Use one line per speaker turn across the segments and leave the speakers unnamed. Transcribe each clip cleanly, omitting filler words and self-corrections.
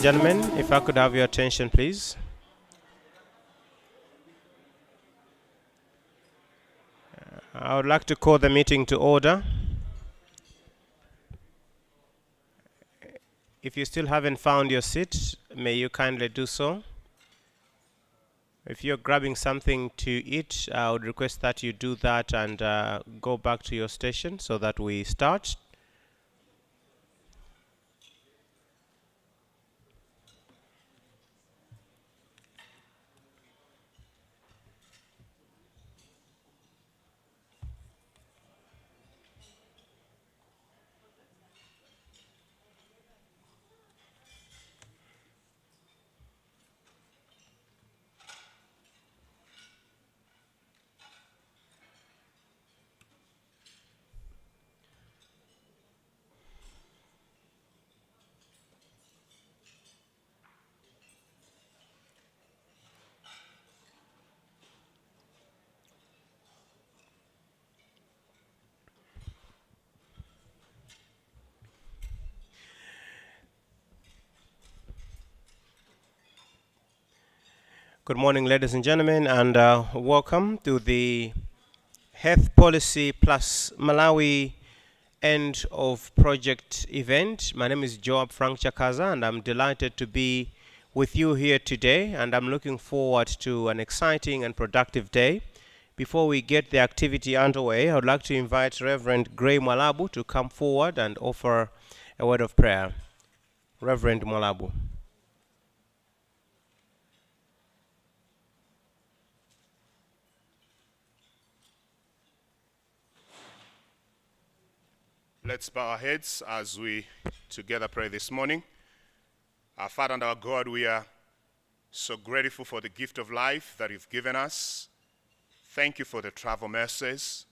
gentlemen, if I could have your attention, please. I would like to call the meeting to order. If you still haven't found your seat, may you kindly do so. If you're grabbing something to eat, I would request that you do that and go back to your station so that we start. Good morning, ladies and gentlemen, and welcome to the Health Policy Plus Malawi End of Project event. My name is Joab Frank Chakaza, and I'm delighted to be with you here today, and I'm looking forward to an exciting and productive day. Before we get the activity underway, I would like to invite Reverend Gray Mwalabu to come forward and offer a word of prayer. Reverend Mwalabu.
Let's bow our heads as we together pray this morning. Our Father and our God, we are so grateful for the gift of life that you've given us. Thank you for the travel mercies.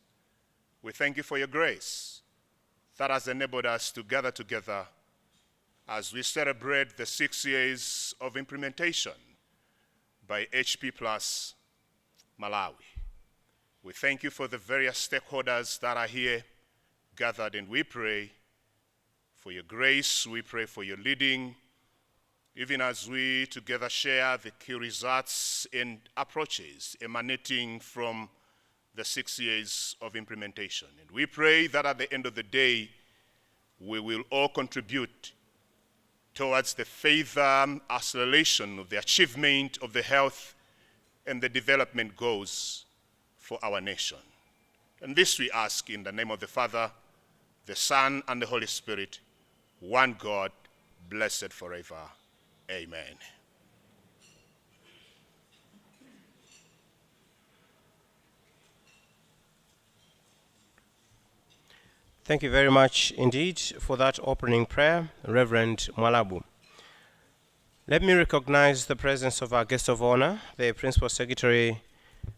We thank you for your grace that has enabled us to gather together as we celebrate the 6 years of implementation by HP Plus Malawi. We thank you for the various stakeholders that are here gathered, and we pray for your grace, we pray for your leading, even as we together share the key results and approaches emanating from the 6 years of implementation. And we pray that at the end of the day, we will all contribute towards the further acceleration of the achievement of the health and the development goals for our nation. And this we ask in the name of the Father, the Son, and the Holy Spirit, one God, blessed forever. Amen.
Thank you very much indeed for that opening prayer, Reverend Mwalabu. Let me recognize the presence of our guest of honor, the Principal Secretary,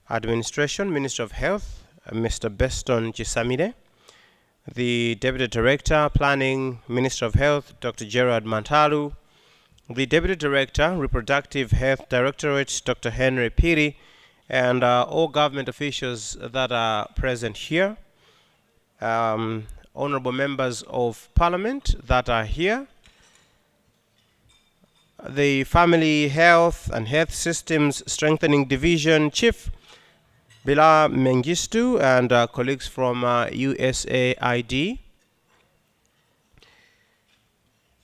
Administration, Minister of Health, Mr. Beston Chisamide, the Deputy Director, Planning, Minister of Health, Dr. Gerard Mantalu, the Deputy Director, Reproductive Health Directorate, Dr. Henry Piri, and all government officials that are present here, honorable members of Parliament that are here, the Family Health and Health Systems Strengthening Division Chief, Bila Mengistu, and colleagues from USAID.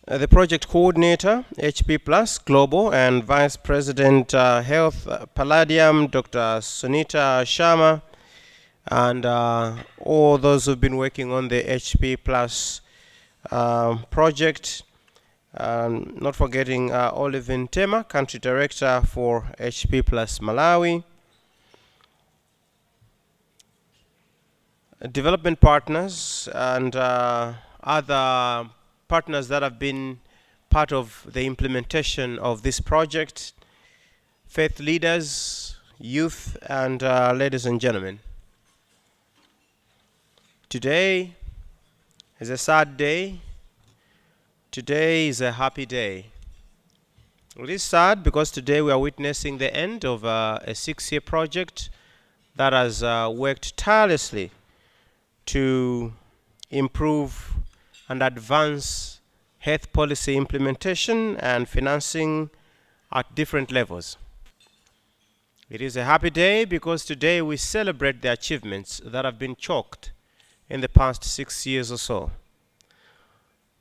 The project coordinator, HP Plus Global, and Vice President Health Palladium, Dr. Sunita Sharma, and all those who've been working on the HP Plus project. Not forgetting Olive Ntema, Country Director for HP Plus Malawi. Development partners and other partners that have been part of the implementation of this project, faith leaders, youth, and ladies and gentlemen. Today is a sad day. Today is a happy day. It is sad because today we are witnessing the end of a 6-year project that has worked tirelessly to improve and advance health policy implementation and financing at different levels. It is a happy day because today we celebrate the achievements that have been chalked in the past 6 years or so.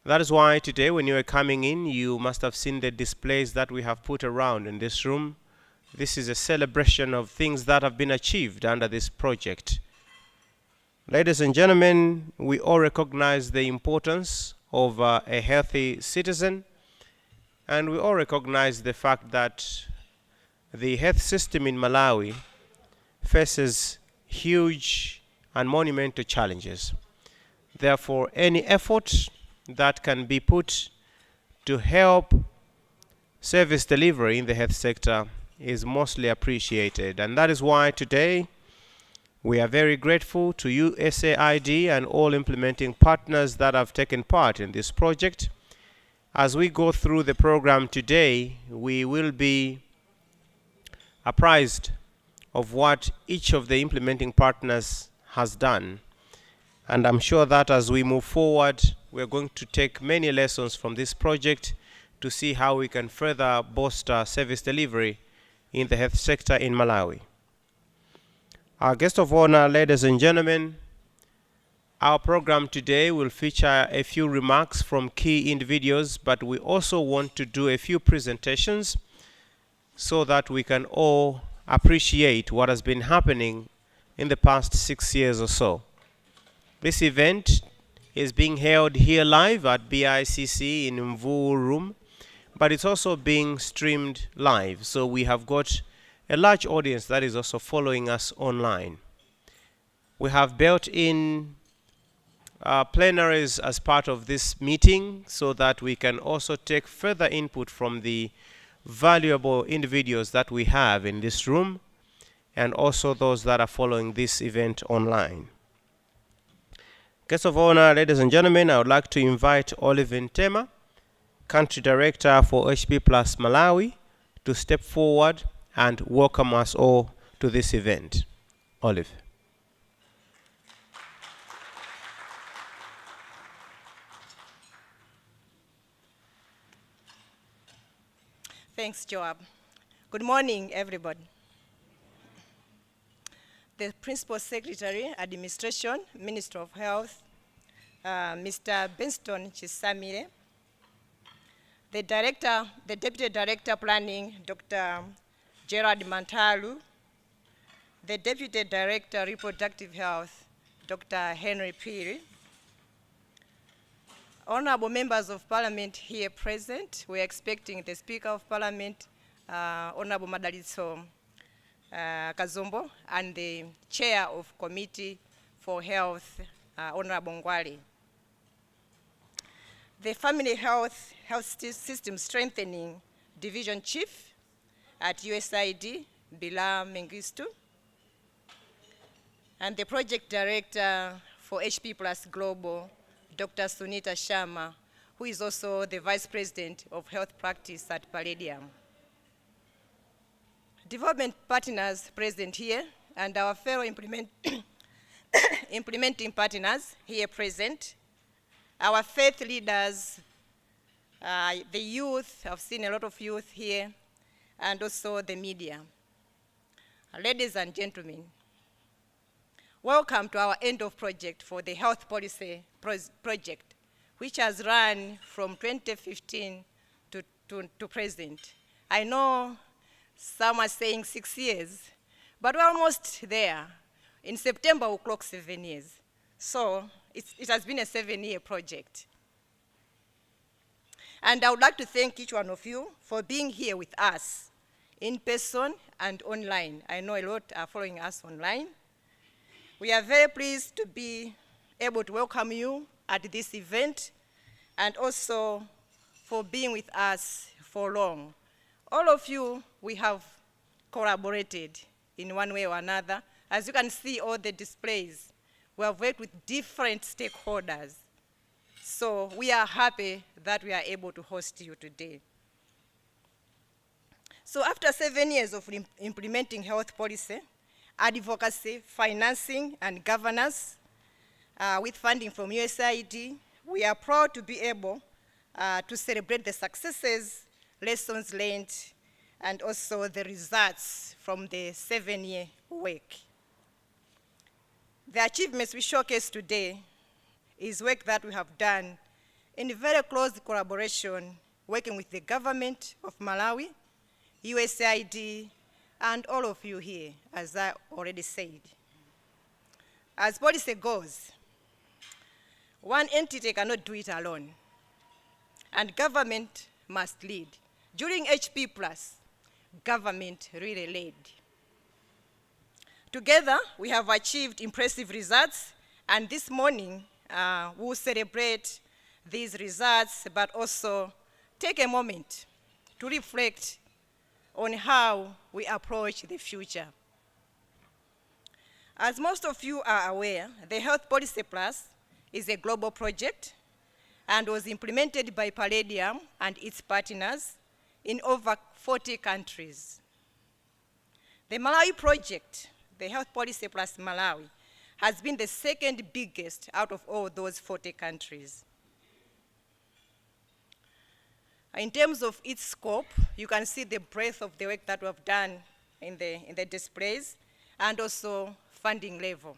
That is why today when you are coming in, you must have seen the displays that we have put around in this room. This is a celebration of things that have been achieved under this project. Ladies and gentlemen, we all recognize the importance of a healthy citizen, and we all recognize the fact that the health system in Malawi faces huge and monumental challenges. Therefore, any effort that can be put to help service delivery in the health sector is mostly appreciated. And that is why today we are very grateful to USAID and all implementing partners that have taken part in this project. As we go through the program today, we will be apprised of what each of the implementing partners has done. And I'm sure that as we move forward, we're going to take many lessons from this project to see how we can further bolster service delivery in the health sector in Malawi. Our guest of honor, ladies and gentlemen, our program today will feature a few remarks from key individuals, but we also want to do a few presentations so that we can all appreciate what has been happening in the past 6 years or so. This event is being held here live at BICC in Mvu Room, but it's also being streamed live. So we have got a large audience that is also following us online. We have built in plenaries as part of this meeting so that we can also take further input from the valuable individuals that we have in this room and also those that are following this event online. Guest of honor, ladies and gentlemen, I would like to invite Olive Ntema, Country Director for HP Malawi, to step forward and welcome us all to this event. Olive.
Thanks, Joab. Good morning, everybody. The Principal Secretary, Administration, Minister of Health, Mr. Benston Chisamire, the Deputy Director Planning, Dr. Gerard Mantalu, the Deputy Director Reproductive Health, Dr. Henry Piri, honorable members of Parliament here present. We are expecting the Speaker of Parliament, Honorable Madalitso Kazombo, and the Chair of Committee for Health, Honorable Ngwali. The Family Health System Strengthening Division Chief at USAID, Bila Mengistu, and the Project Director for HP Plus Global, Dr. Sunita Sharma, who is also the Vice President of Health Practice at Palladium. Development partners present here and our fellow implementing partners here present, our faith leaders, the youth, I've seen a lot of youth here, and also the media. Ladies and gentlemen, welcome to our end of project for the health policy project, which has run from 2015 to present. I know some are saying 6 years, but we're almost there. In September, we'll clock 7 years. So it has been a 7-year project. And I would like to thank each one of you for being here with us in person and online. I know a lot are following us online. We are very pleased to be able to welcome you at this event and also for being with us for long. All of you, we have collaborated in one way or another. As you can see all the displays, we have worked with different stakeholders. So we are happy that we are able to host you today. So after 7 years of implementing health policy, advocacy, financing, and governance, with funding from USAID, we are proud to be able to celebrate the successes, lessons learned, and also the results from the 7-year work. The achievements we showcase today is work that we have done in very close collaboration, working with the government of Malawi, USAID, and all of you here, as I already said. As policy goes, one entity cannot do it alone, and government must lead. During HP Plus, government really led. Together, we have achieved impressive results, and this morning, we'll celebrate these results, but also take a moment to reflect on how we approach the future. As most of you are aware, the Health Policy Plus is a global project and was implemented by Palladium and its partners in over 40 countries. The Malawi project, the Health Policy Plus Malawi, has been the second biggest out of all those 40 countries. In terms of its scope, you can see the breadth of the work that we have done in the displays, and also funding level.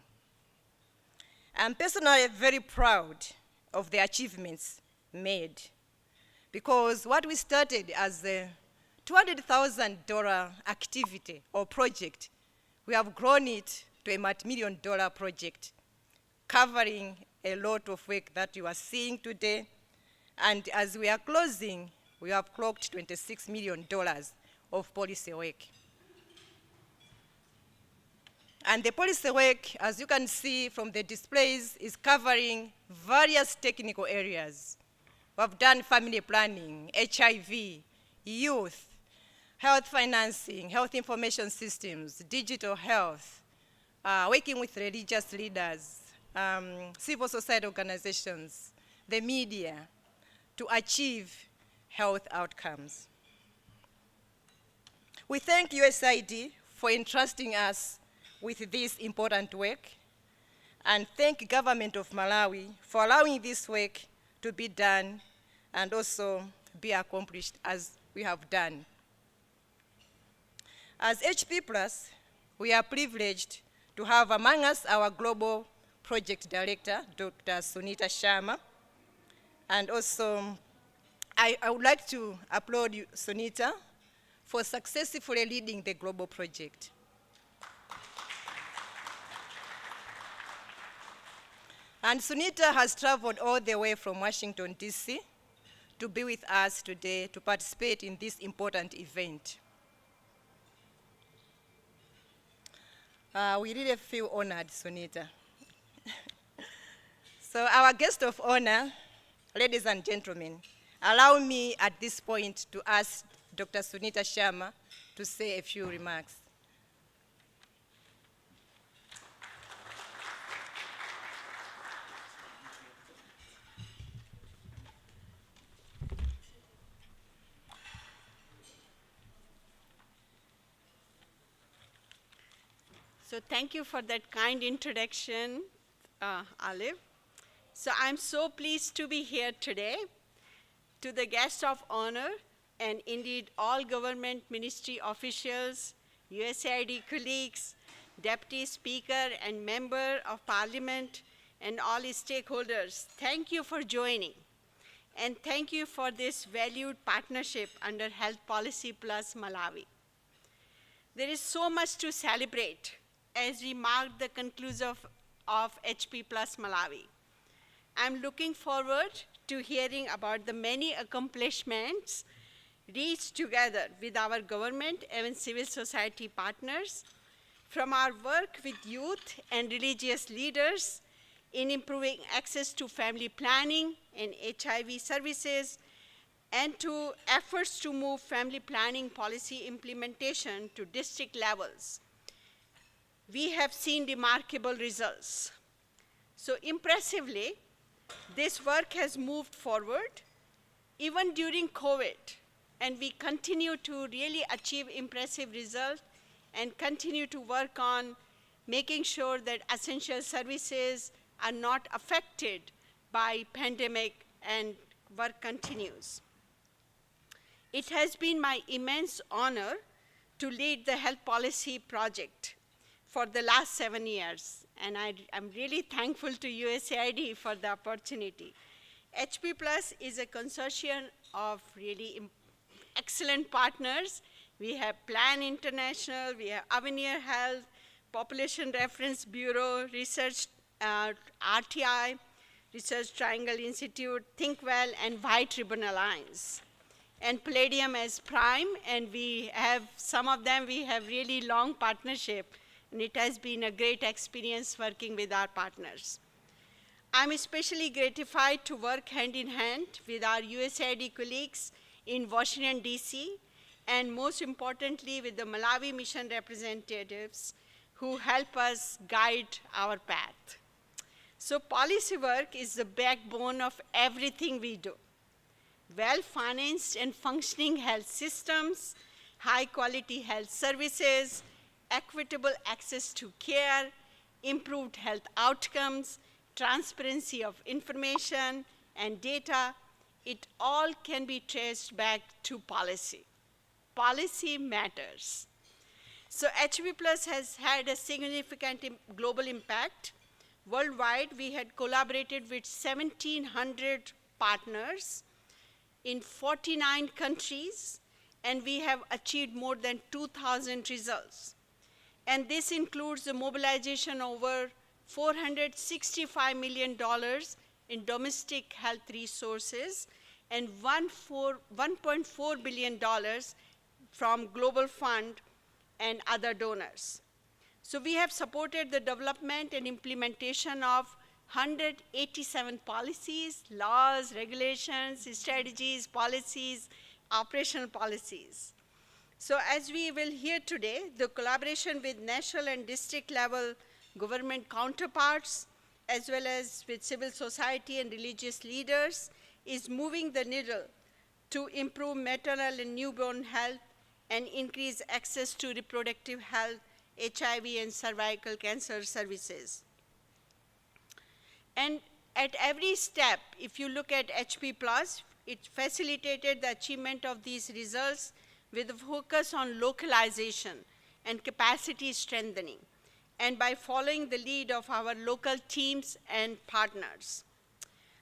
I'm personally very proud of the achievements made, because what we started as a $200,000 activity or project, we have grown it to a multi-million-dollar project, covering a lot of work that you are seeing today. And as we are closing, we have clocked $26 million of policy work. And the policy work, as you can see from the displays, is covering various technical areas. We've done family planning, HIV, youth, health financing, health information systems, digital health, working with religious leaders, civil society organizations, the media, to achieve health outcomes. We thank USAID for entrusting us with this important work, and thank government of Malawi for allowing this work to be done and also be accomplished as we have done. As HP Plus, we are privileged to have among us our Global Project Director, Dr. Sunita Sharma, and also I would like to applaud you, Sunita, for successfully leading the global project. And Sunita has traveled all the way from Washington, DC, to be with us today to participate in this important event. We really feel honored, Sunita. So our guest of honor, ladies and gentlemen, allow me at this point to ask Dr. Sunita Sharma to say a few remarks.
So thank you for that kind introduction, Olive. So I'm so pleased to be here today. To the guests of honor, and indeed all government ministry officials, USAID colleagues, Deputy Speaker and Member of Parliament, and all stakeholders, thank you for joining. And thank you for this valued partnership under Health Policy Plus Malawi. There is so much to celebrate as we mark the conclusion of HP Plus Malawi. I'm looking forward to hearing about the many accomplishments reached together with our government and civil society partners, from our work with youth and religious leaders in improving access to family planning and HIV services, and to efforts to move family planning policy implementation to district levels. We have seen remarkable results. So impressively, this work has moved forward even during COVID, and we continue to really achieve impressive results and continue to work on making sure that essential services are not affected by pandemic and work continues. It has been my immense honor to lead the health policy project for the last 7 years, and I'm really thankful to USAID for the opportunity. HP Plus is a consortium of really excellent partners. We have Plan International, we have Avenir Health, Population Reference Bureau, Research RTI, Research Triangle Institute, Think Well, and White Ribbon Alliance. And Palladium as prime, and we have some of them, we have really long partnership, and it has been a great experience working with our partners. I'm especially gratified to work hand in hand with our USAID colleagues in Washington, DC, and most importantly with the Malawi mission representatives who help us guide our path. So policy work is the backbone of everything we do. Well-financed and functioning health systems, high-quality health services, equitable access to care, improved health outcomes, transparency of information and data, it all can be traced back to policy. Policy matters. So HP Plus has had a significant global impact. Worldwide, we had collaborated with 1,700 partners in 49 countries, and we have achieved more than 2,000 results. And this includes the mobilization over $465 million in domestic health resources and $1.4 billion from Global Fund and other donors. So we have supported the development and implementation of 187 policies, laws, regulations, strategies, policies, operational policies. So as we will hear today, the collaboration with national and district level government counterparts, as well as with civil society and religious leaders, is moving the needle to improve maternal and newborn health and increase access to reproductive health, HIV, and cervical cancer services. And at every step, if you look at HP Plus, it facilitated the achievement of these results with a focus on localization and capacity strengthening, and by following the lead of our local teams and partners.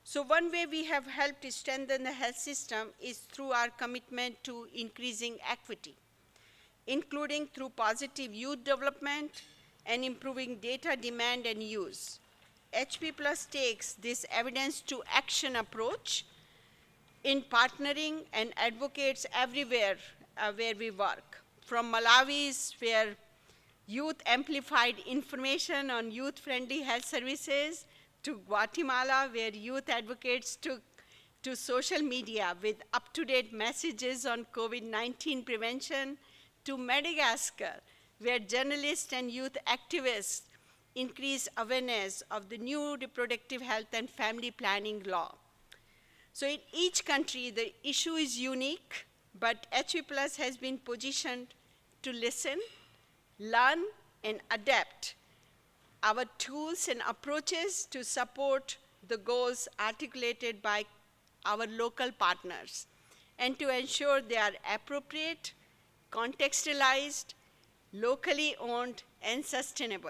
So one way we have helped to strengthen the health system is through our commitment to increasing equity, including through positive youth development and improving data demand and use. HP Plus takes this evidence to action approach in partnering and advocates everywhere where we work. From Malawi's, where youth amplified information on youth-friendly health services, to Guatemala, where youth advocates took to social media with up-to-date messages on COVID-19 prevention, to Madagascar, where journalists and youth activists increase awareness of the new reproductive health and family planning law. So in each country, the issue is unique, but HP Plus has been positioned to listen, learn, and adapt our tools and approaches to support the goals articulated by our local partners, and to ensure they are appropriate, contextualized, locally owned, and sustainable.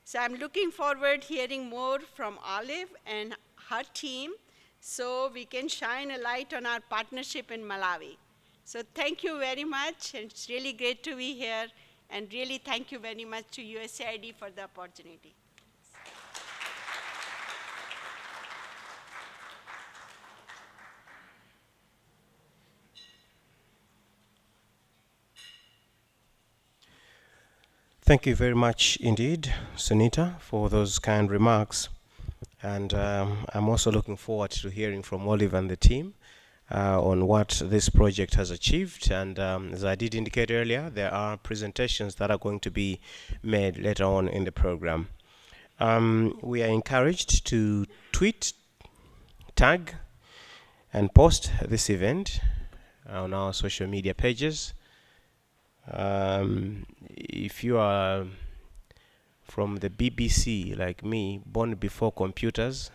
So I'm looking forward to hearing more from Olive and her team so we can shine a light on our partnership in Malawi. So thank you very much, and it's really great to be here, and really thank you very much to USAID for the opportunity.
Thank you very much indeed, Sunita, for those kind remarks. And I'm also looking forward to hearing from Olive and the team on what this project has achieved. And as I did indicate earlier, there are presentations that are going to be made later on in the program. We are encouraged to tweet, tag, and post this event on our social media pages. If you are from the BBC, like me, born before computers,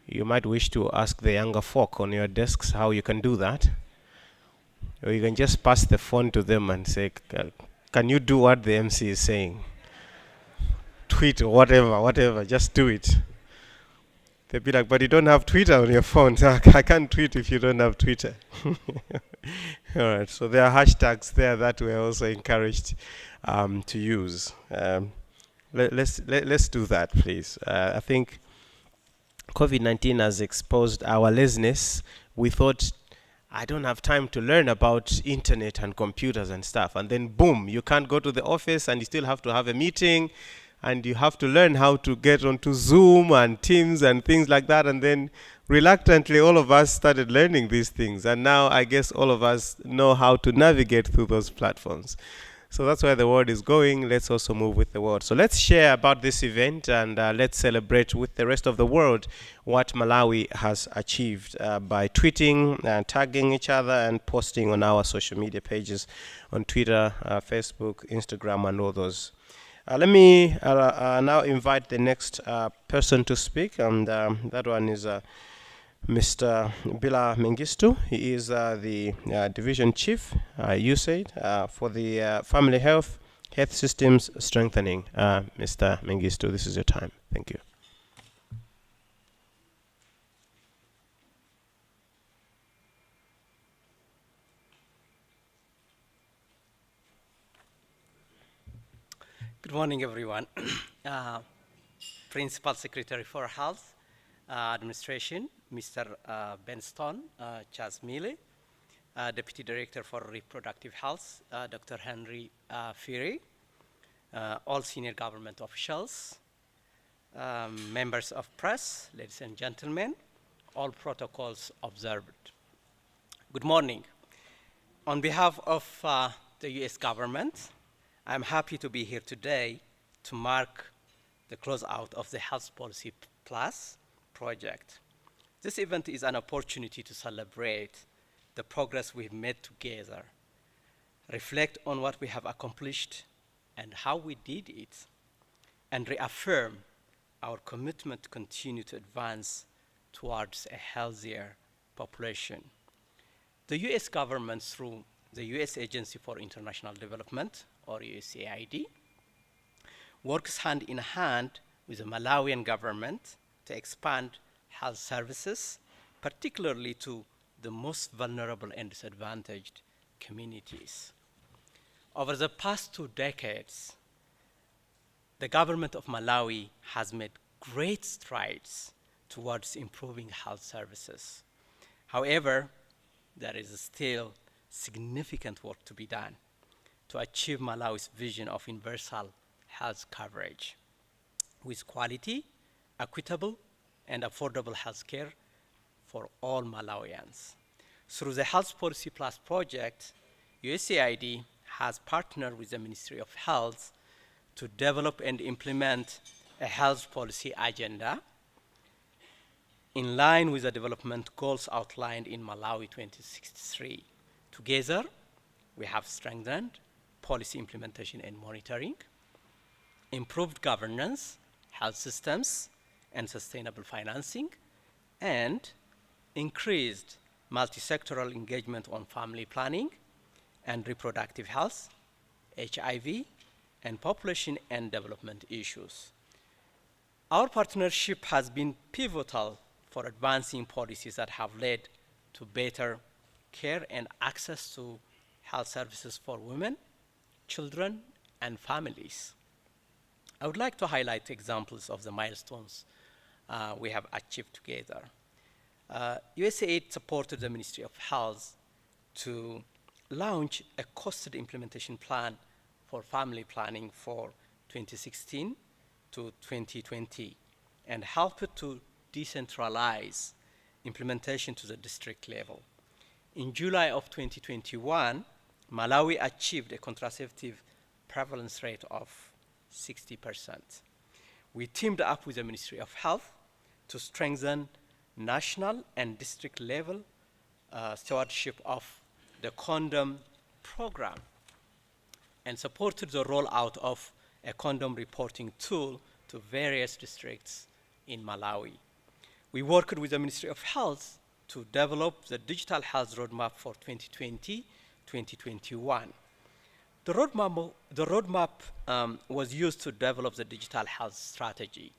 You might wish to ask the younger folk on your desks how you can do that. Or you can just pass the phone to them and say, can you do what the MC is saying? Tweet or whatever, just do it. They'll be like, but you don't have Twitter on your phone. So I can't tweet if you don't have Twitter. All right, so there are hashtags there that we're also encouraged to use. Let's do that, please. I think COVID-19 has exposed our laziness. We thought, I don't have time to learn about internet and computers and stuff. And then boom, you can't go to the office and you still have to have a meeting and you have to learn how to get onto Zoom and Teams and things like that. And then reluctantly, all of us started learning these things. And now I guess all of us know how to navigate through those platforms. So that's where the world is going. Let's also move with the world. So let's share about this event and let's celebrate with the rest of the world what Malawi has achieved by tweeting and tagging each other and posting on our social media pages on Twitter, Facebook, Instagram, and all those. Let me now invite the next person to speak, and that one is Mr. Bila Mengistu. He is the Division Chief, USAID, for the Family Health Systems Strengthening. Mr. Mengistu, this is your time. Thank you.
Good morning, everyone. Principal Secretary for Health Administration, Mr. Benston Chasmile, Deputy Director for Reproductive Health, Dr. Henry Fury, all senior government officials, members of press, ladies and gentlemen, all protocols observed. Good morning. On behalf of the US government, I'm happy to be here today to mark the closeout of the Health Policy Plus project. This event is an opportunity to celebrate the progress we've made together, reflect on what we have accomplished and how we did it, and reaffirm our commitment to continue to advance towards a healthier population. The US government, through the US Agency for International Development, or USAID, works hand in hand with the Malawian government to expand health services, particularly to the most vulnerable and disadvantaged communities. Over the past 2 decades, the government of Malawi has made great strides towards improving health services. However, there is still significant work to be done to achieve Malawi's vision of universal health coverage with quality, equitable, and affordable health care for all Malawians. Through the Health Policy Plus project, USAID has partnered with the Ministry of Health to develop and implement a health policy agenda in line with the development goals outlined in Malawi 2063. Together, we have strengthened policy implementation and monitoring, improved governance, health systems, and sustainable financing, and increased multisectoral engagement on family planning and reproductive health, HIV, and population and development issues. Our partnership has been pivotal for advancing policies that have led to better care and access to health services for women, children, and families. I would like to highlight examples of the milestones we have achieved together. USAID supported the Ministry of Health to launch a costed implementation plan for family planning for 2016 to 2020 and helped to decentralize implementation to the district level. In July of 2021, Malawi achieved a contraceptive prevalence rate of 60%. We teamed up with the Ministry of Health to strengthen national and district level stewardship of the condom program and supported the rollout of a condom reporting tool to various districts in Malawi. We worked with the Ministry of Health to develop the Digital Health Roadmap for 2020-2021. The roadmap was used to develop the digital health strategy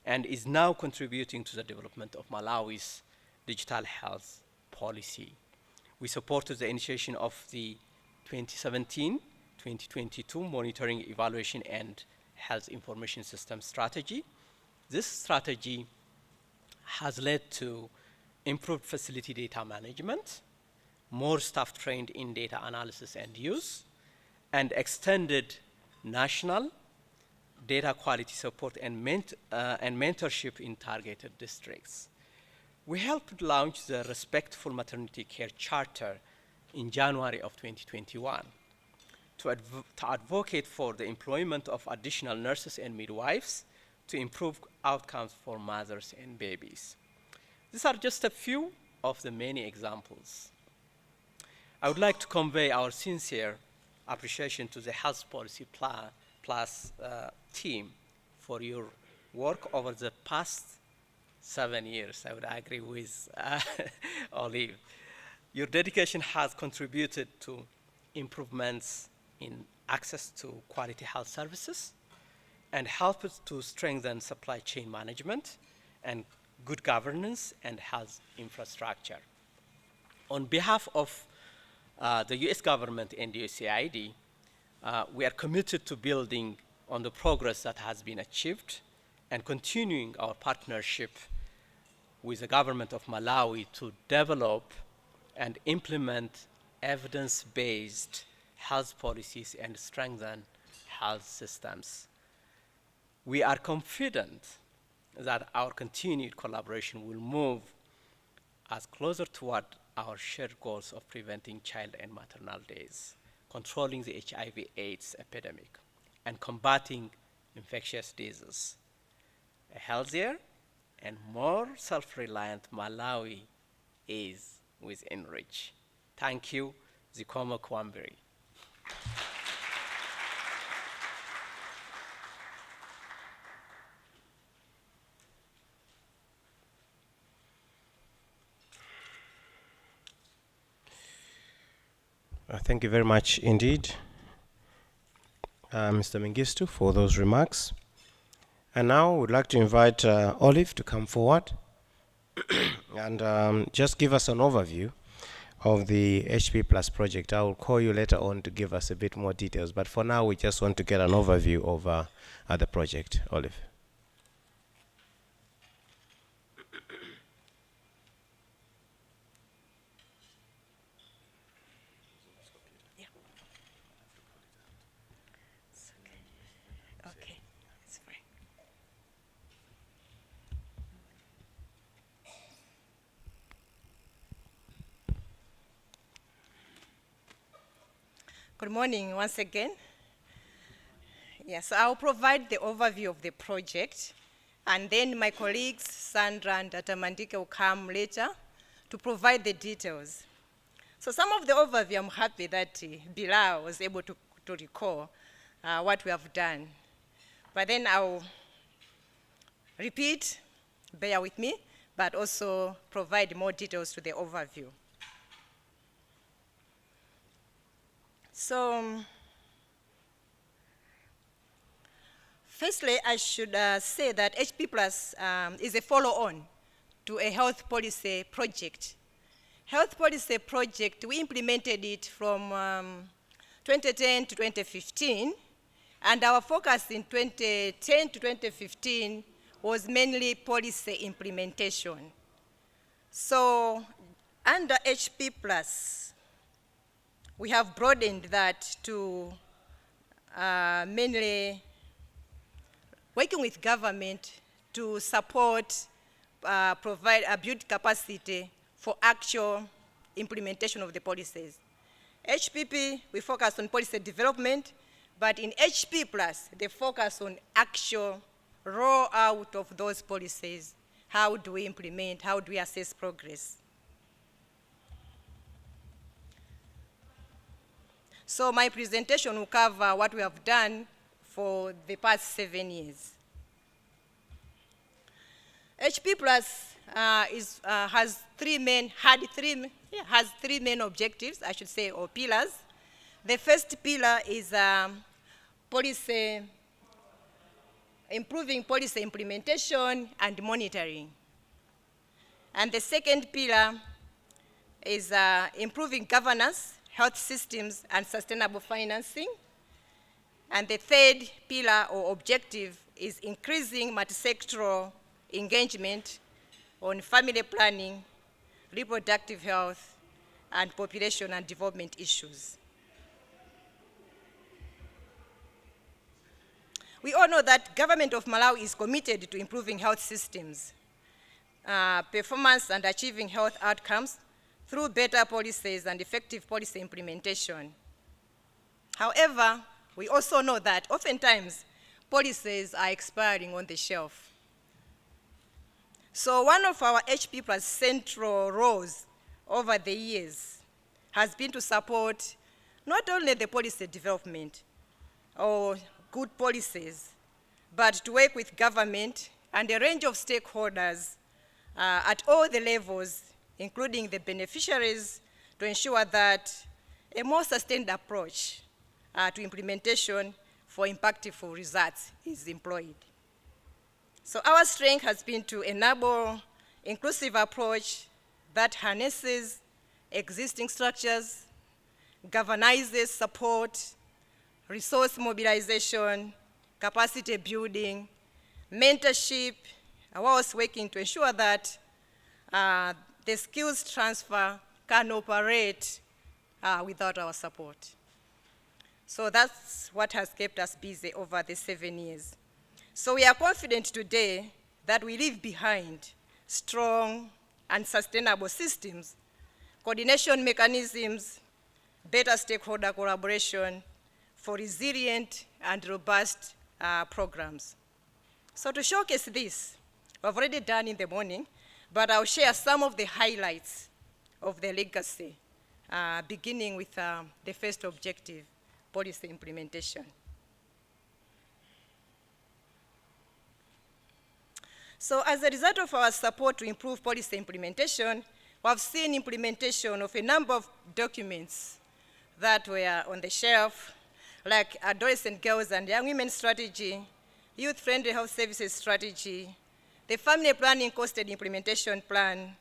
and is now contributing to the development of Malawi's digital health policy. We supported the initiation of the 2017-2022 Monitoring, Evaluation, and Health Information System Strategy. This strategy has led to improved facility data management, more staff trained in data analysis and use, and extended national data quality support and mentorship in targeted districts. We helped launch the Respectful Maternity Care Charter in January of 2021 to advocate for the employment of additional nurses and midwives to improve outcomes for mothers and babies. These are just a few of the many examples. I would like to convey our sincere appreciation to the Health Policy Plus team for your work over the past 7 years. I would agree with Olive. Your dedication has contributed to improvements in access to quality health services and helped to strengthen supply chain management and good governance and health infrastructure. On behalf of the US government and USAID, we are committed to building on the progress that has been achieved and continuing our partnership with the government of Malawi to develop and implement evidence-based health policies and strengthen health systems. We are confident that our continued collaboration will move us closer toward our shared goals of preventing child and maternal deaths, controlling the HIV/AIDS epidemic, and combating infectious diseases. A healthier and more self-reliant Malawi is within reach. Thank you, Zikomo Kwambiri.
Thank you very much indeed, Mr. Mengistu, for those remarks. And now I would like to invite Olive to come forward and just give us an overview of the HP Plus project. I will call you later on to give us a bit more details, but for now we just want to get an overview of the project. Olive.
Good morning once again. Yes, I'll provide the overview of the project, and then my colleagues, Sandra and Atamandike, will come later to provide the details. So some of the overview, I'm happy that Bilal was able to recall what we have done. But then I'll repeat, bear with me, but also provide more details to the overview. So, firstly, I should say that HP Plus is a follow-on to a health policy project. Health policy project, we implemented it from 2010 to 2015, and our focus in 2010 to 2015 was mainly policy implementation. So, under HP Plus, we have broadened that to mainly working with government to support, build capacity for actual implementation of the policies. HPP, we focus on policy development, but in HP Plus, they focus on actual roll out of those policies. How do we implement? How do we assess progress? So my presentation will cover what we have done for the past 7 years. HP Plus has three main objectives, I should say, or pillars. The first pillar is policy, improving policy implementation and monitoring. And the second pillar is improving governance, health systems, and sustainable financing. And the third pillar or objective is increasing multisectoral engagement on family planning, reproductive health, and population and development issues. We all know that government of Malawi is committed to improving health systems, performance, and achieving health outcomes through better policies and effective policy implementation. However, we also know that oftentimes policies are expiring on the shelf. So one of our HP Plus central roles over the years has been to support not only the policy development or good policies, but to work with government and a range of stakeholders at all the levels, including the beneficiaries, to ensure that a more sustained approach to implementation for impactful results is employed. So our strength has been to enable inclusive approach that harnesses existing structures, galvanizes support, resource mobilization, capacity building, mentorship, whilst working to ensure that the skills transfer can operate without our support. So that's what has kept us busy over the 7 years. So we are confident today that we leave behind strong and sustainable systems, coordination mechanisms, better stakeholder collaboration for resilient and robust programs. So to showcase this, we've already done in the morning, but I'll share some of the highlights of the legacy, beginning with the first objective, policy implementation. So as a result of our support to improve policy implementation, we've seen implementation of a number of documents that were on the shelf, like Adolescent Girls and Young Women Strategy, Youth-Friendly Health Services Strategy, the Family Planning Costed Implementation Plan,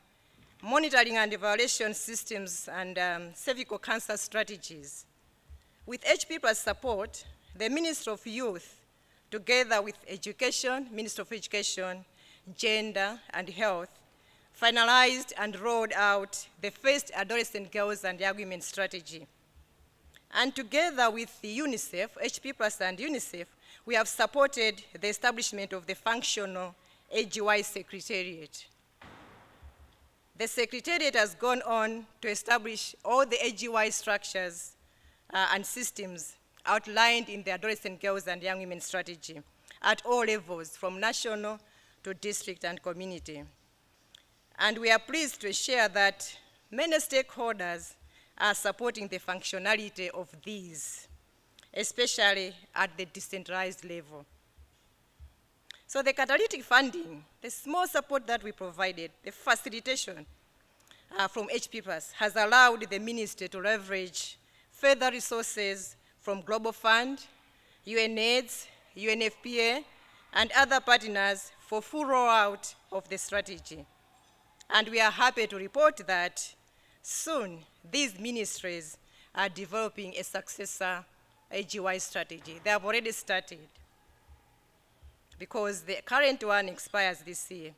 Monitoring and Evaluation Systems, and Cervical Cancer Strategies. With HP Plus support, the Ministry of Youth, together with Education, Ministry of Education, Gender, and Health, finalized and rolled out the first Adolescent Girls and Young Women Strategy. And together with the UNICEF, HP Plus and UNICEF, we have supported the establishment of the functional AGY Secretariat. The Secretariat has gone on to establish all the AGY structures and systems outlined in the Adolescent Girls and Young Women Strategy at all levels, from national to district and community. And we are pleased to share that many stakeholders are supporting the functionality of these, especially at the decentralized level. So the catalytic funding, the small support that we provided, the facilitation from HP Plus has allowed the ministry to leverage further resources from Global Fund, UNAIDS, UNFPA, and other partners for full rollout of the strategy. And we are happy to report that soon these ministries are developing a successor AGY strategy. They have already started because the current one expires this year.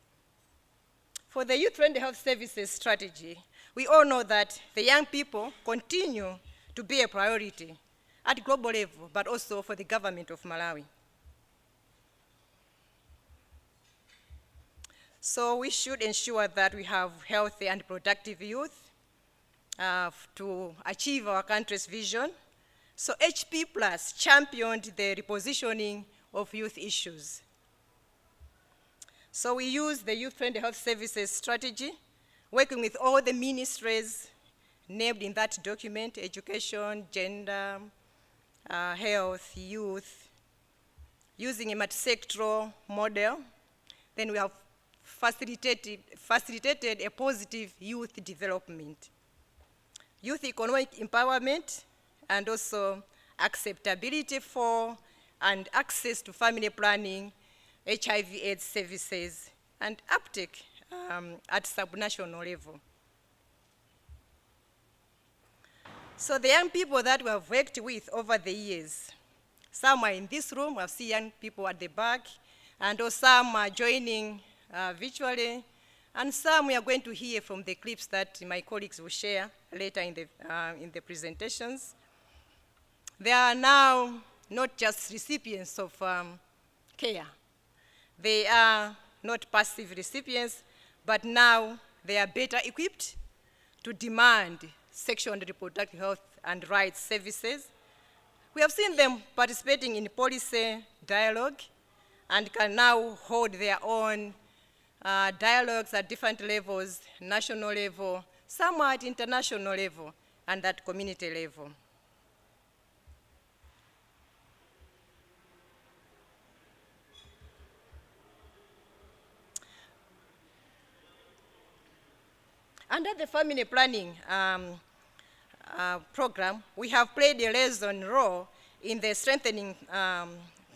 For the Youth-Friendly Health Services Strategy, we all know that the young people continue to be a priority at global level, but also for the government of Malawi. So we should ensure that we have healthy and productive youth to achieve our country's vision. So HP Plus championed the repositioning of youth issues. So we use the Youth-Friendly Health Services Strategy, working with all the ministries named in that document: education, gender, health, youth, using a multisectoral model. Then we have facilitated a positive youth development, youth economic empowerment, and also acceptability for and access to family planning, HIV/AIDS services, and uptake at subnational level. So the young people that we have worked with over the years, some are in this room, I see young people at the back, and also some are joining virtually, and some we are going to hear from the clips that my colleagues will share later in the presentations. They are now not just recipients of care. They are not passive recipients, but now they are better equipped to demand sexual and reproductive health and rights services. We have seen them participating in policy dialogue and can now hold their own dialogues at different levels, national level, some at international level, and at community level. Under the family planning program, we have played a liaison role in the strengthening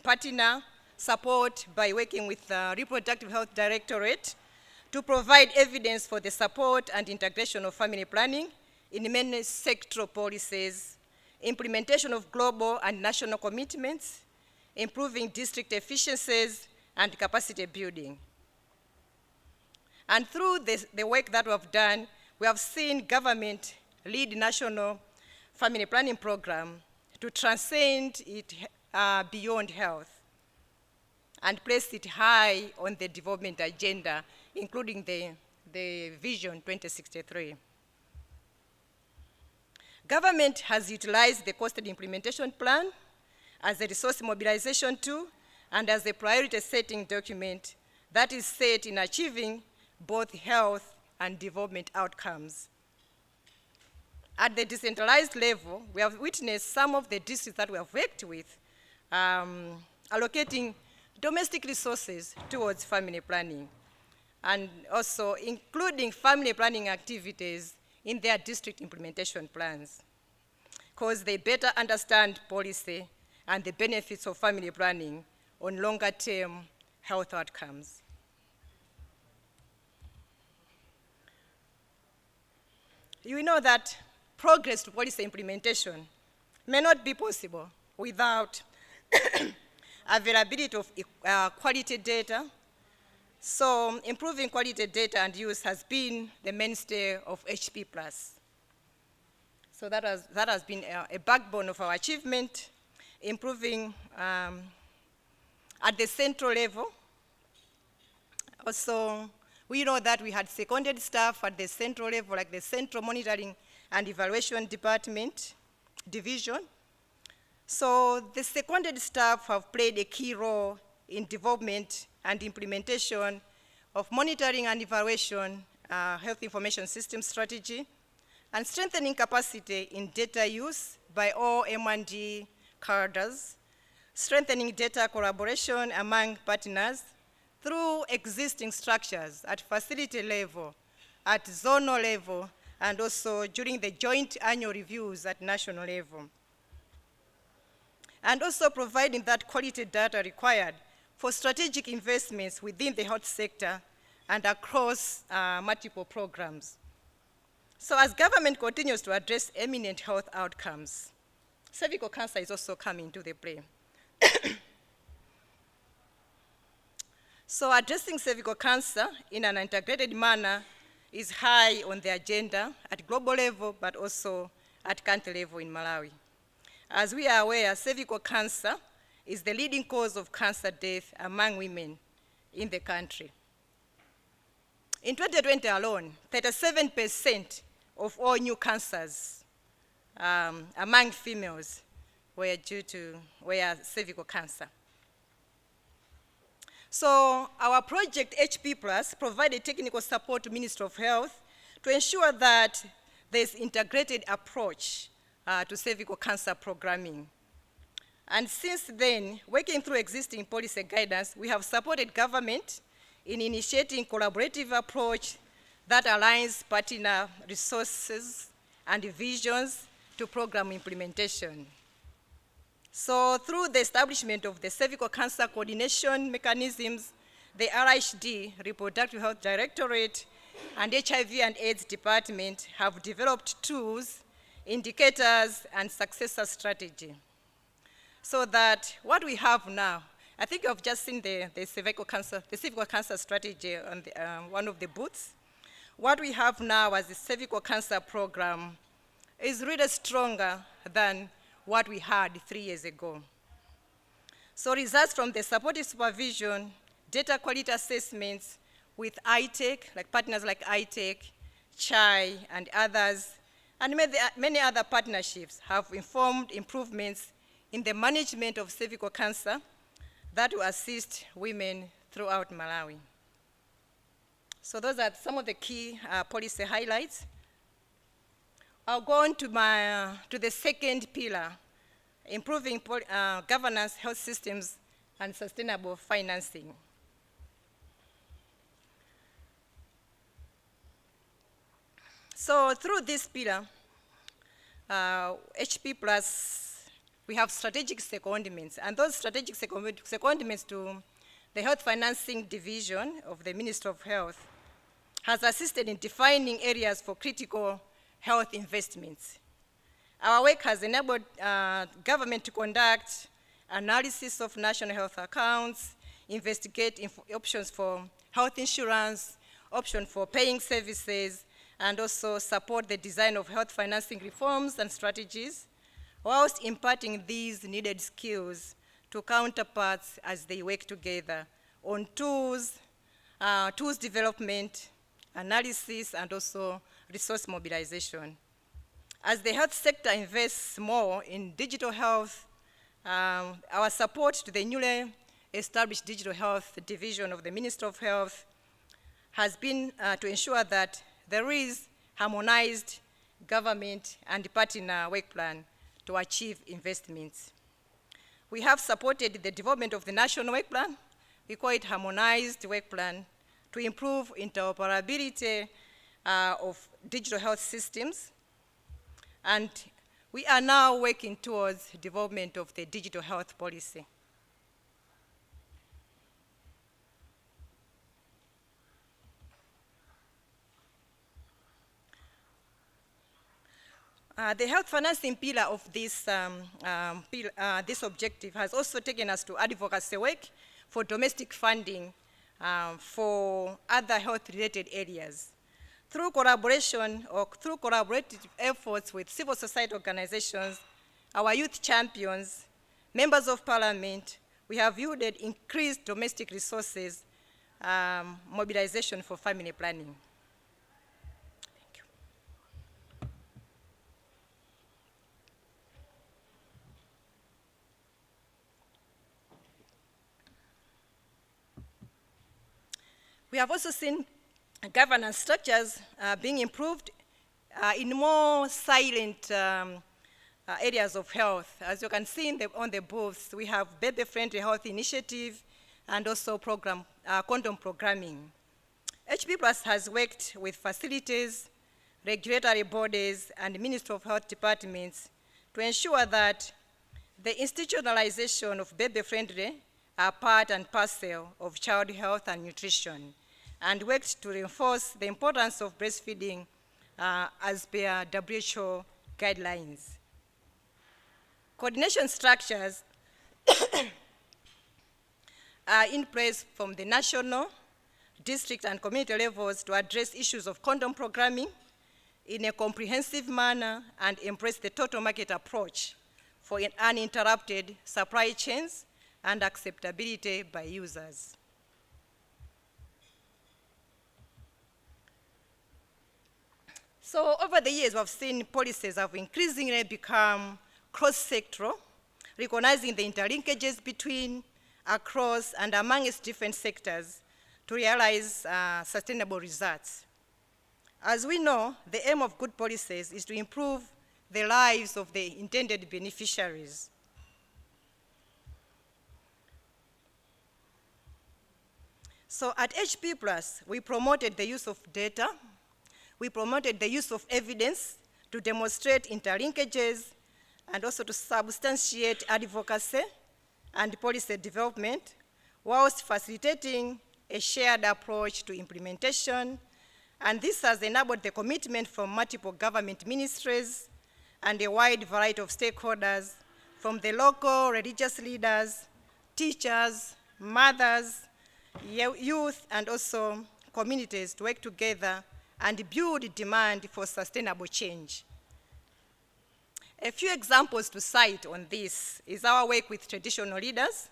partner support by working with the Reproductive Health Directorate to provide evidence for the support and integration of family planning in many sectoral policies, implementation of global and national commitments, improving district efficiencies, and capacity building. And through the work that we have done, we have seen government lead national family planning program to transcend it beyond health and place it high on the development agenda, including the Vision 2063. Government has utilized the costed implementation plan as a resource mobilization tool and as a priority setting document that is set in achieving both health and development outcomes. At the decentralized level, we have witnessed some of the districts that we have worked with allocating domestic resources towards family planning, and also including family planning activities in their district implementation plans, because they better understand policy and the benefits of family planning on longer-term health outcomes. You know that progress to policy implementation may not be possible without availability of quality data. So improving quality data and use has been the mainstay of HP+. So that has been a backbone of our achievement, improving at the central level. Also, we know that we had seconded staff at the central level, like the Central Monitoring and Evaluation Division. So the seconded staff have played a key role in development and implementation of monitoring and evaluation health information system strategy, and strengthening capacity in data use by all M&D cadres, strengthening data collaboration among partners through existing structures at facility level, at zonal level, and also during the joint annual reviews at national level. And also providing that quality data required for strategic investments within the health sector and across multiple programs. So as government continues to address eminent health outcomes, cervical cancer is also coming into the play. So addressing cervical cancer in an integrated manner is high on the agenda at global level, but also at country level in Malawi. As we are aware, cervical cancer is the leading cause of cancer death among women in the country. In 2020 alone, 37% of all new cancers among females were cervical cancer. So our project HP Plus provided technical support to Ministry of Health to ensure that there's integrated approach to cervical cancer programming. And since then, working through existing policy guidance, we have supported government in initiating collaborative approach that aligns partner resources and visions to program implementation. So through the establishment of the cervical cancer coordination mechanisms, the RHD, Reproductive Health Directorate, and HIV and AIDS Department have developed tools, indicators, and successor strategy. So that what we have now, I think you've just seen the cervical cancer strategy on the, one of the booths. What we have now as the cervical cancer program is really stronger than what we had 3 years ago. So results from the supportive supervision, data quality assessments with ITEC, like partners like ITEC, CHAI, and others, and many other partnerships have informed improvements in the management of cervical cancer that will assist women throughout Malawi. So those are some of the key policy highlights. I'll go on to the second pillar, improving governance, health systems, and sustainable financing. So through this pillar, HP Plus, we have strategic secondments, and those strategic secondments to the Health Financing Division of the Ministry of Health has assisted in defining areas for critical health investments. Our work has enabled government to conduct analysis of national health accounts, investigate options for health insurance, options for paying services, and also support the design of health financing reforms and strategies, whilst imparting these needed skills to counterparts as they work together on tools development, analysis, and also resource mobilization. As the health sector invests more in digital health, our support to the newly established Digital Health Division of the Ministry of Health has been to ensure that there is harmonized government and partner work plan to achieve investments. We have supported the development of the national work plan. We call it harmonized work plan to improve interoperability of digital health systems. And we are now working towards development of the digital health policy. The health financing pillar of this, this objective has also taken us to advocacy work for domestic funding for other health-related areas. Through collaboration or through collaborative efforts with civil society organizations, our youth champions, members of parliament, we have yielded increased domestic resources mobilization for family planning. We have also seen governance structures being improved in more silent areas of health. As you can see on the booths, we have baby-friendly health initiative and also condom programming. HP Plus has worked with facilities, regulatory bodies, and Ministry of Health departments to ensure that the institutionalization of baby-friendly are part and parcel of child health and nutrition, and worked to reinforce the importance of breastfeeding as per WHO guidelines. Coordination structures are in place from the national, district, and community levels to address issues of condom programming in a comprehensive manner and embrace the total market approach for uninterrupted supply chains and acceptability by users. So over the years, we've seen policies have increasingly become cross-sectoral, recognizing the interlinkages between, across, and among its different sectors to realize sustainable results. As we know, the aim of good policies is to improve the lives of the intended beneficiaries. So at HP Plus, we promoted the use of data, we promoted the use of evidence to demonstrate interlinkages and also to substantiate advocacy and policy development, whilst facilitating a shared approach to implementation. And this has enabled the commitment from multiple government ministries and a wide variety of stakeholders, from the local religious leaders, teachers, mothers, youth, and also communities to work together and build demand for sustainable change. A few examples to cite on this is our work with traditional leaders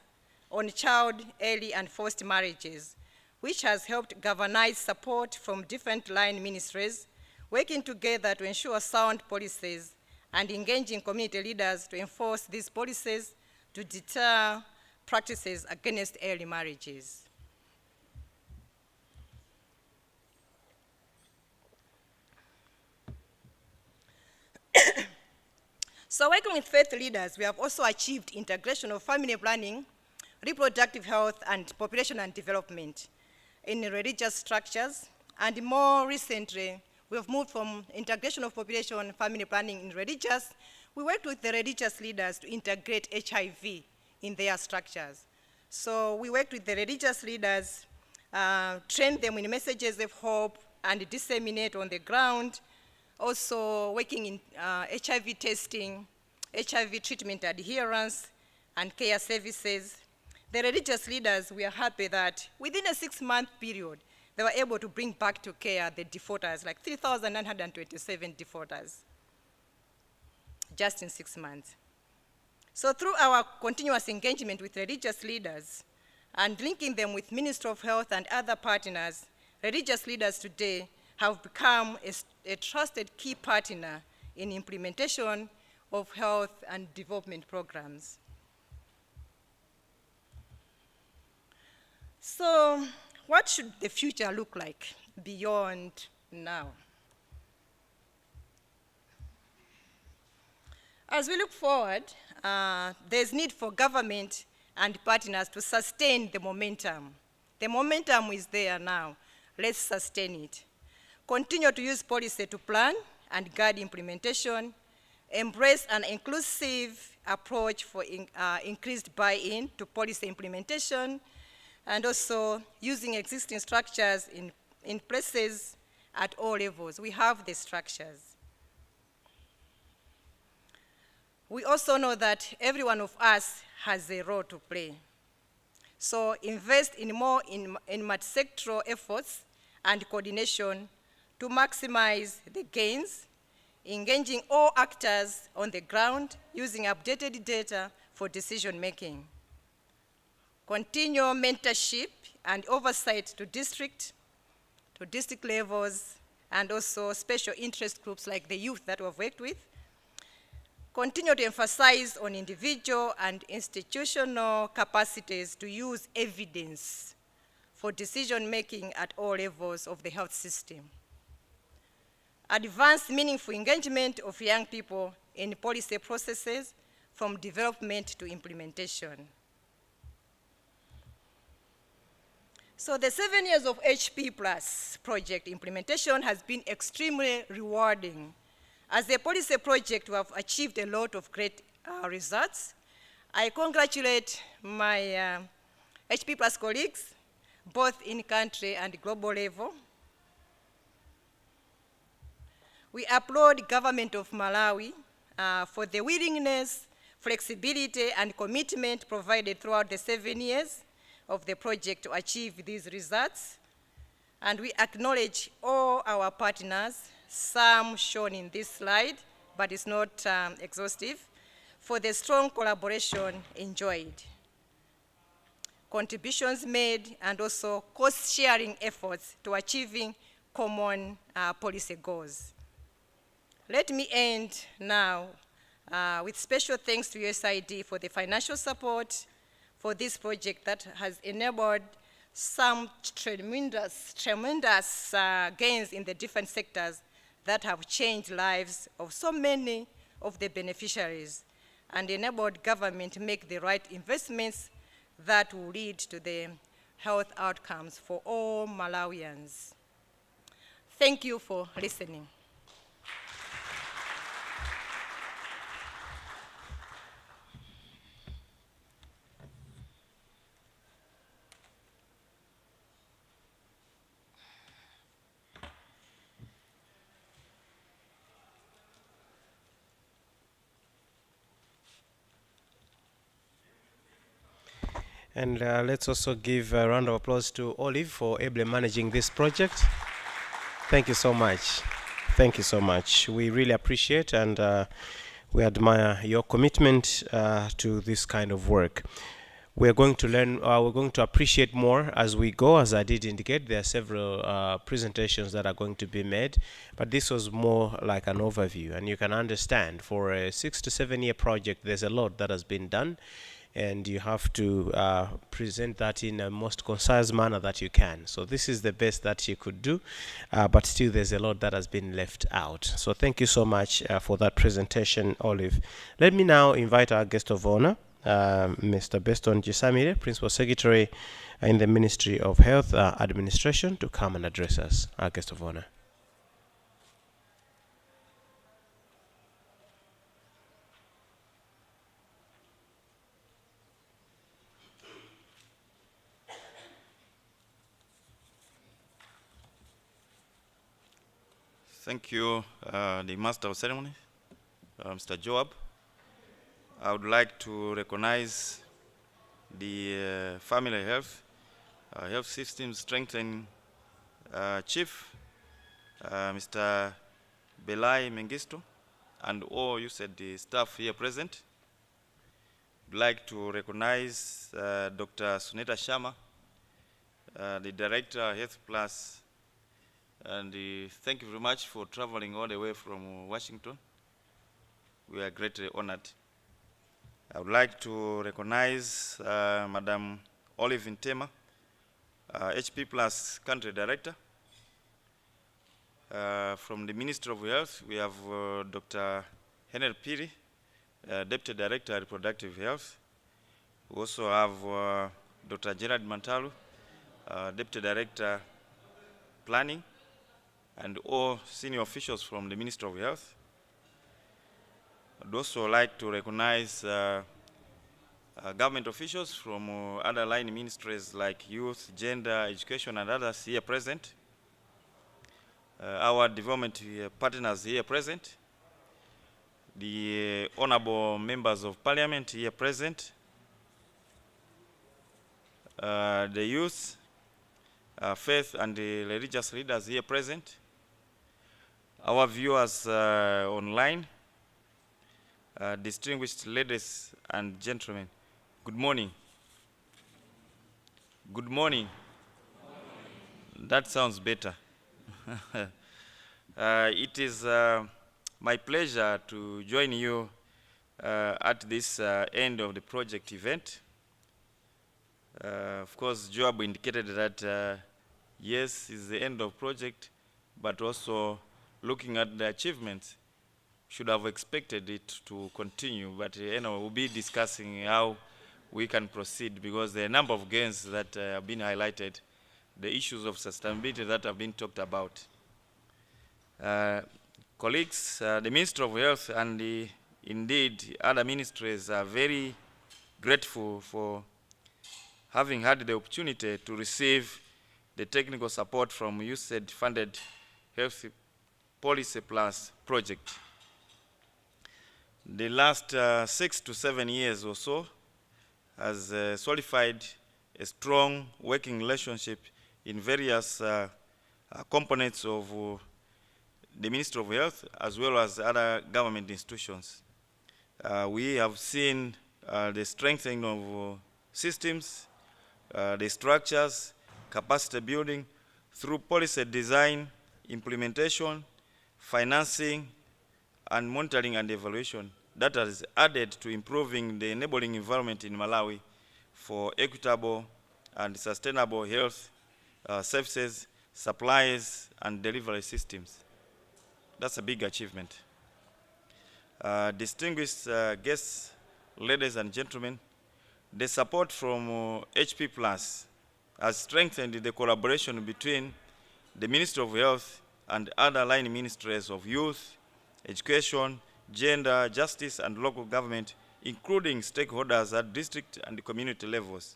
on child, early, and forced marriages, which has helped galvanize support from different line ministries, working together to ensure sound policies and engaging community leaders to enforce these policies to deter practices against early marriages. So working with faith leaders, we have also achieved integration of family planning, reproductive health, and population and development in religious structures. And more recently, we have moved from integration of population family planning in religious. We worked with the religious leaders to integrate HIV in their structures. So we worked with the religious leaders, trained them in messages of hope, and disseminate on the ground. Also working in HIV testing, HIV treatment adherence, and care services. The religious leaders were happy that within a 6-month period, they were able to bring back to care the defaulters, like 3,927 defaulters, just in 6 months. So through our continuous engagement with religious leaders and linking them with Ministry of Health and other partners, religious leaders today have become a trusted key partner in implementation of health and development programs. So what should the future look like beyond now? As we look forward, there's need for government and partners to sustain the momentum. The momentum is there now. Let's sustain it. Continue to use policy to plan and guide implementation. Embrace an inclusive approach for increased buy-in to policy implementation, and also using existing structures in places at all levels. We have the structures. We also know that every one of us has a role to play. So invest in more in multisectoral efforts and coordination to maximize the gains, engaging all actors on the ground using updated data for decision making. Continue mentorship and oversight to district levels, and also special interest groups like the youth that we've worked with. Continue to emphasize on individual and institutional capacities to use evidence for decision making at all levels of the health system. Advance meaningful engagement of young people in policy processes from development to implementation. So the 7 years of HP Plus project implementation has been extremely rewarding. As a policy project, we have achieved a lot of great results. I congratulate my HP Plus colleagues, both in country and global level. We applaud government of Malawi for the willingness, flexibility, and commitment provided throughout the 7 years of the project to achieve these results. And we acknowledge all our partners, some shown in this slide, but it's not exhaustive, for the strong collaboration enjoyed, contributions made, and also cost-sharing efforts to achieving common policy goals. Let me end now with special thanks to USAID for the financial support for this project that has enabled some tremendous gains in the different sectors that have changed lives of so many of the beneficiaries and enabled government to make the right investments that will lead to the health outcomes for all Malawians. Thank you for listening.
And let's also give a round of applause to Olive for ably managing this project. Thank you so much. Thank you so much. We really appreciate and we admire your commitment to this kind of work. We're going to learn, we're going to appreciate more as we go. As I did indicate, there are several presentations that are going to be made, but this was more like an overview, and you can understand for a 6 to 7 year project, there's a lot that has been done, and you have to present that in a most concise manner that you can. So this is the best that you could do, but still there's a lot that has been left out. So thank you so much for that presentation, Olive. Let me now invite our guest of honor, Mr. Benston Chisamire, Principal Secretary in the Ministry of Health Administration, to come and address us, our guest of honor.
Thank you, the Master of Ceremony, Mr. Joab. I would like to recognize the Family Health System Strengthening Chief, Mr. Belai Mengistu, and all USAID staff here present. I'd like to recognize Dr. Sunita Sharma, the Director, Health Plus, and thank you very much for traveling all the way from Washington. We are greatly honored. I would like to recognize Madam Olive Ntema, HP Plus Country Director. From the Ministry of Health, we have Dr. Henel Piri, Deputy Director, Reproductive Health. We also have Dr. Gerard Mantalu, Deputy Director, Planning, and all senior officials from the Ministry of Health. I'd also like to recognize government officials from other line ministries like Youth, Gender, Education, and others here present. Our development partners here present. The honorable members of parliament here present. The youth, faith, and the religious leaders here present. Our viewers online. Distinguished ladies and gentlemen, good morning. Good morning. That sounds better. It is my pleasure to join you at this end of the project event. Of course, Joab indicated that yes, it's the end of project, but also looking at the achievements, should have expected it to continue, but we'll be discussing how we can proceed because there are a number of gains that have been highlighted, the issues of sustainability that have been talked about. Colleagues, the Ministry of Health and indeed other ministries are very grateful for having had the opportunity to receive the technical support from USAID-funded Health Policy Plus project. The last 6 to 7 years or so has solidified a strong working relationship in various components of the Ministry of Health as well as other government institutions. We have seen the strengthening of systems, the structures, capacity building through policy design, implementation, financing, and monitoring and evaluation that has added to improving the enabling environment in Malawi for equitable and sustainable health services, supplies, and delivery systems. That's a big achievement. Distinguished guests, ladies and gentlemen, the support from HP Plus has strengthened the collaboration between the Ministry of Health and other line ministries of youth, education, gender, justice, and local government, including stakeholders at district and community levels,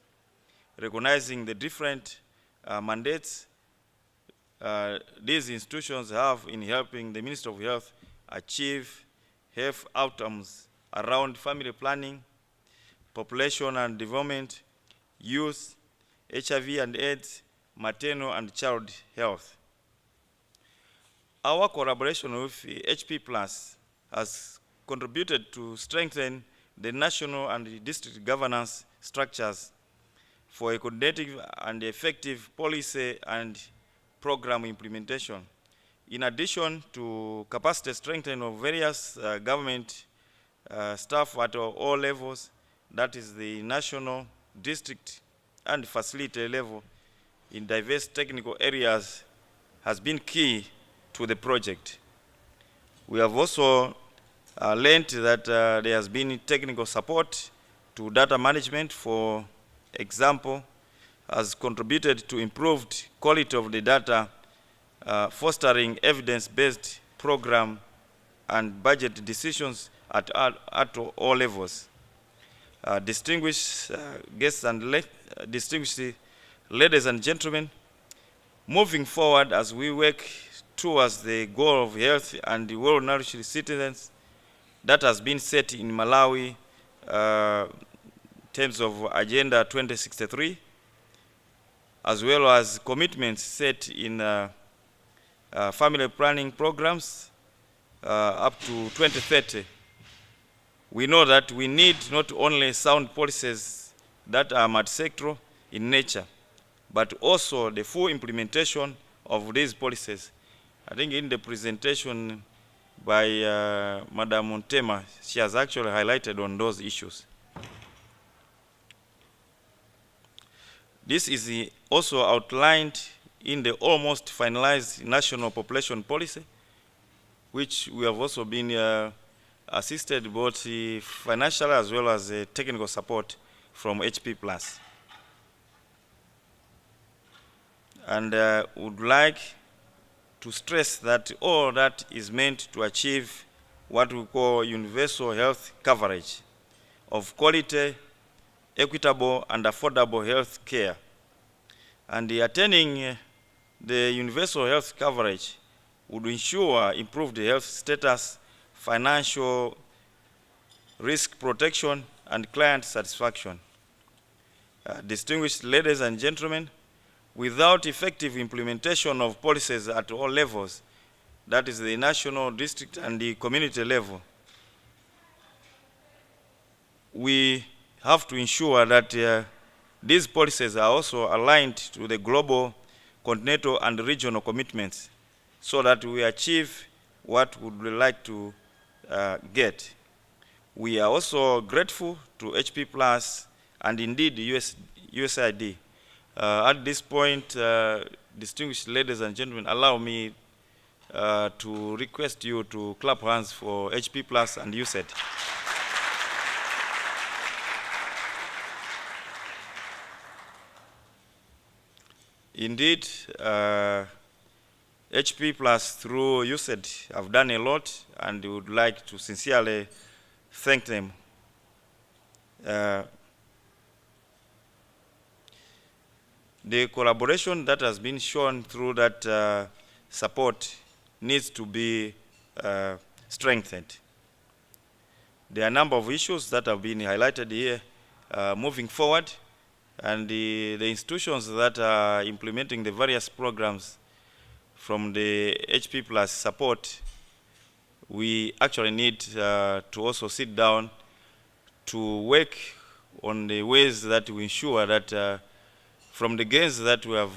recognizing the different mandates these institutions have in helping the Ministry of Health achieve health outcomes around family planning, population and development, youth, HIV and AIDS, maternal and child health. Our collaboration with HP Plus has contributed to strengthen the national and district governance structures for a coordinated and effective policy and program implementation. In addition to capacity strengthening of various government staff at all levels, that is the national, district, and facility level in diverse technical areas, has been key to the project. We have also learned that there has been technical support to data management, for example, has contributed to improved quality of the data, fostering evidence-based program and budget decisions at all levels. Distinguished guests and distinguished ladies and gentlemen, moving forward as we work towards the goal of health and well-nourished citizens that has been set in Malawi in terms of Agenda 2063, as well as commitments set in family planning programs up to 2030. We know that we need not only sound policies that are multisectoral in nature, but also the full implementation of these policies. I think in the presentation by Madam Montema, she has actually highlighted on those issues. This is also outlined in the almost finalized national population policy, which we have also been assisted both financially as well as technical support from HP Plus. And would like to stress that all that is meant to achieve what we call universal health coverage of quality, equitable, and affordable health care. And attaining the universal health coverage would ensure improved health status, financial risk protection, and client satisfaction. Distinguished ladies and gentlemen, without effective implementation of policies at all levels, that is the national, district, and the community level, we have to ensure that these policies are also aligned to the global, continental, and regional commitments so that we achieve what we would like to get. We are also grateful to HP Plus and indeed USAID. At this point, distinguished ladies and gentlemen, allow me to request you to clap hands for HP Plus and USAID. Indeed, HP Plus through USAID have done a lot, and we would like to sincerely thank them. The collaboration that has been shown through that support needs to be strengthened. There are a number of issues that have been highlighted here moving forward, and the institutions that are implementing the various programs from the HP Plus support, we actually need to also sit down to work on the ways that we ensure that from the gains that we have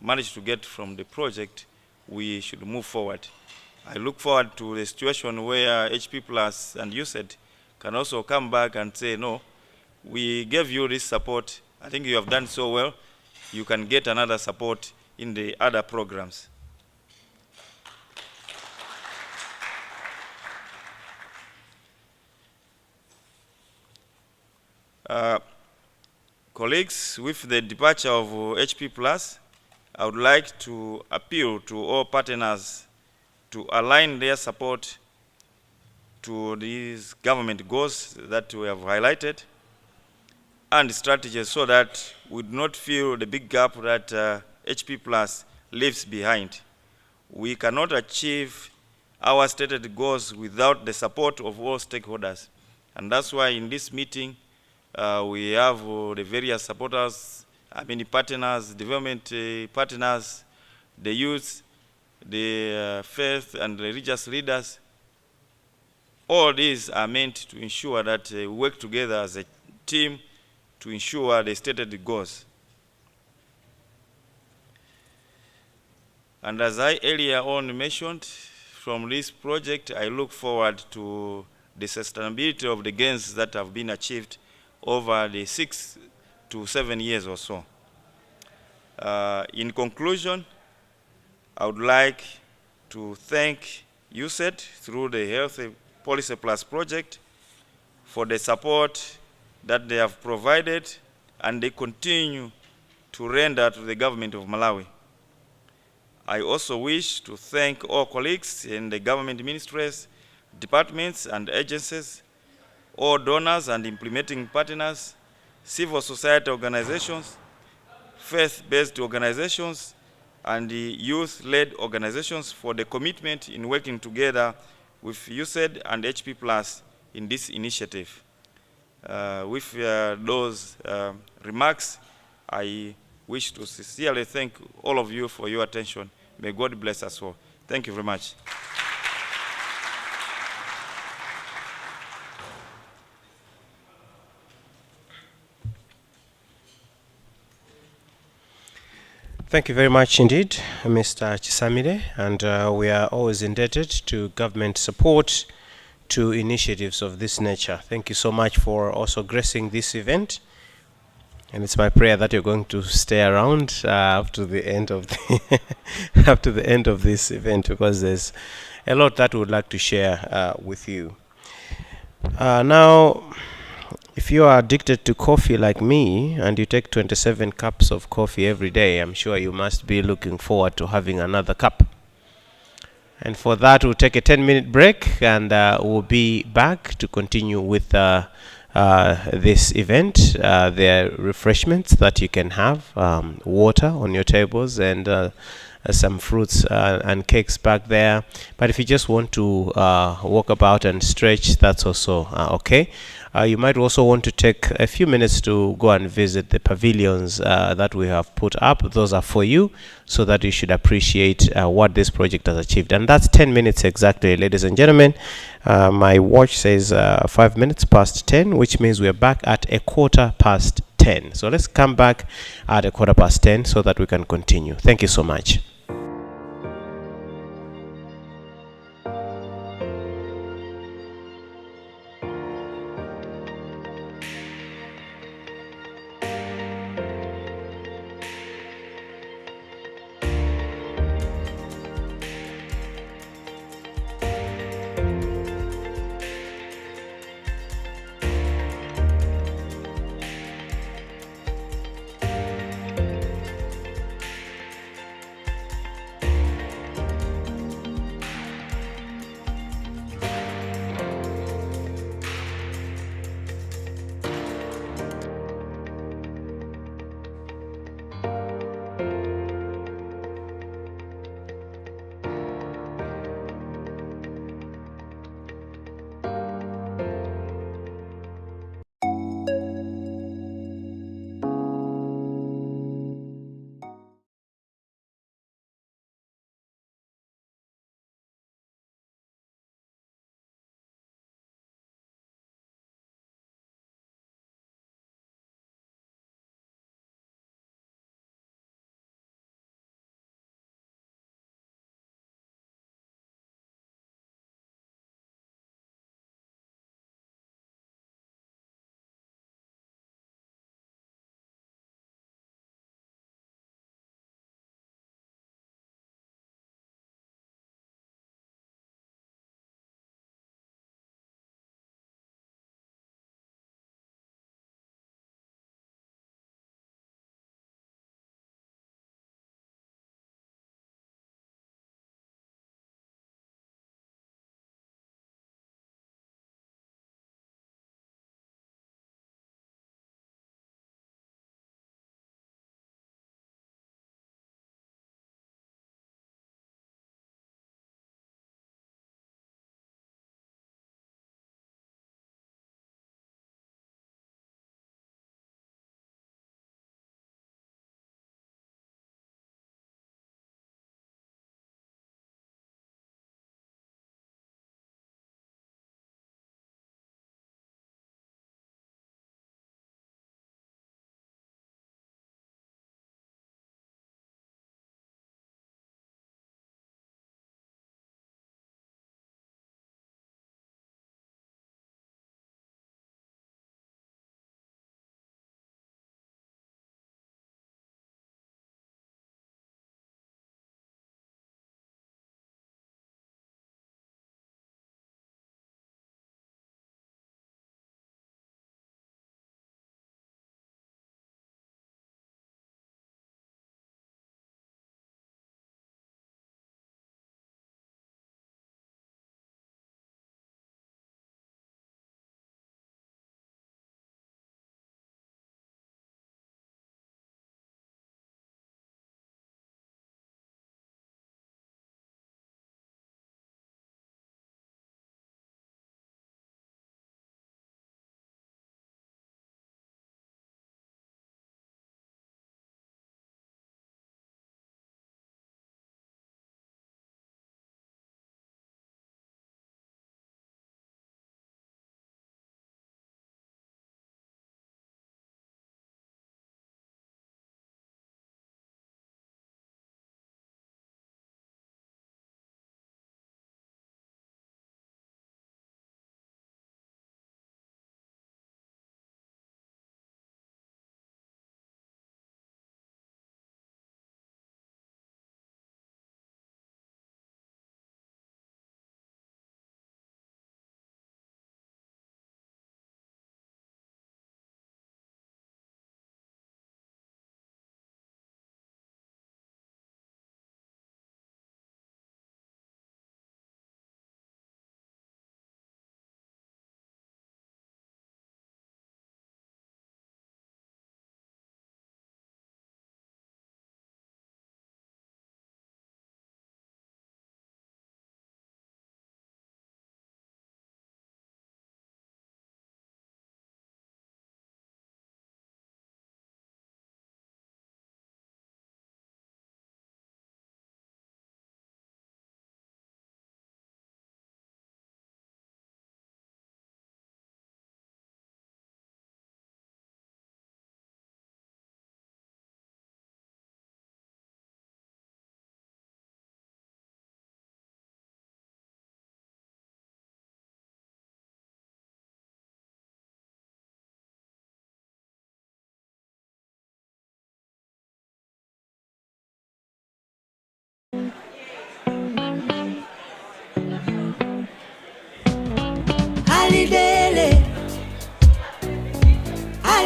managed to get from the project, we should move forward. I look forward to the situation where HP Plus and USAID can also come back and say, no, we gave you this support. I think you have done so well. You can get another support in the other programs. Colleagues, with the departure of HP Plus, I would like to appeal to all partners to align their support to these government goals that we have highlighted and strategies so that we do not feel the big gap that HP Plus leaves behind. We cannot achieve our stated goals without the support of all stakeholders. And that's why in this meeting, we have the various supporters, partners, development partners, the youth, the faith and religious leaders. All these are meant to ensure that we work together as a team to ensure the stated goals. And as I earlier on mentioned, from this project, I look forward to the sustainability of the gains that have been achieved over the 6 to 7 years or so. In conclusion, I would like to thank USAID through the Health Policy Plus project for the support that they have provided and they continue to render to the government of Malawi. I also wish to thank all colleagues in the government ministries, departments and agencies, all donors and implementing partners, civil society organizations, faith-based organizations, and the youth-led organizations for the commitment in working together with USAID and HP Plus in this initiative. With those remarks, I wish to sincerely thank all of you for your attention. May God bless us all. Thank you very much.
Thank you very much indeed, Mr. Chisamire, and we are always indebted to government support to initiatives of this nature. Thank you so much for also gracing this event, and it's my prayer that you're going to stay around up to the end of the up to the end of this event, because there's a lot that we would like to share with you. Now, if you are addicted to coffee like me and you take 27 cups of coffee every day, I'm sure you must be looking forward to having another cup. And for that, we'll take a 10-minute break and we'll be back to continue with this event. There are refreshments that you can have, water on your tables, and some fruits and cakes back there. But if you just want to walk about and stretch, that's also okay. You might also want to take a few minutes to go and visit the pavilions that we have put up. Those are for you, so that you should appreciate what this project has achieved. And that's 10 minutes exactly, ladies and gentlemen. My watch says 5 minutes past 10, which means we're back at 10:15. So let's come back at 10:15 so that we can continue. Thank you so much.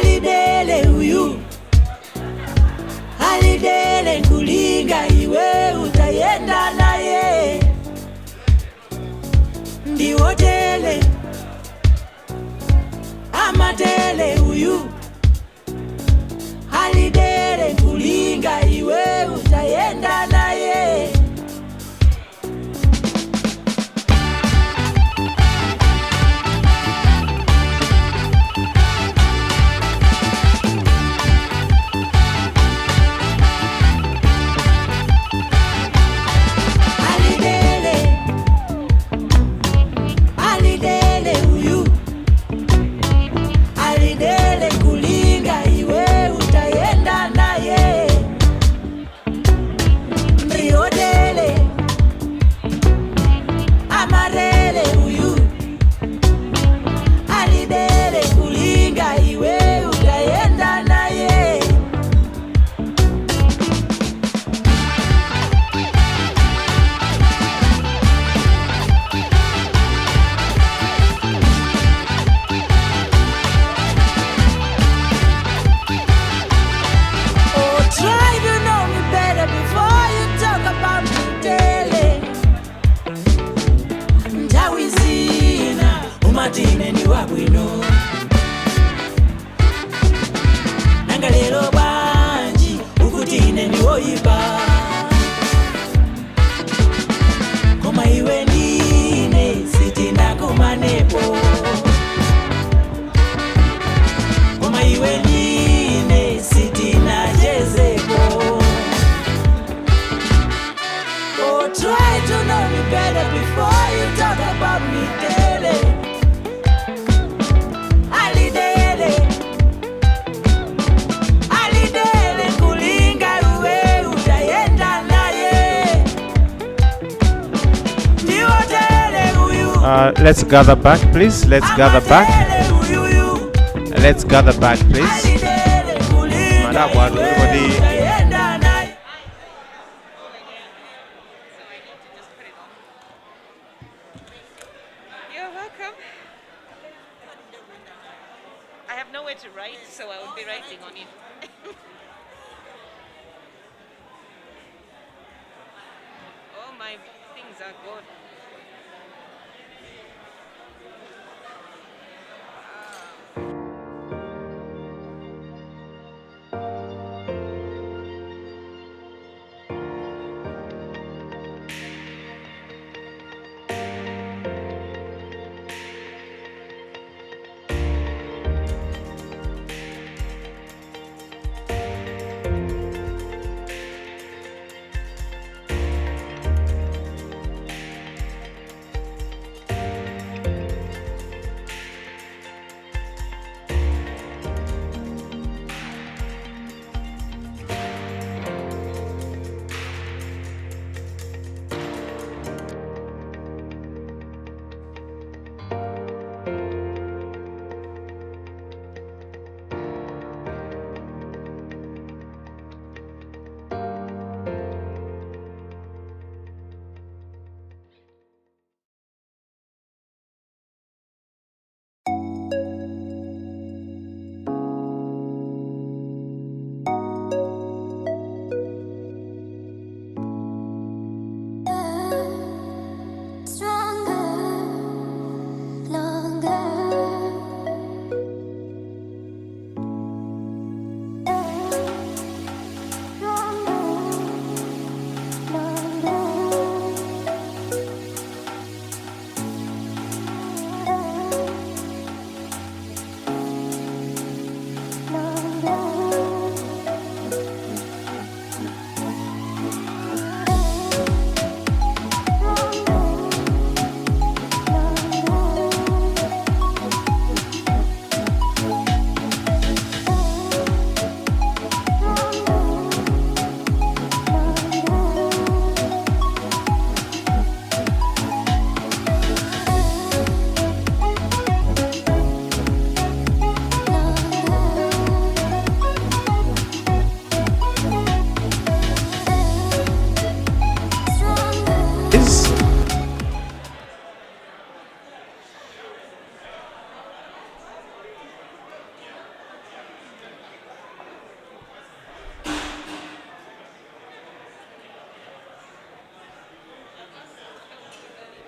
alidele uyu, alidele kulinga iwe utayenda naye. Ndiwotele, amatele uyu, alidele kulinga iwe utayenda naye.
Let's gather back, please. Let's gather back. Let's gather back, please. Everybody.
You're welcome. I have nowhere to write, so I will be writing on it. All my things are gone.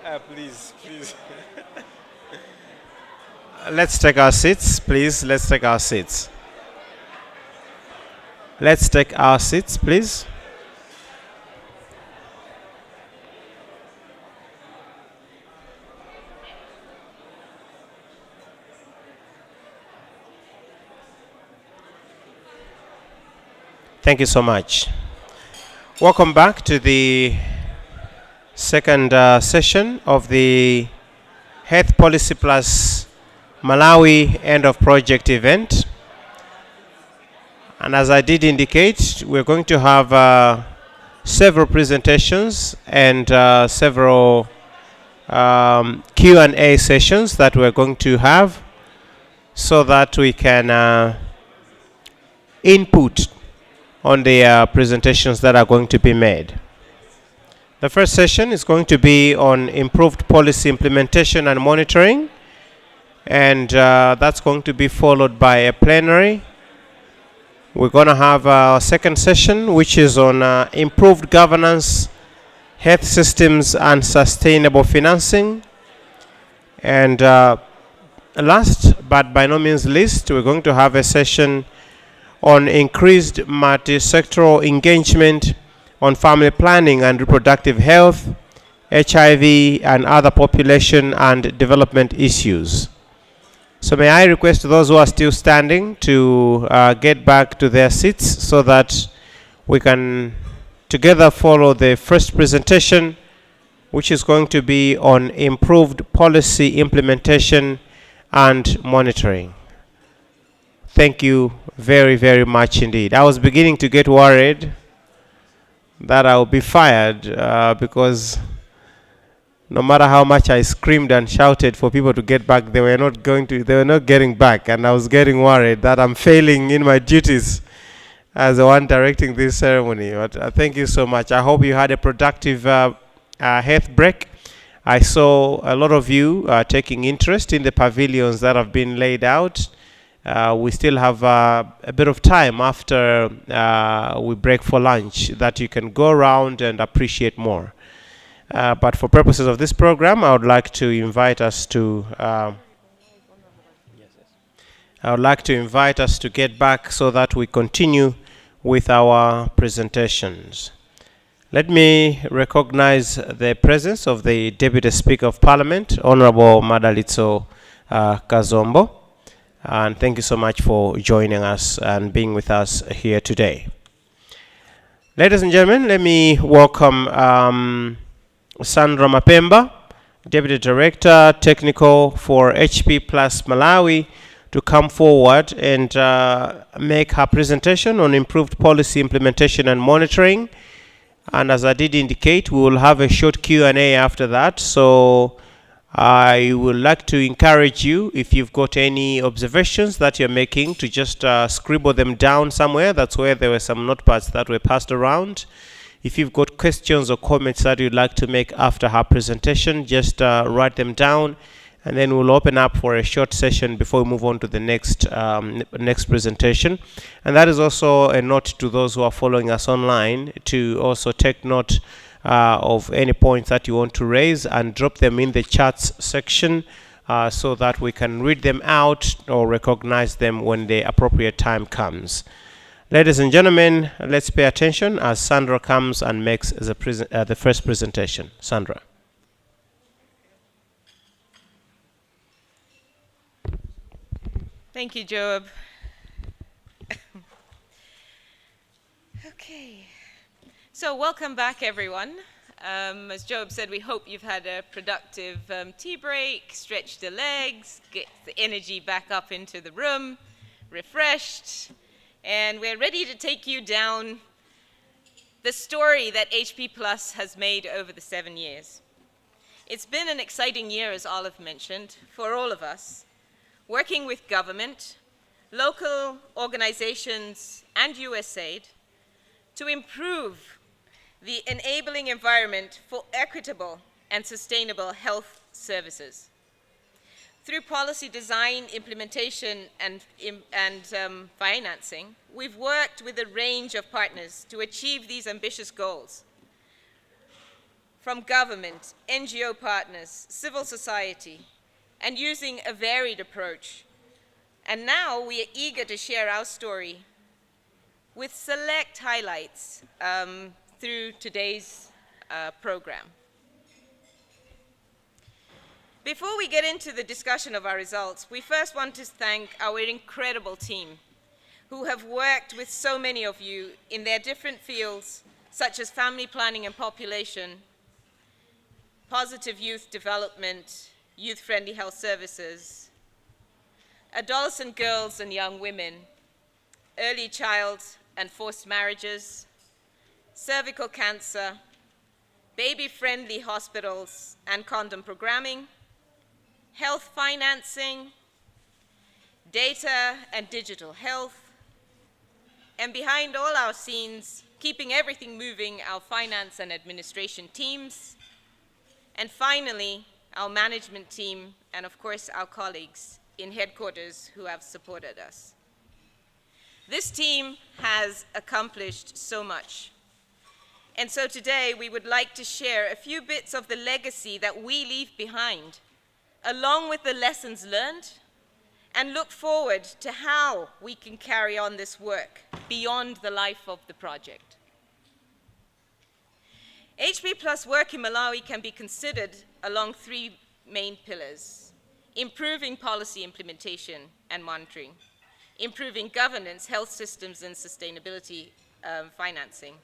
Please, please. Let's take our seats, please. Let's take our seats. Let's take our seats, please. Thank you so much. Welcome back to the second session of the Health Policy Plus Malawi End of Project event. And as I did indicate, we're going to have several presentations and several Q&A sessions that we're going to have so that we can input on the presentations that are going to be made. The first session is going to be on improved policy implementation and monitoring, and that's going to be followed by a plenary. We're going to have a second session which is on improved governance, health systems and sustainable financing. And last but by no means least, we're going to have a session on increased multisectoral engagement on family planning and reproductive health, HIV, and other population and development issues. So may I request those who are still standing to get back to their seats so that we can together follow the first presentation, which is going to be on improved policy implementation and monitoring. Thank you very, very much indeed. I was beginning to get worried that I would be fired because no matter how much I screamed and shouted for people to get back, they were not getting back, and I was getting worried that I'm failing in my duties as the one directing this ceremony. But thank you so much. I hope you had a productive health break. I saw a lot of you taking interest in the pavilions that have been laid out. We still have a bit of time after we break for lunch that you can go around and appreciate more. But for purposes of this program, I would like to invite us to get back so that we continue with our presentations. Let me recognize the presence of the Deputy Speaker of Parliament, Honorable Madalitso Kazombo. And thank you so much for joining us and being with us here today. Ladies and gentlemen, let me welcome Sandra Mapemba, Deputy Director, Technical for HP Plus Malawi, to come forward and make her presentation on improved policy implementation and monitoring. And as I did indicate, we will have a short Q&A after that. So I would like to encourage you, if you've got any observations that you're making, to just scribble them down somewhere. That's where there were some notepads that were passed around. If you've got questions or comments that you'd like to make after her presentation, just write them down, and then we'll open up for a short session before we move on to the next presentation. And that is also a note to those who are following us online to also take note of any points that you want to raise and drop them in the chats section so that we can read them out or recognize them when the appropriate time comes. Ladies and gentlemen, let's pay attention as Sandra comes and makes the first presentation. Sandra.
Thank you, Job. Okay. So welcome back, everyone. As Job said, we hope you've had a productive tea break, stretched the legs, get the energy back up into the room, refreshed, and we're ready to take you down the story that HP Plus has made over the 7 years. It's been an exciting year, as Olive mentioned, for all of us, working with government, local organizations, and USAID to improve the enabling environment for equitable and sustainable health services. Through policy design, implementation, and financing, we've worked with a range of partners to achieve these ambitious goals. from government, NGO partners, civil society, and using a varied approach. And now we are eager to share our story with select highlights through today's program. Before we get into the discussion of our results, we first want to thank our incredible team who have worked with so many of you in their different fields, such as family planning and population, positive youth development, youth-friendly health services, adolescent girls and young women, early child and forced marriages, cervical cancer, baby-friendly hospitals and condom programming, health financing, data and digital health, and behind all our scenes, keeping everything moving, our finance and administration teams, and finally, our management team, and of course, our colleagues in headquarters who have supported us. This team has accomplished so much. And so today, we would like to share a few bits of the legacy that we leave behind, along with the lessons learned, and look forward to how we can carry on this work beyond the life of the project. HP Plus work in Malawi can be considered along three main pillars: improving policy implementation and monitoring, improving governance, health systems and sustainability financing,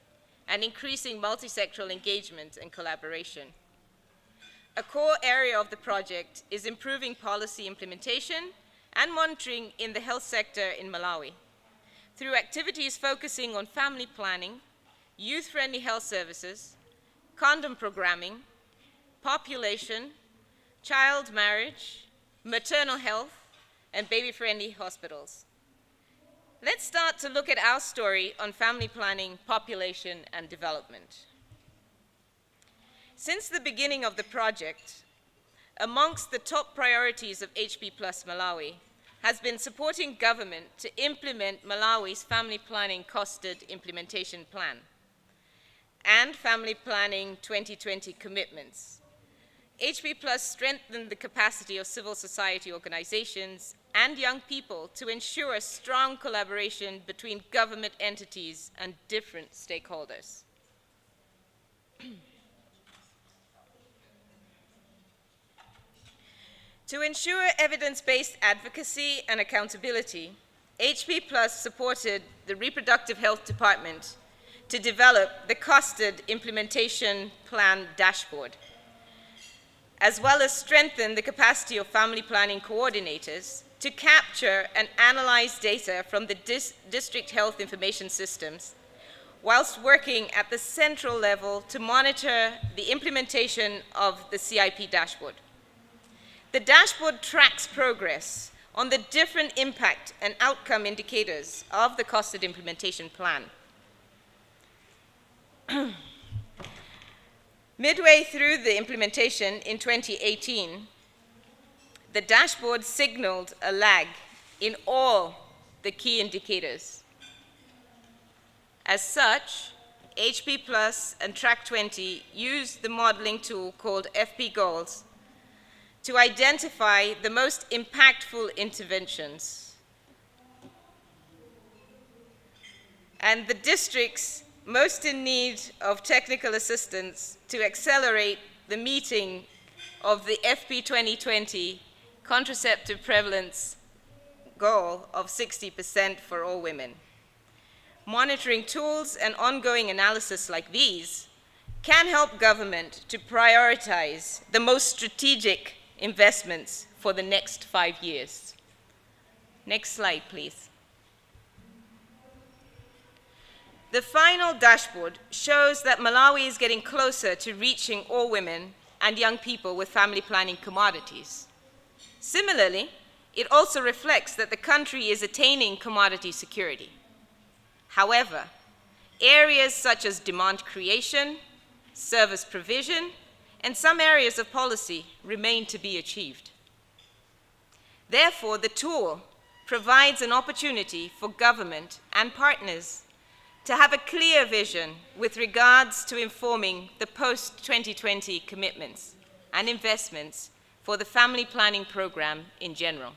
and increasing multisectoral engagement and collaboration. A core area of the project is improving policy implementation and monitoring in the health sector in Malawi through activities focusing on family planning, youth-friendly health services, condom programming, population, child marriage, maternal health, and baby-friendly hospitals. Let's start to look at our story on family planning, population, and development. Since the beginning of the project, amongst the top priorities of HP Plus Malawi has been supporting government to implement Malawi's Family Planning Costed Implementation Plan and Family Planning 2020 commitments. HP Plus strengthened the capacity of civil society organizations and young people to ensure strong collaboration between government entities and different stakeholders. To ensure evidence-based advocacy and accountability, HP Plus supported the Reproductive Health Department to develop the Costed Implementation Plan Dashboard, as well as strengthen the capacity of family planning coordinators to capture and analyze data from the district health information systems, whilst working at the central level to monitor the implementation of the CIP dashboard. The dashboard tracks progress on the different impact and outcome indicators of the Costed Implementation Plan. Midway through the implementation in 2018, the dashboard signaled a lag in all the key indicators. As such, HP Plus and Track 20 used the modeling tool called FP Goals to identify the most impactful interventions. And the districts most in need of technical assistance to accelerate the meeting of the FP 2020 contraceptive prevalence goal of 60% for all women. Monitoring tools and ongoing analysis like these can help government to prioritize the most strategic investments for the next 5 years. Next slide, please. The final dashboard shows that Malawi is getting closer to reaching all women and young people with family planning commodities. Similarly, it also reflects that the country is attaining commodity security. However, areas such as demand creation, service provision, and some areas of policy remain to be achieved. Therefore, the tool provides an opportunity for government and partners to have a clear vision with regards to informing the post-2020 commitments and investments for the family planning program in general.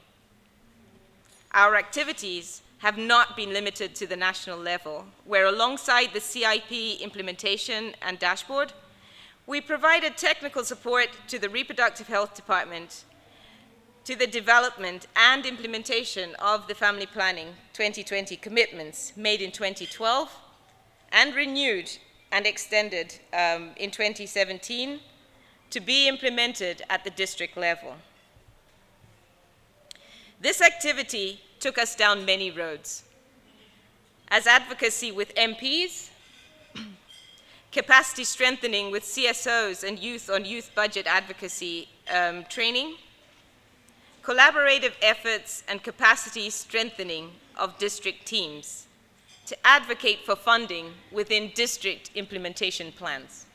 Our activities have not been limited to the national level, where alongside the CIP implementation and dashboard, we provided technical support to the Reproductive Health Department to the development and implementation of the Family Planning 2020 commitments made in 2012 and renewed and extended in 2017 to be implemented at the district level. This activity took us down many roads. As advocacy with MPs, capacity strengthening with CSOs and youth budget advocacy training, collaborative efforts and capacity strengthening of district teams to advocate for funding within district implementation plans.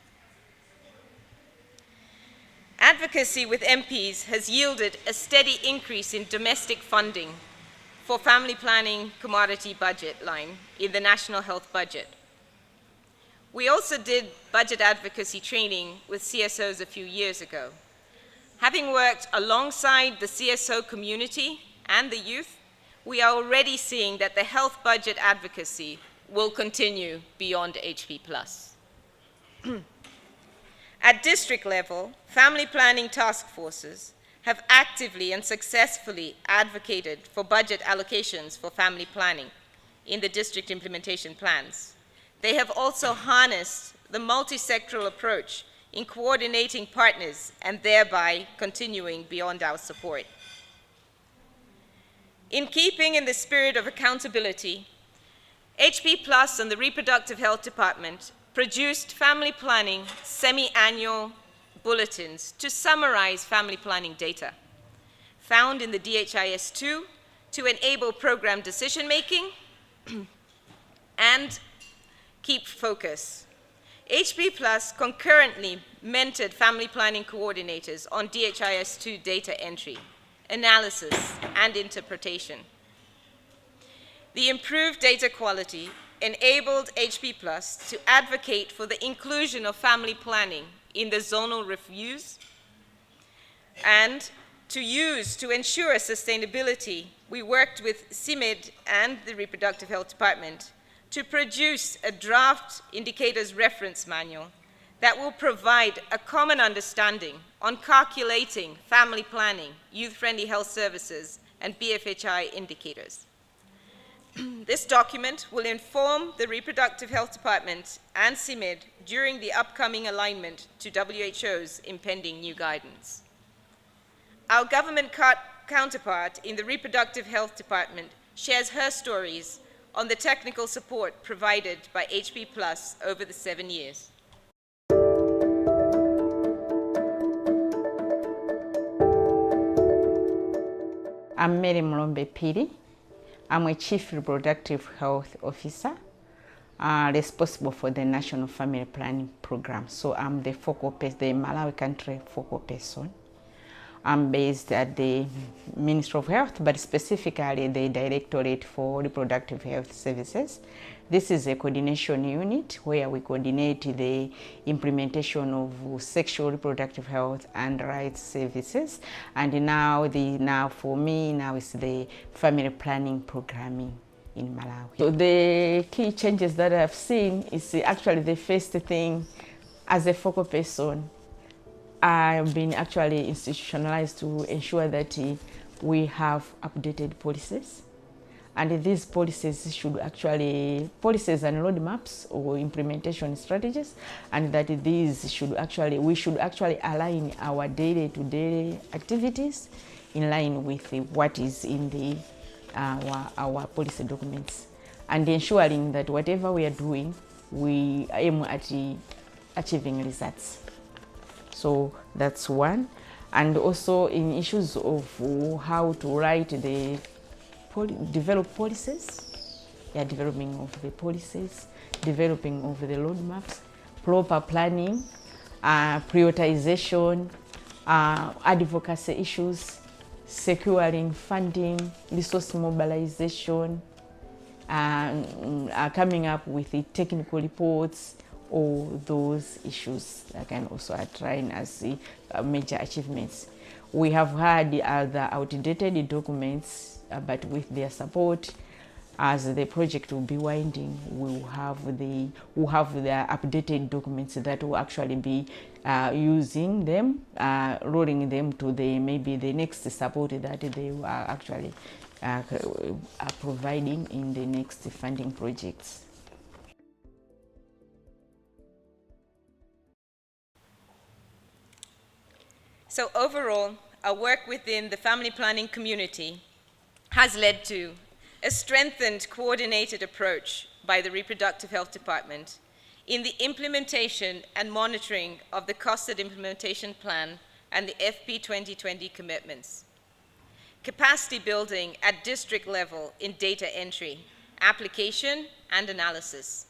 Advocacy with MPs has yielded a steady increase in domestic funding for family planning commodity budget line in the national health budget. We also did budget advocacy training with CSOs a few years ago. Having worked alongside the CSO community and the youth, we are already seeing that the health budget advocacy will continue beyond HP+. At district level, family planning task forces have actively and successfully advocated for budget allocations for family planning in the district implementation plans. They have also harnessed the multisectoral approach in coordinating partners and thereby continuing beyond our support. In keeping in the spirit of accountability, HP Plus and the Reproductive Health Department produced family planning semi-annual bulletins to summarize family planning data found in the DHIS2 to enable program decision-making and keep focus. HP Plus concurrently mentored family planning coordinators on DHIS2 data entry, analysis, and interpretation. The improved data quality enabled HP Plus to advocate for the inclusion of family planning in the zonal reviews and to ensure sustainability. We worked with CIMID and the Reproductive Health Department to produce a draft indicators reference manual that will provide a common understanding on calculating family planning, youth-friendly health services, and BFHI indicators. This document will inform the Reproductive Health Department and CIMID during the upcoming alignment to WHO's impending new guidance. Our government counterpart in the Reproductive Health Department shares her stories on the technical support provided by HP Plus over the 7 years.
I'm Mary Mlombe Piri. I'm a Chief Reproductive Health Officer responsible for the National Family Planning Program. So I'm the focal person, the Malawi country focal person. I'm based at the Ministry of Health, but specifically the Directorate for Reproductive Health Services. This is a coordination unit where we coordinate the implementation of sexual reproductive health and rights services. And now for me is the family planning programming in Malawi. So the key changes that I've seen is actually the first thing as a focal person. I've been actually institutionalized to ensure that we have updated policies. And these policies should actually, policies and roadmaps or implementation strategies, and that these should actually, we should actually align our day-to-day activities in line with what is in the, our policy documents. And ensuring that whatever we are doing, we aim at achieving results. So that's one. And also in issues of how to write the develop policies, developing of the policies, developing of the roadmaps, proper planning, prioritization, advocacy issues, securing funding, resource mobilization, coming up with the technical reports, all those issues that can also outline as the major achievements. We have had other outdated documents, but with their support, as the project will be winding, we'll have the updated documents that will actually be using them, rolling them to maybe the next support that they are actually providing in the next funding projects.
So overall, our work within the family planning community has led to a strengthened, coordinated approach by the Reproductive Health Department in the implementation and monitoring of the Costed Implementation Plan and the FP 2020 commitments. Capacity building at district level in data entry, application, and analysis.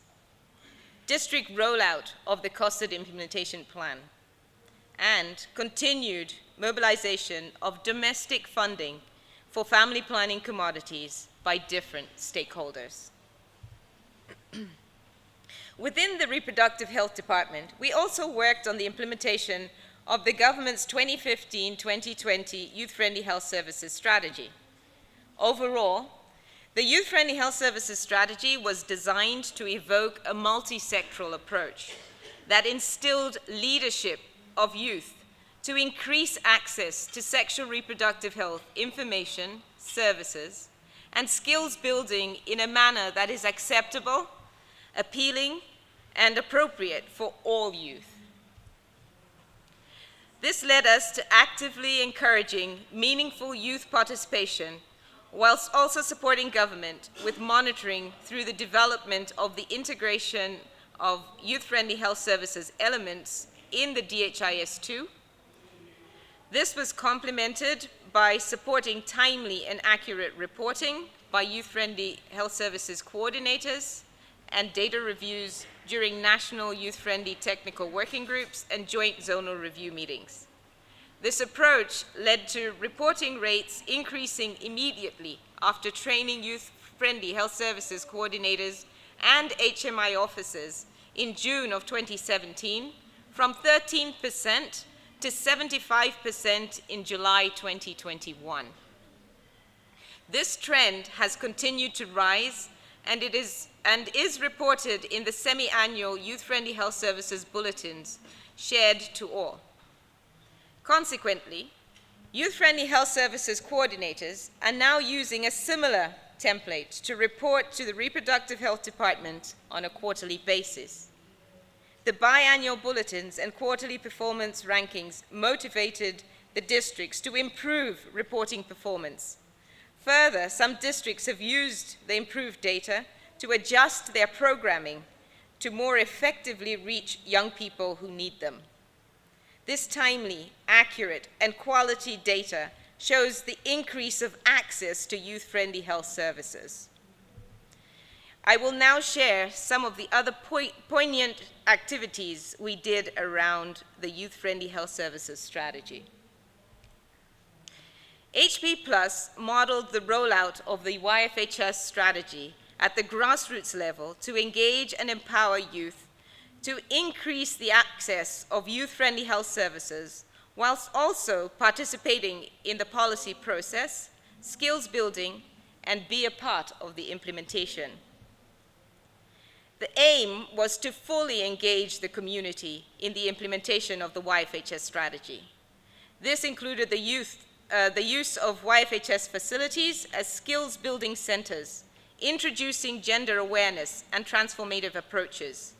District rollout of the Costed Implementation Plan. And continued mobilization of domestic funding for family planning commodities by different stakeholders. Within the Reproductive Health Department, we also worked on the implementation of the government's 2015-2020 Youth-Friendly Health Services Strategy. Overall, the Youth-Friendly Health Services Strategy was designed to evoke a multisectoral approach that instilled leadership of youth to increase access to sexual reproductive health information, services, and skills building in a manner that is acceptable, appealing, and appropriate for all youth. This led us to actively encouraging meaningful youth participation, whilst also supporting government with monitoring through the development of the integration of youth-friendly health services elements in the DHIS2. This was complemented by supporting timely and accurate reporting by youth-friendly health services coordinators and data reviews during national youth-friendly technical working groups and joint zonal review meetings. This approach led to reporting rates increasing immediately after training youth-friendly health services coordinators and HMI officers in June of 2017, from 13% to 75% in July 2021. This trend has continued to rise, and is reported in the semi-annual Youth-Friendly Health Services bulletins shared to all. Consequently, Youth-Friendly Health Services coordinators are now using a similar template to report to the Reproductive Health Department on a quarterly basis. The biannual bulletins and quarterly performance rankings motivated the districts to improve reporting performance. Further, some districts have used the improved data to adjust their programming to more effectively reach young people who need them. This timely, accurate, and quality data shows the increase of access to youth-friendly health services. I will now share some of the other poignant activities we did around the Youth-Friendly Health Services strategy. HP Plus modeled the rollout of the YFHS strategy at the grassroots level to engage and empower youth to increase the access of youth-friendly health services, whilst also participating in the policy process, skills building, and be a part of the implementation. The aim was to fully engage the community in the implementation of the YFHS strategy. This included the use of YFHS facilities as skills building centers, introducing gender awareness and transformative approaches,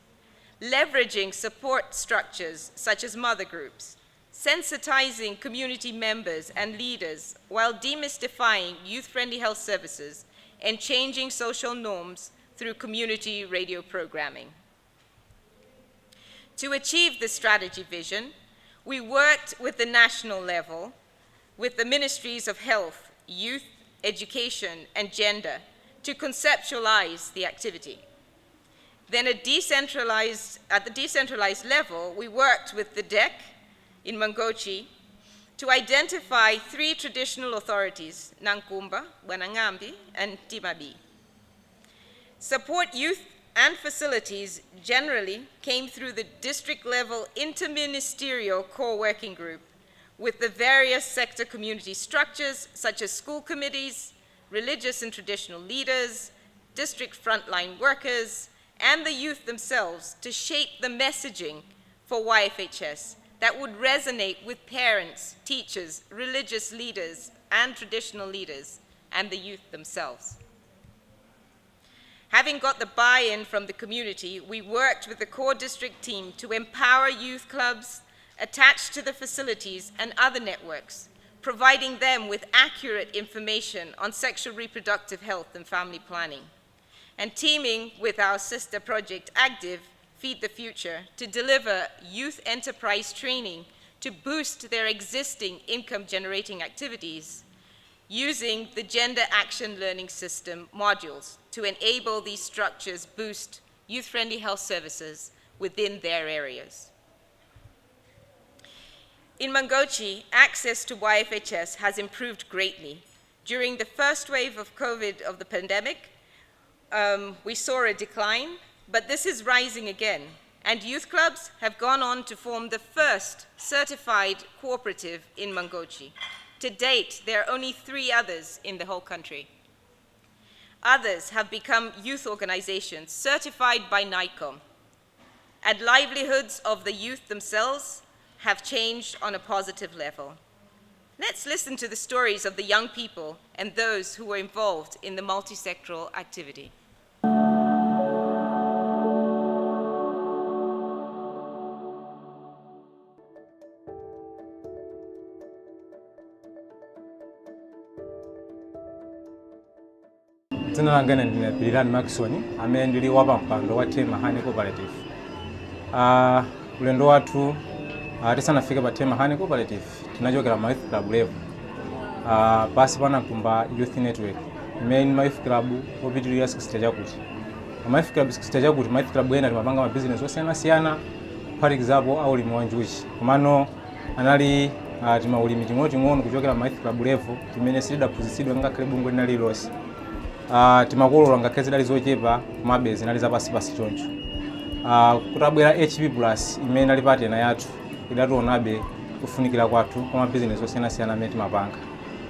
leveraging support structures such as mother groups, sensitizing community members and leaders while demystifying youth-friendly health services and changing social norms through community radio programming. To achieve this strategy vision, we worked with the national level with the Ministries of Health, Youth, Education, and Gender to conceptualize the activity. Then at the decentralized level, we worked with the DEC in Mangochi to identify 3 traditional authorities, Nankumba, Wanangambi, and Timabi. Support youth and facilities generally came through the district-level interministerial core working group with the various sector community structures such as school committees, religious and traditional leaders, district frontline workers, and the youth themselves to shape the messaging for YFHS that would resonate with parents, teachers, religious leaders, and traditional leaders, and the youth themselves. Having got the buy-in from the community, we worked with the core district team to empower youth clubs attached to the facilities and other networks, providing them with accurate information on sexual reproductive health and family planning, and teaming with our sister project, Active, Feed the Future, to deliver youth enterprise training to boost their existing income-generating activities, using the Gender Action Learning System modules to enable these structures boost youth-friendly health services within their areas. In Mangochi, access to YFHS has improved greatly. During the first wave of COVID of the pandemic, we saw a decline, but this is rising again, and youth clubs have gone on to form the first certified cooperative in Mangochi. To date, there are only 3 others in the whole country. Others have become youth organizations certified by NICOM, and livelihoods of the youth themselves have changed on a positive level. Let's listen to the stories of the young people and those who were involved in the multisectoral activity.
Dzina langa ndine Bilani Maxoni amene ndili wa pampando wa Tema Honey Cooperative. Ulendo wathu tisanafike pa Tema Honey Cooperative tinachokera ma youth club level. Pasi panakumba youth network imene ma youth club opitirira 60 chakuti. Ma youth club 60 chakuti ma youth club ena timapanga ma business osiyana-siyana, for example aulimi wa njuchi. Komano anali timaulimi ting'ono kuchokera ma youth club level timene sitidaphunzitsidwa ngakhale bungwe linali lonse. Timakolola ngakhale dali zochepa mabezi nali zapasi choncho. Kutabwera HP Plus imene ali partner yathu idationabe kufunikira kwathu kwa business osiyana-siyana amene timapanga.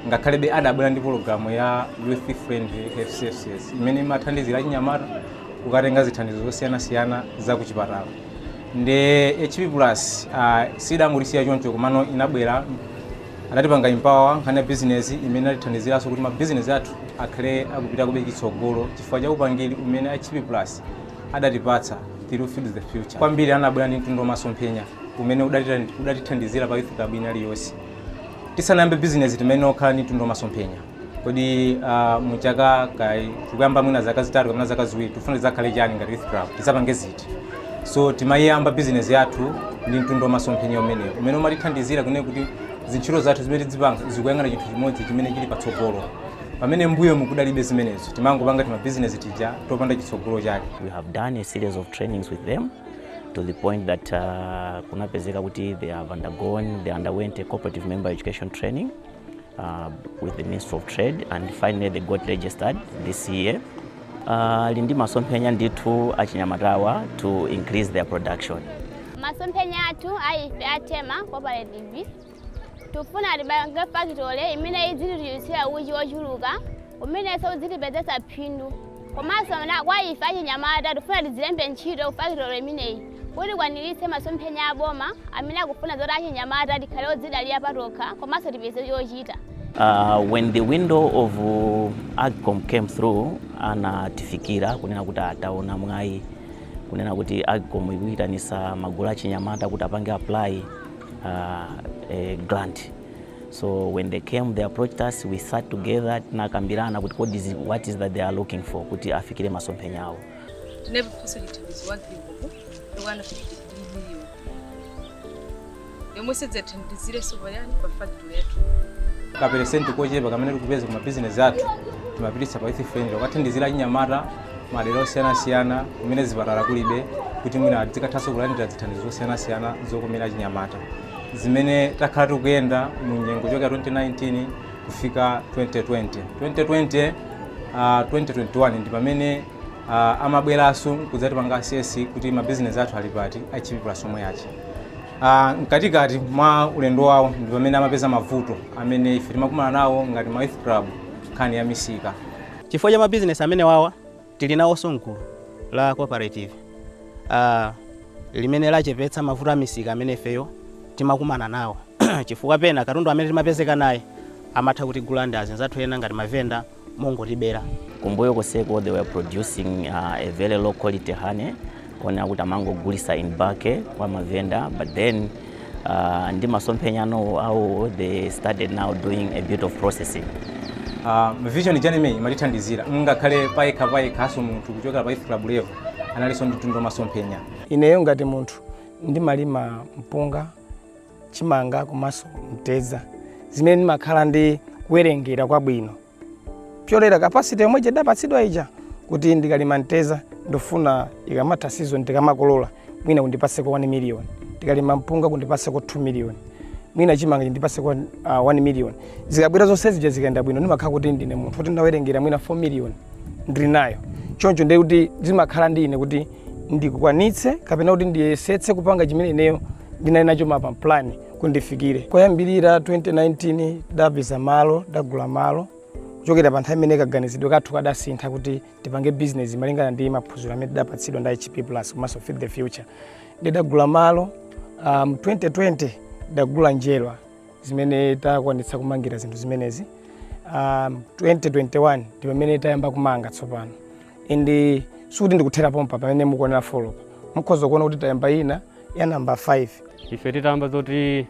Ngakhale be adabwera ndi program ya youth friendly health services imene imathandizira chinyamata kukatenga zithandizo zosiyana-siyana za kuchipatala. Ndi HP Plus sidangolisiya choncho komano inabwera adatipanga empower nkhani business imene atithandiziraso kuti ma business athu akhale akupita kubekitsogolo chifukwa cha upangiri umene HP Plus adatipatsa to feed the future. Kwambiri anabwera ndi mtundu masomphenya umene udatithandizira pa youth club inali yonse. Tisanayambe business timene okhala ndi mtundu masomphenya. Kodi muchaka kai tikuyamba mwina zaka zitatu kapena zaka ziwiri tifuna zakhale chani ngati youth club tisapange ziti. So timayamba business yathu ndi mtundu masomphenya umene umatithandizira kuti zintchito zathu zimene tizipanga zikuyang'ana chinthu chimodzi chimene chili patsogolo. Pamene mbuyo mukudalibe zimenezo timangopanga tima business tija topanda chitsogolo chake.
We have done a series of trainings with them to the point that kunapezeka kuti they underwent a cooperative member education training with the Ministry of Trade, and finally they got registered this year. Lindi masomphenya ndithu achinyamatawa to increase their production.
Masomphenya athu aife atema cooperative tufuna tibange factory imene iziliyusira uchi wochuluka umene sozilipezesa phindu komanso na kwa ife achinyamata tufuna tizilembe ntchito factory imeneyi kuti kwaniritse masomphenya aboma amene akufuna zoti achinyamata tikhale odzidalira patokha komanso tipeze chochita.
When the window of AGCOM came through anatifikira kunena kuti ataona mwayi kunena kuti AGCOM ikuyitanisa magulu achinyamata kuti apange apply a grant. So when they came, they approached us, we sat together nakambirana kuti what is that they are looking for kuti afikire masomphenya awo.
Never possibility is one thing the one of the yomwesedza thandizire sobayani pa factory yetu.
Ka percent kochepa kamene tikupeza ku business athu timapititsa pa youth friendly kwathandizira chinyamata madera osiyana-siyana kumene zipatala kulibe kuti mwina tikathaso kulandira zithandizo zosiyana-siyana zokomera chinyamata zimene takhala tikuyenda mu nyengo choka 2019 kufika 2020 2021 ndi pamene amabweranso kudzatipanga assess kuti mabizinesi athu ali pati HP plus omwe achi. Mkatikati mwa ulendo wawo ndi pamene amapeza mavuto amene ife timakumana nawo ngati ma youth club nkhani ya misika.
Chifukwa cha mabizinesi amene wawa tili nawonso mkulu la cooperative limene lachepetsa mavuto a misika amene ifeyo timakumana nawo. Chifukwa pena katundu amene timapezeka naye amatha kutigula ndi azinzathu ena ngati mavenda mongotibera.
Kumbuyo koseko they were producing a very low quality honey ona kuti amangogulisa in bulk kwa mavenda, but then ndi masomphenya no how they started now doing a bit of processing.
Vision janime imatithandizira ngakhale paikha aso munthu kuchokera pa youth club level analiso nditundo masomphenya.
Ineyo ngati munthu ndimalima mpunga, chimanga komanso mtedza zimene ndimakhala ndi kuwerengera kwabwino. Pyolera capacity yomwe idapatsidwa ija kuti ndikalima mtedza ndofuna ikamatha season ndikamakolola mwina kundipaseko 1 million, ndikalima mpunga kundipaseko 2 million, mwina chimanga ndipaseko 1 million. Zikabwera zonse zija zikaenda bwino ndimakhala kuti ndine munthu kuti ndawerengera mwina 4 million ndili nayo. Choncho ndiye kuti zimakhala ndine kuti ndikukwanitse kapena kuti ndiyesetse kupanga chimene ineyo ndinali nacho mapa plan kundifikire. Koyambirira 2019 dabisa malo, dagula malo kuchokera pa nthawi imene kaganizidwe kathu kadasintha kuti tipange business malingana ndi maphunziro amene tidapatsidwa ndi HP plus komanso Feed the Future. Ndidagula malo 2020 dagula njerwa zimene takwanitsa kumangira zinthu zimenezi. 2021 ndi pamene tayamba kumanga tsopano. Indi suti ndikuthera pompa pamene mukuonera follow mukhoza kuona kuti tayamba ina ya number 5.
Ife titamba zoti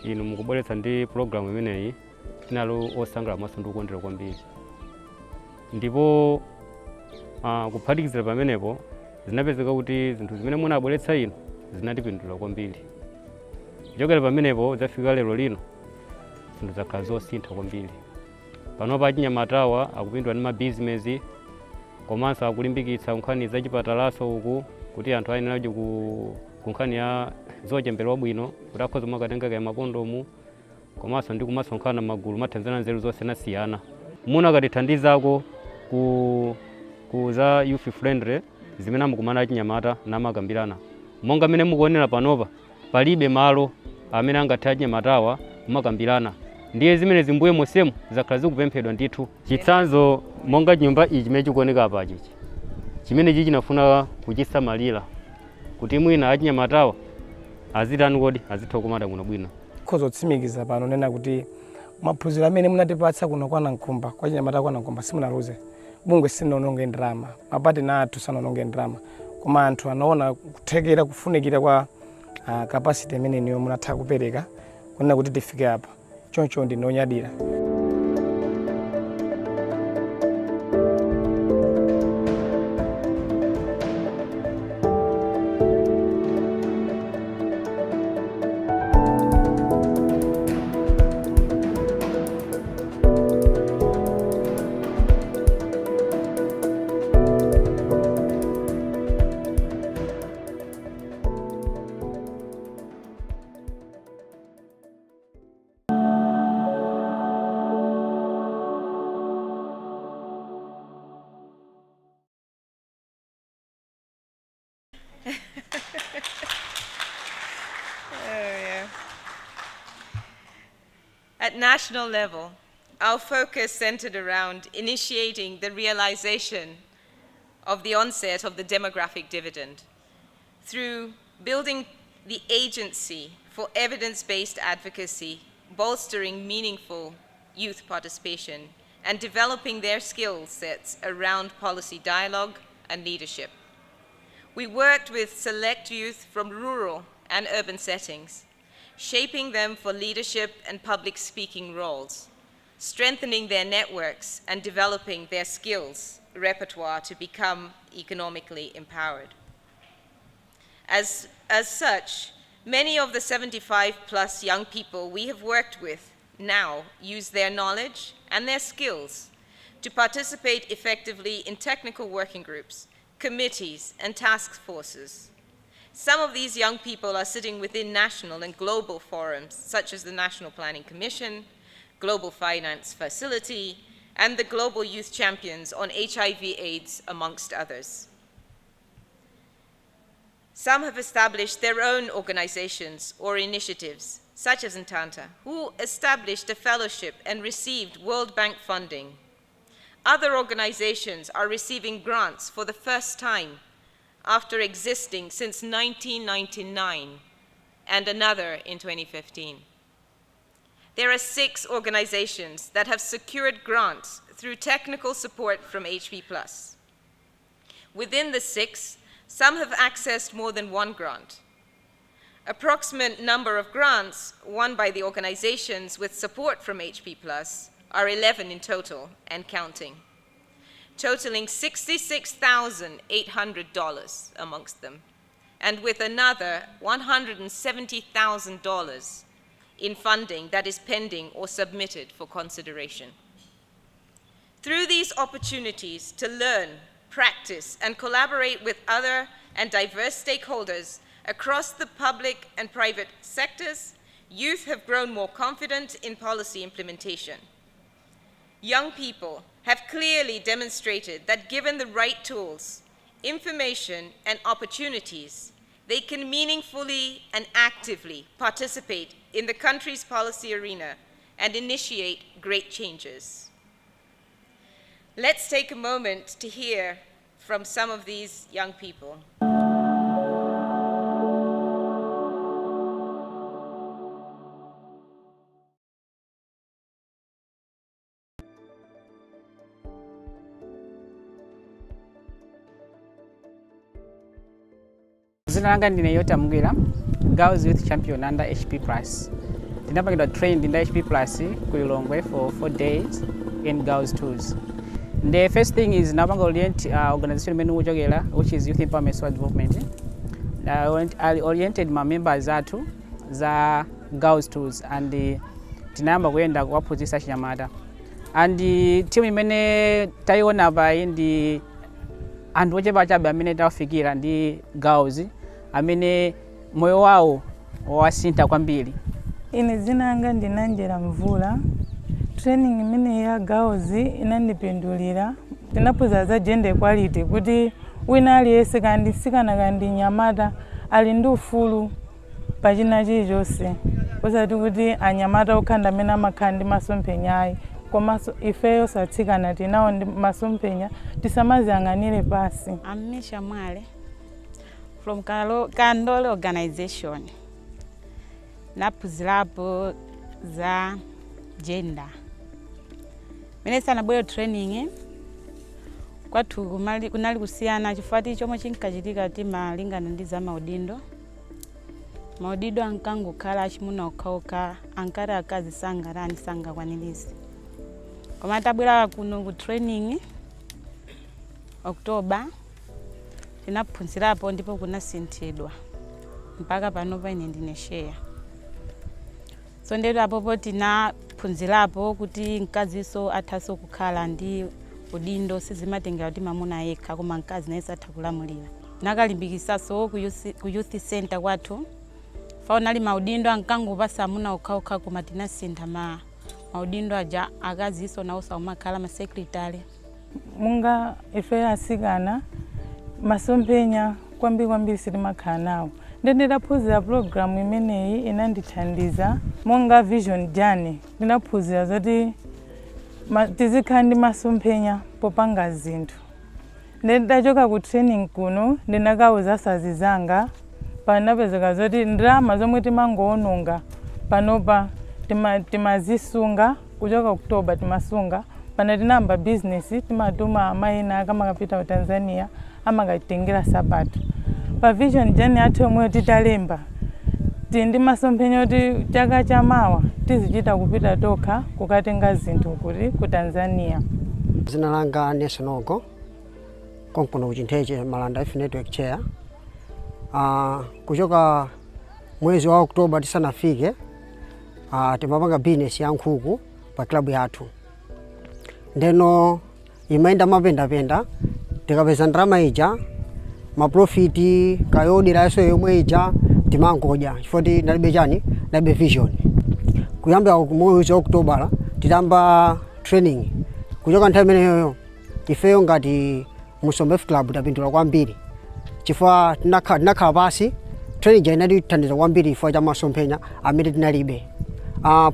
inu mukubweretsa ndi program imeneyi tinalo osangala maso ndikukondera kwambiri. Ndipo kuphatikizira pamenepo zinapezeka kuti zinthu zimene munabweretsa inu zinatipindula kwambiri. Kuchokera pamenepo zafika lero lino zinthu zakhala zosintha kwambiri. Panopa achinyamatawa akupindula ndi mabizinesi komanso akulimbikitsa nkhani za chipatalaso uku kuti anthu ayenera ku nkhani ya zochembera bwino kuti akhoza makatenga ka makondomu komanso ndi kumasonkhana magulu mathanzana nzeru zosiyanasiyana. Muna katithandizako ku za youth friendly zimene mukumana achinyamata namakambirana. Monga mene mukuonera panopa palibe malo amene angathe achinyamatawa kumakambirana. Ndiye zimene zimbuye mosemu zakhala zikupemphedwa ndithu. Chitsanzo monga nyumba iyi chimene chikuoneka apa chichi chimene chichi chinafuna kuchisamalira kuti mwina achinyamatawa azitani kodi azitha kumata bwinobwino.
Khoza kutsimikiza pano nena kuti maphunziro amene munatipatsa kuno kwa Nankhumba kwa chinyamata kwa Nankhumba simunaluze. Bungwe sinononge ndrama, mapati na athu sanononge ndrama, koma anthu anaona kuthekera kufunikira kwa capacity imene niyo munatha kupereka kunena kuti tifike apa. Choncho ndinonyadira.
At national level, our focus centered around initiating the realization of the onset of the demographic dividend through building the agency for evidence-based advocacy, bolstering meaningful youth participation, and developing their skill sets around policy dialogue and leadership. We worked with select youth from rural and urban settings, shaping them for leadership and public speaking roles, strengthening their networks and developing their skills repertoire to become economically empowered. As such, many of the 75+ young people we have worked with now use their knowledge and their skills to participate effectively in technical working groups, committees, and task forces. Some of these young people are sitting within national and global forums, such as the National Planning Commission, Global Finance Facility, and the Global Youth Champions on HIV/AIDS, amongst others. Some have established their own organizations or initiatives, such as Ntanta, who established a fellowship and received World Bank funding. Other organizations are receiving grants for the first time after existing since 1999, and another in 2015. There are 6 organizations that have secured grants through technical support from HP+. Within the 6, some have accessed more than one grant. Approximate number of grants won by the organizations with support from HP+ are 11 in total and counting, totaling $66,800 amongst them, and with another $170,000 in funding that is pending or submitted for consideration. Through these opportunities to learn, practice, and collaborate with other and diverse stakeholders across the public and private sectors, youth have grown more confident in policy implementation. Young people have clearly demonstrated that given the right tools, information, and opportunities, they can meaningfully and actively participate in the country's policy arena and initiate great changes. Let's take a moment to hear from some of these young people.
Zina langa ndine Yota Mugwira, Girls Youth Champion under HP Plus. Ndinapangidwa trained in HP Plus ku Lilongwe for 4 days in Girls Tours. The first thing is napanga organization menu uchokera, which is Youth Empowerment Social Development. I oriented my members athu za Girls Tours and tinayamba kuyenda kuwaphunzitsa chinyamata. And team imene tayiona pa ndi anthu ochepa chabe amene tawafikira ndi girls amene moyo wawo wasintha kwambiri.
Ine zina langa ndinanjera Mvula. Training imene ya girls inandipindulira. Tinaphunzira za gender equality kuti wina aliyense kandi sikana kandi nyamata ali ndi ufulu pachina chilichonse. Osati kuti anyamata okhanda amene amakhala ndi masomphenya ayi. Komanso ifeyo satsikana tinawo ndi masomphenya tisamaziyang'anire pasi.
I'm Misha Mwale from Kandole organization. Naphunzirapo za gender. Mene sana bwero training kwathu kunali kusiyana chifukwa chomwe chinkachitika timalingana ndi za maudindo. Maudindo ankangokhala achimuna okhaokha ankati akazi sangarani sangakwanirisi. Koma tabwera kuno ku training October tinaphunzirapo ndipo kunasinthidwa mpaka pano paine ndine share. So ndero apopo tinaphunzirapo kuti mkaziso athaso kukhala ndi udindo sizimatengera kuti mamuna yekha koma mkazi naye atha kulamulira. Nakalimbikisaso ku youth center kwathu faunali maudindo ankangopasa amuna okhaokha koma tinasintha maudindo aja akaziso nawo saumakhala ma secretary.
Munga ife asikana masomphenya kwambiri sitimakhala nawo. Ndinaphunzira program imeneyi inandithandiza monga vision journey. Ndinaphunzira zoti tizikhala ndi masomphenya popanga zinthu. Ndachoka ku training kuno ndinakauza asazi zanga panapezeka zoti ndalama zomwe timangoononga panopa timazisunga kuchoka October timasunga pana tinamba business timatuma amaina akamakapita ku Tanzania amakatengera sapato. Pa vision journey athu omwe titalemba ndi masomphenya kuti chaka chamawa tizichita kupita tokha kukatenga zinthu kuti ku Tanzania.
Zina langa Nesonogo konkono kuchintheche Malanda F Network Chair. Kuchoka mwezi wa Oktoba tisanafike timapanga business ya nkhuku pa klabu yathu. Ndeno imaenda mapenda tikapeza ndalama ija maprofiti kayodera yaso yomwe ija timangoja chifukwa ndalibe chani ndalibe vision. Kuyamba mwezi wa Oktoba titamba training kuchoka nthawi imeneyoyo ifeyo ngati Musomba Youth Club tapindula kwambiri chifukwa tinakhala pasi training inatithandiza kwambiri chifukwa cha masomphenya amene tinalibe.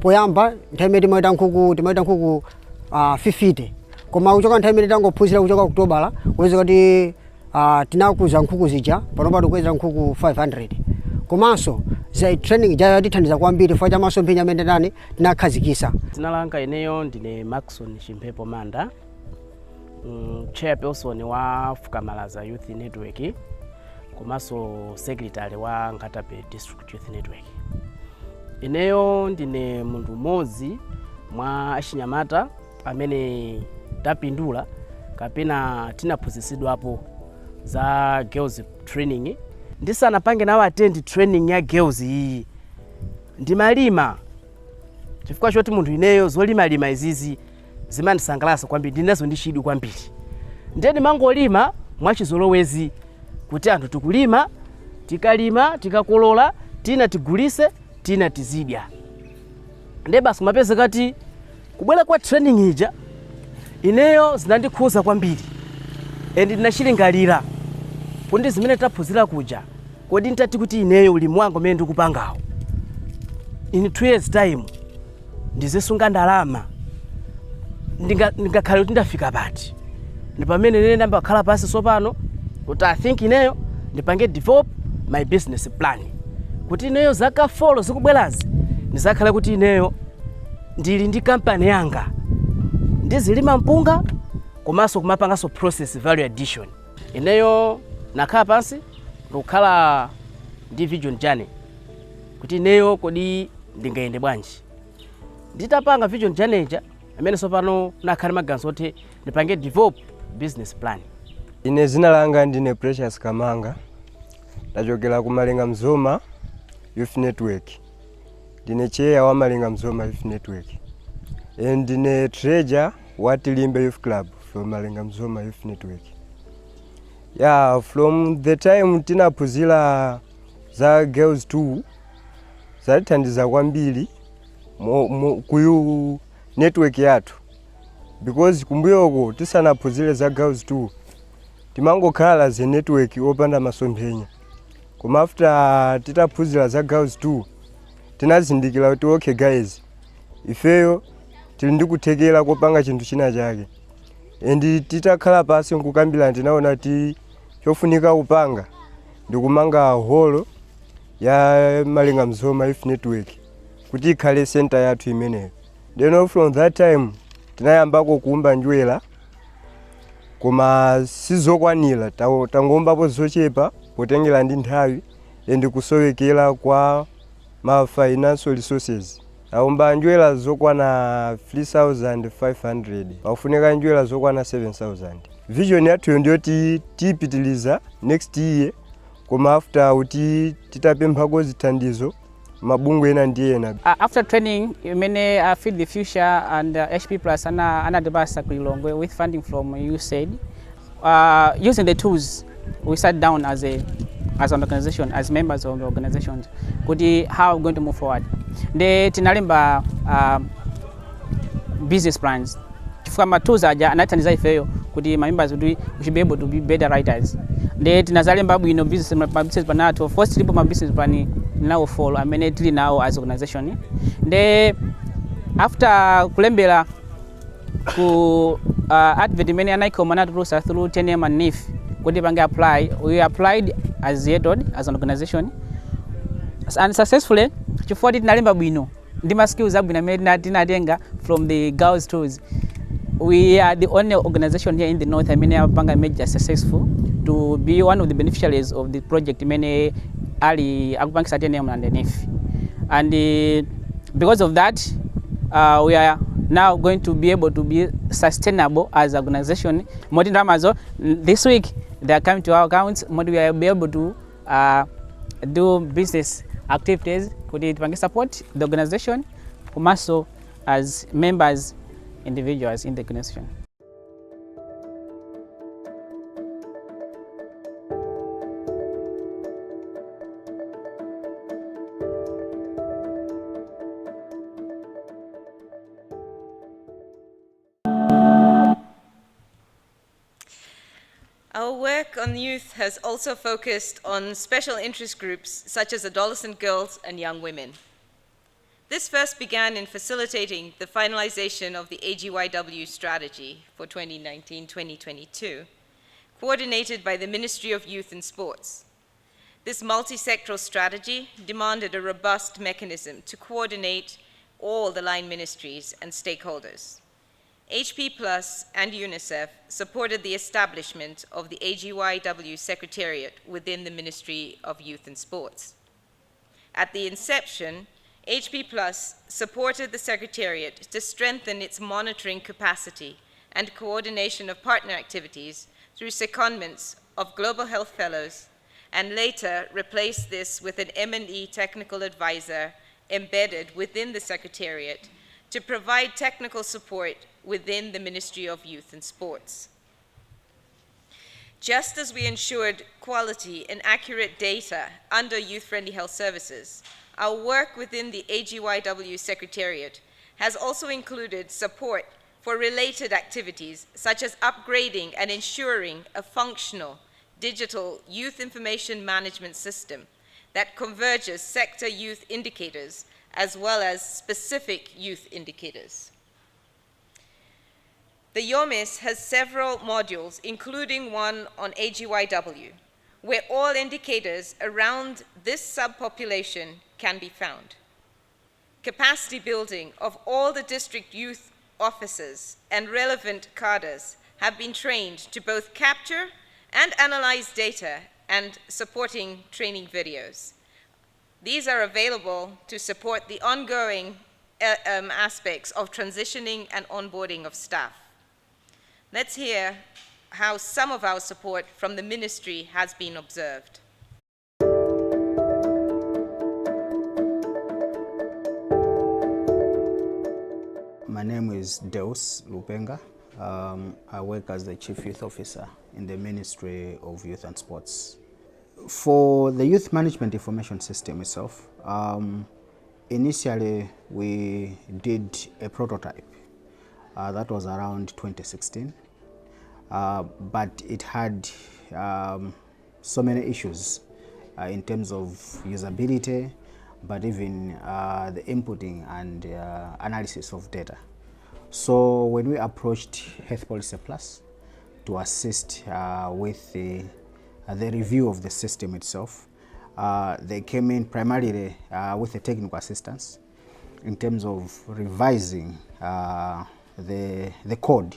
Poyamba nthawi imene timaita nkhuku 50 koma kuchoka nthawi imene tangophunzira kuchoka Okutobala kuweza kuti tinakuza nkhuku zija panopa tikuweza nkhuku 500 komanso za training yatithandiza kwambiri chifukwa cha masomphenya amene tinakhazikisa.
Dzina langa ineyo ndine Maxon Chimphepo Manda, chairperson wa Fukamalaza Youth Network komanso secretary wa Ngatape District Youth Network. Ineyo ndine munthu mmodzi mwa achinyamata amene tapindula kapena tinaphunzitsidwapo za girls training. Ndisanapange nawo attend training ya girls iyi ndimalima chifukwa choti munthu ineyo zolimalima izizi zimandisangalatsa kwambiri, ndinazo ndi chidwi kwambiri. Ndeni mangolima mwachizolowezi kuti anthu tikulima, tikalima, tikakolola, tina tigulise, tina tizidya. Nde basi kumapeza kati kubwera kwa training ija ineyo zinandikhuza kwambiri and ndinachilingalira kuti zimene taphunzira kuja kodi ntati kuti ineyo ulimi wangu umene ndikupangawo in 2 years time ndizisunga ndalama ndingakhale kuti ndafika pati. Ndi pamene nene ndambakhala pasi sopano kuti I think ineyo ndipange develop my business plan kuti ineyo zaka 4 zikubwerazi ndizakhala kuti ineyo ndili ndi kampani yanga ndizilima mpunga komanso kumapanganso process value addition. Ineyo nakhala pansi ndikukhala ndi vision journey kuti ineyo kodi ndingayende bwanji. Nditapanga vision journey ija amene sopano nakhala maganizo oti ndipange develop business plan.
Ine zina langa ndine Precious Kamanga, ndachokera ku Malenga Mzoma Youth Network. Ndine chair wa Malenga Mzoma Youth Network and ndine treasurer wa Tilimbe Youth Club from Malenga Mzoma Youth Network. Yeah, from the time tinaphunzira za girls 2 zatithandiza kwambiri ku network yathu because kumbuyoko tisanaphunzire za girls 2 timangokhala ze network opanda masomphenya. Koma after titaphunzira za girls 2 tinazindikira kuti okay guys, ifeyo tili ndikuthekera kopanga chinthu china chake and titakhala pasi nkukambira ndinaona kuti chofunika kupanga ndikumanga holo ya Malenga Mzoma Youth Network kuti ikhale center yathu imeneyo. Then from that time tinayambako kuumba njwera koma sizokwanira, tangombapo zochepa potengera ndi nthawi and kusowekera kwa ma financial resources. Aumba njwera zokwana 3,500 pakufunika njwera zokwana 7,000. Vision yathu ndiyoti tipitiliza next year koma after uti titapemphako zithandizo mabungwe ena ndi ena.
After training, many Feed the Future and HP Plus and Debasa Lilongwe with funding from USAID. Using the tools, we sat down as an organization, as members of the organizations, how we're going to move forward. The tinalimba business plans. From tools aja anataniza ifeyo kuti members we should be able to be better writers. The tinazalimba business plan to first triple business plan now follow immediately now as organization. The after kulembela ku advert many anaiko process through 10M and NIF kuti bange apply. We applied as YETOD as an organization and successfully chifukwa tinalemba bwino ndi ma skills abwino amene tinatenga from the girls tools. We are the only organization here in the north amene made successful to be one of the beneficiaries of the project many ali akupangisa 10M and NIF. And because of that, we are now going to be able to be sustainable as an organization. This week they are coming to our accounts. We will be able to do business activities to support the organization, also as members, individuals in the organization.
Our work on youth has also focused on special interest groups such as adolescent girls and young women. This first began in facilitating the finalization of the AGYW strategy for 2019-2022, coordinated by the Ministry of Youth and Sports. This multisectoral strategy demanded a robust mechanism to coordinate all the line ministries and stakeholders. HP Plus and UNICEF supported the establishment of the AGYW Secretariat within the Ministry of Youth and Sports. At the inception, HP Plus supported the Secretariat to strengthen its monitoring capacity and coordination of partner activities through secondments of Global Health Fellows, and later replaced this with an M&E technical advisor embedded within the Secretariat to provide technical support within the Ministry of Youth and Sports. Just as we ensured quality and accurate data under youth-friendly health services, our work within the AGYW Secretariat has also included support for related activities such as upgrading and ensuring a functional digital youth information management system that converges sector youth indicators as well as specific youth indicators. The YOMIS has several modules, including one on AGYW, where all indicators around this subpopulation can be found. Capacity building of all the district youth officers and relevant cadres have been trained to both capture and analyze data and supporting training videos. These are available to support the ongoing aspects of transitioning and onboarding of staff. Let's hear how some of our support from the ministry has been observed.
My name is Deus Lupenga. I work as the Chief Youth Officer in the Ministry of Youth and Sports. For the Youth Management Information System itself, initially we did a prototype. That was around 2016, but it had so many issues in terms of usability, but even the inputting and analysis of data. So when we approached Health Policy Plus to assist with the review of the system itself, they came in primarily with the technical assistance in terms of revising the code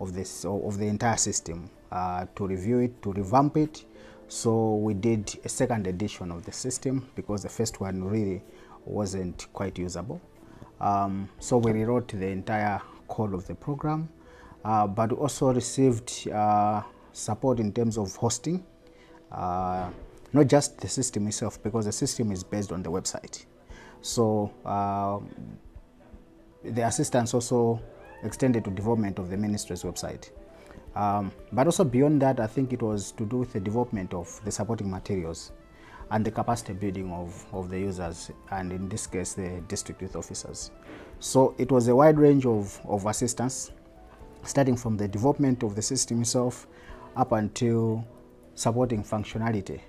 of the entire system, to review it, to revamp it. So we did a second edition of the system because the first one really wasn't quite usable. So we rewrote the entire code of the program, but we also received support in terms of hosting, not just the system itself, because the system is based on the website. So the assistance also extended to development of the ministry's website. But also beyond that, I think it was to do with the development of the supporting materials and the capacity building of the users, and in this case, the district youth officers. So it was a wide range of assistance, starting from the development of the system itself up until supporting functionality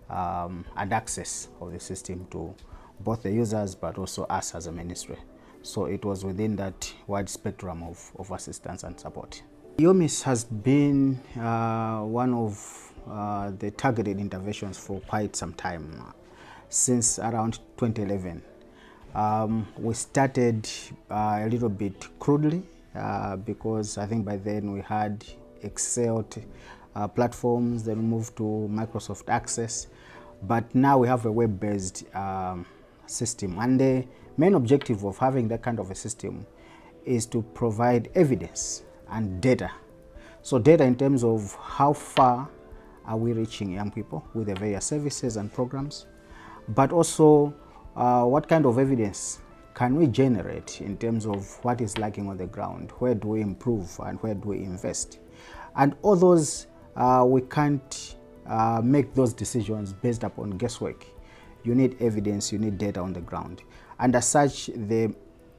and access of the system to both the users but also us as a ministry. So it was within that wide spectrum of assistance and support. YOMIS has been one of the targeted interventions for quite some time, since around 2011. We started a little bit crudely because I think by then we had Excel platforms, then moved to Microsoft Access, but now we have a web-based system, and the main objective of having that kind of a system is to provide evidence and data. So data in terms of how far are we reaching young people with the various services and programs, but also what kind of evidence can we generate in terms of what is lacking on the ground, where do we improve and where do we invest. And all those, we can't make those decisions based upon guesswork. You need evidence, you need data on the ground. And as such, the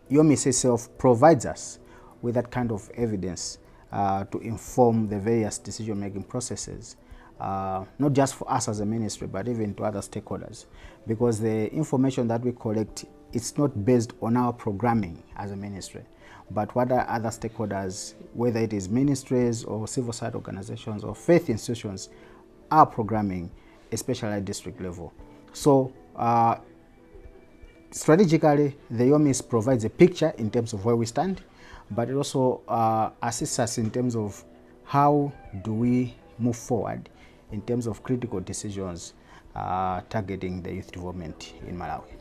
YOMIS itself provides us with that kind of evidence to inform the various decision-making processes, not just for us as a ministry, but even to other stakeholders, because the information that we collect, it's not based on our programming as a ministry, but what are other stakeholders, whether it is ministries or civil society organizations or faith institutions, are programming, especially at district level. So strategically, the UMIS provides a picture in terms of where we stand, but it also assists us in terms of how do we move forward in terms of critical decisions targeting the youth development in Malawi.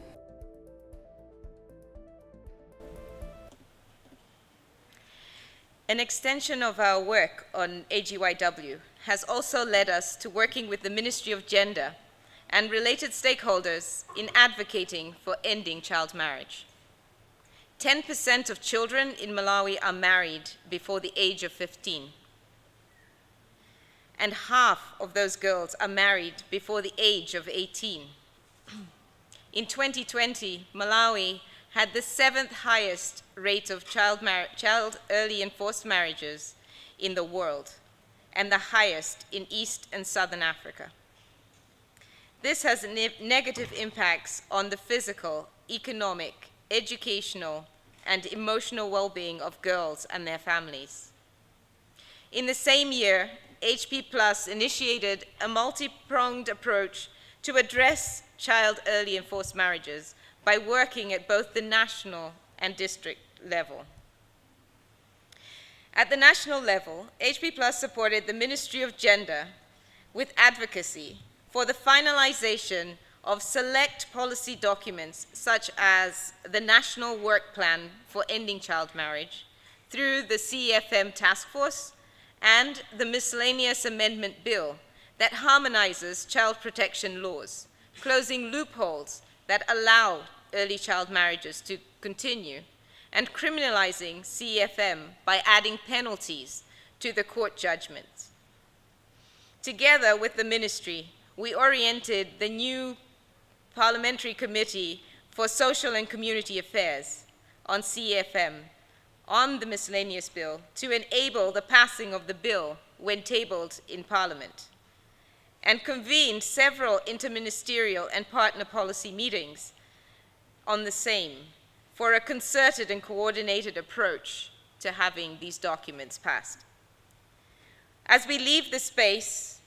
An extension of our work on AGYW has also led us to working with the Ministry of Gender and related stakeholders in advocating for ending child marriage. 10% of children in Malawi are married before the age of 15. And half of those girls are married before the age of 18. In 2020, Malawi had the 7th highest rate of child early and forced marriages in the world, and the highest in East and Southern Africa. This has negative impacts on the physical, economic, educational, and emotional well-being of girls and their families. In the same year, HP Plus initiated a multi-pronged approach to address child early and forced marriages by working at both the national and district level. At the national level, HP Plus supported the Ministry of Gender with advocacy for the finalization of select policy documents such as the National Work Plan for Ending Child Marriage through the CFM Task Force and the Miscellaneous Amendment Bill that harmonizes child protection laws, closing loopholes that allow early child marriages to continue, and criminalizing CFM by adding penalties to the court judgments. Together with the ministry, we oriented the new Parliamentary Committee for Social and Community Affairs on CFM on the miscellaneous bill to enable the passing of the bill when tabled in Parliament, and convened several interministerial and partner policy meetings on the same for a concerted and coordinated approach to having these documents passed. As we leave the space,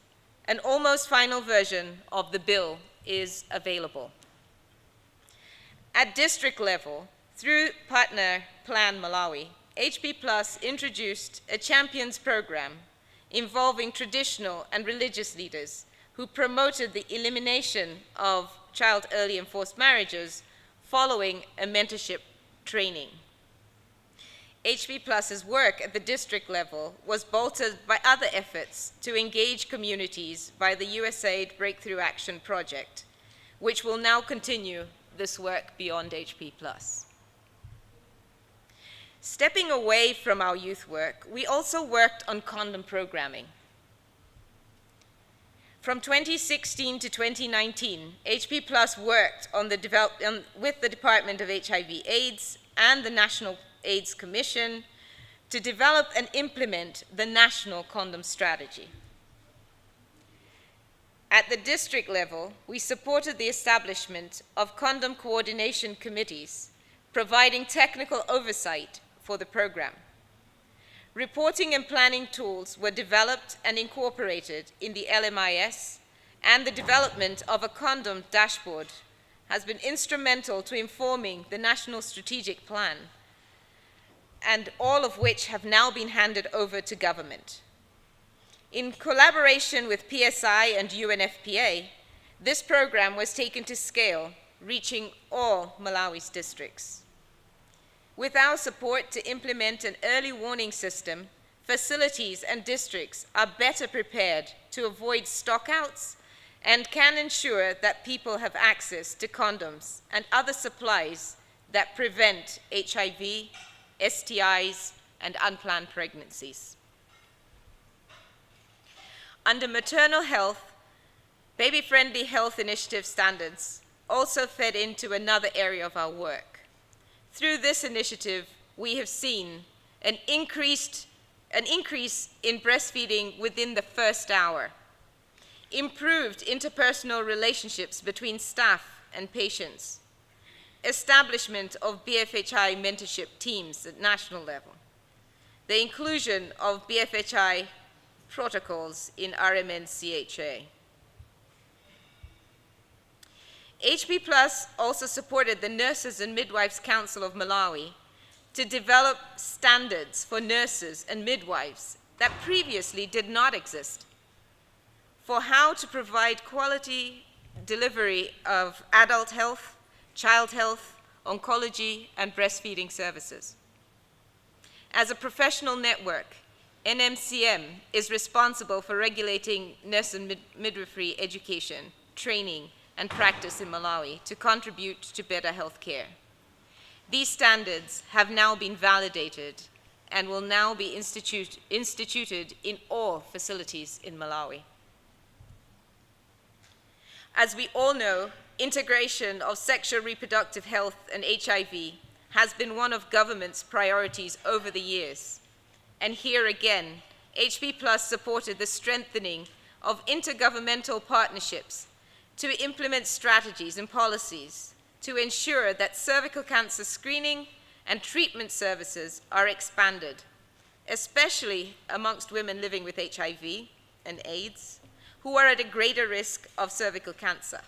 an almost final version of the bill is available. At district level, through Partner Plan Malawi, HP Plus introduced a champions program involving traditional and religious leaders who promoted the elimination of child early and forced marriages following a mentorship training. HP Plus's work at the district level was bolstered by other efforts to engage communities by the USAID Breakthrough Action Project, which will now continue this work beyond HP Plus. Stepping away from our youth work, we also worked on condom programming. From 2016 to 2019, HP Plus worked on with the Department of HIV/AIDS and the National AIDS Commission to develop and implement the National Condom Strategy. At the district level, we supported the establishment of condom coordination committees, providing technical oversight for the program. Reporting and planning tools were developed and incorporated in the LMIS, and the development of a condom dashboard has been instrumental to informing the National Strategic Plan, and all of which have now been handed over to government. In collaboration with PSI and UNFPA, this program was taken to scale, reaching all Malawi's districts. With our support to implement an early warning system, facilities and districts are better prepared to avoid stockouts and can ensure that people have access to condoms and other supplies that prevent HIV, STIs, and unplanned pregnancies. Under maternal health, baby-friendly health initiative standards also fed into another area of our work. Through this initiative, we have seen an increased an increase in breastfeeding within the first hour, improved interpersonal relationships between staff and patients, establishment of BFHI mentorship teams at national level, the inclusion of BFHI protocols in RMN-CHA. HP Plus also supported the Nurses and Midwives Council of Malawi to develop standards for nurses and midwives that previously did not exist for how to provide quality delivery of adult health, child health, oncology, and breastfeeding services. As a professional network, NMCM is responsible for regulating nurse and midwifery education, training, and practice in Malawi to contribute to better health care. These standards have now been validated and will now be instituted in all facilities in Malawi. As we all know, integration of sexual reproductive health and HIV has been one of government's priorities over the years. And here again, HP Plus supported the strengthening of intergovernmental partnerships to implement strategies and policies to ensure that cervical cancer screening and treatment services are expanded, especially amongst women living with HIV and AIDS, who are at a greater risk of cervical cancer.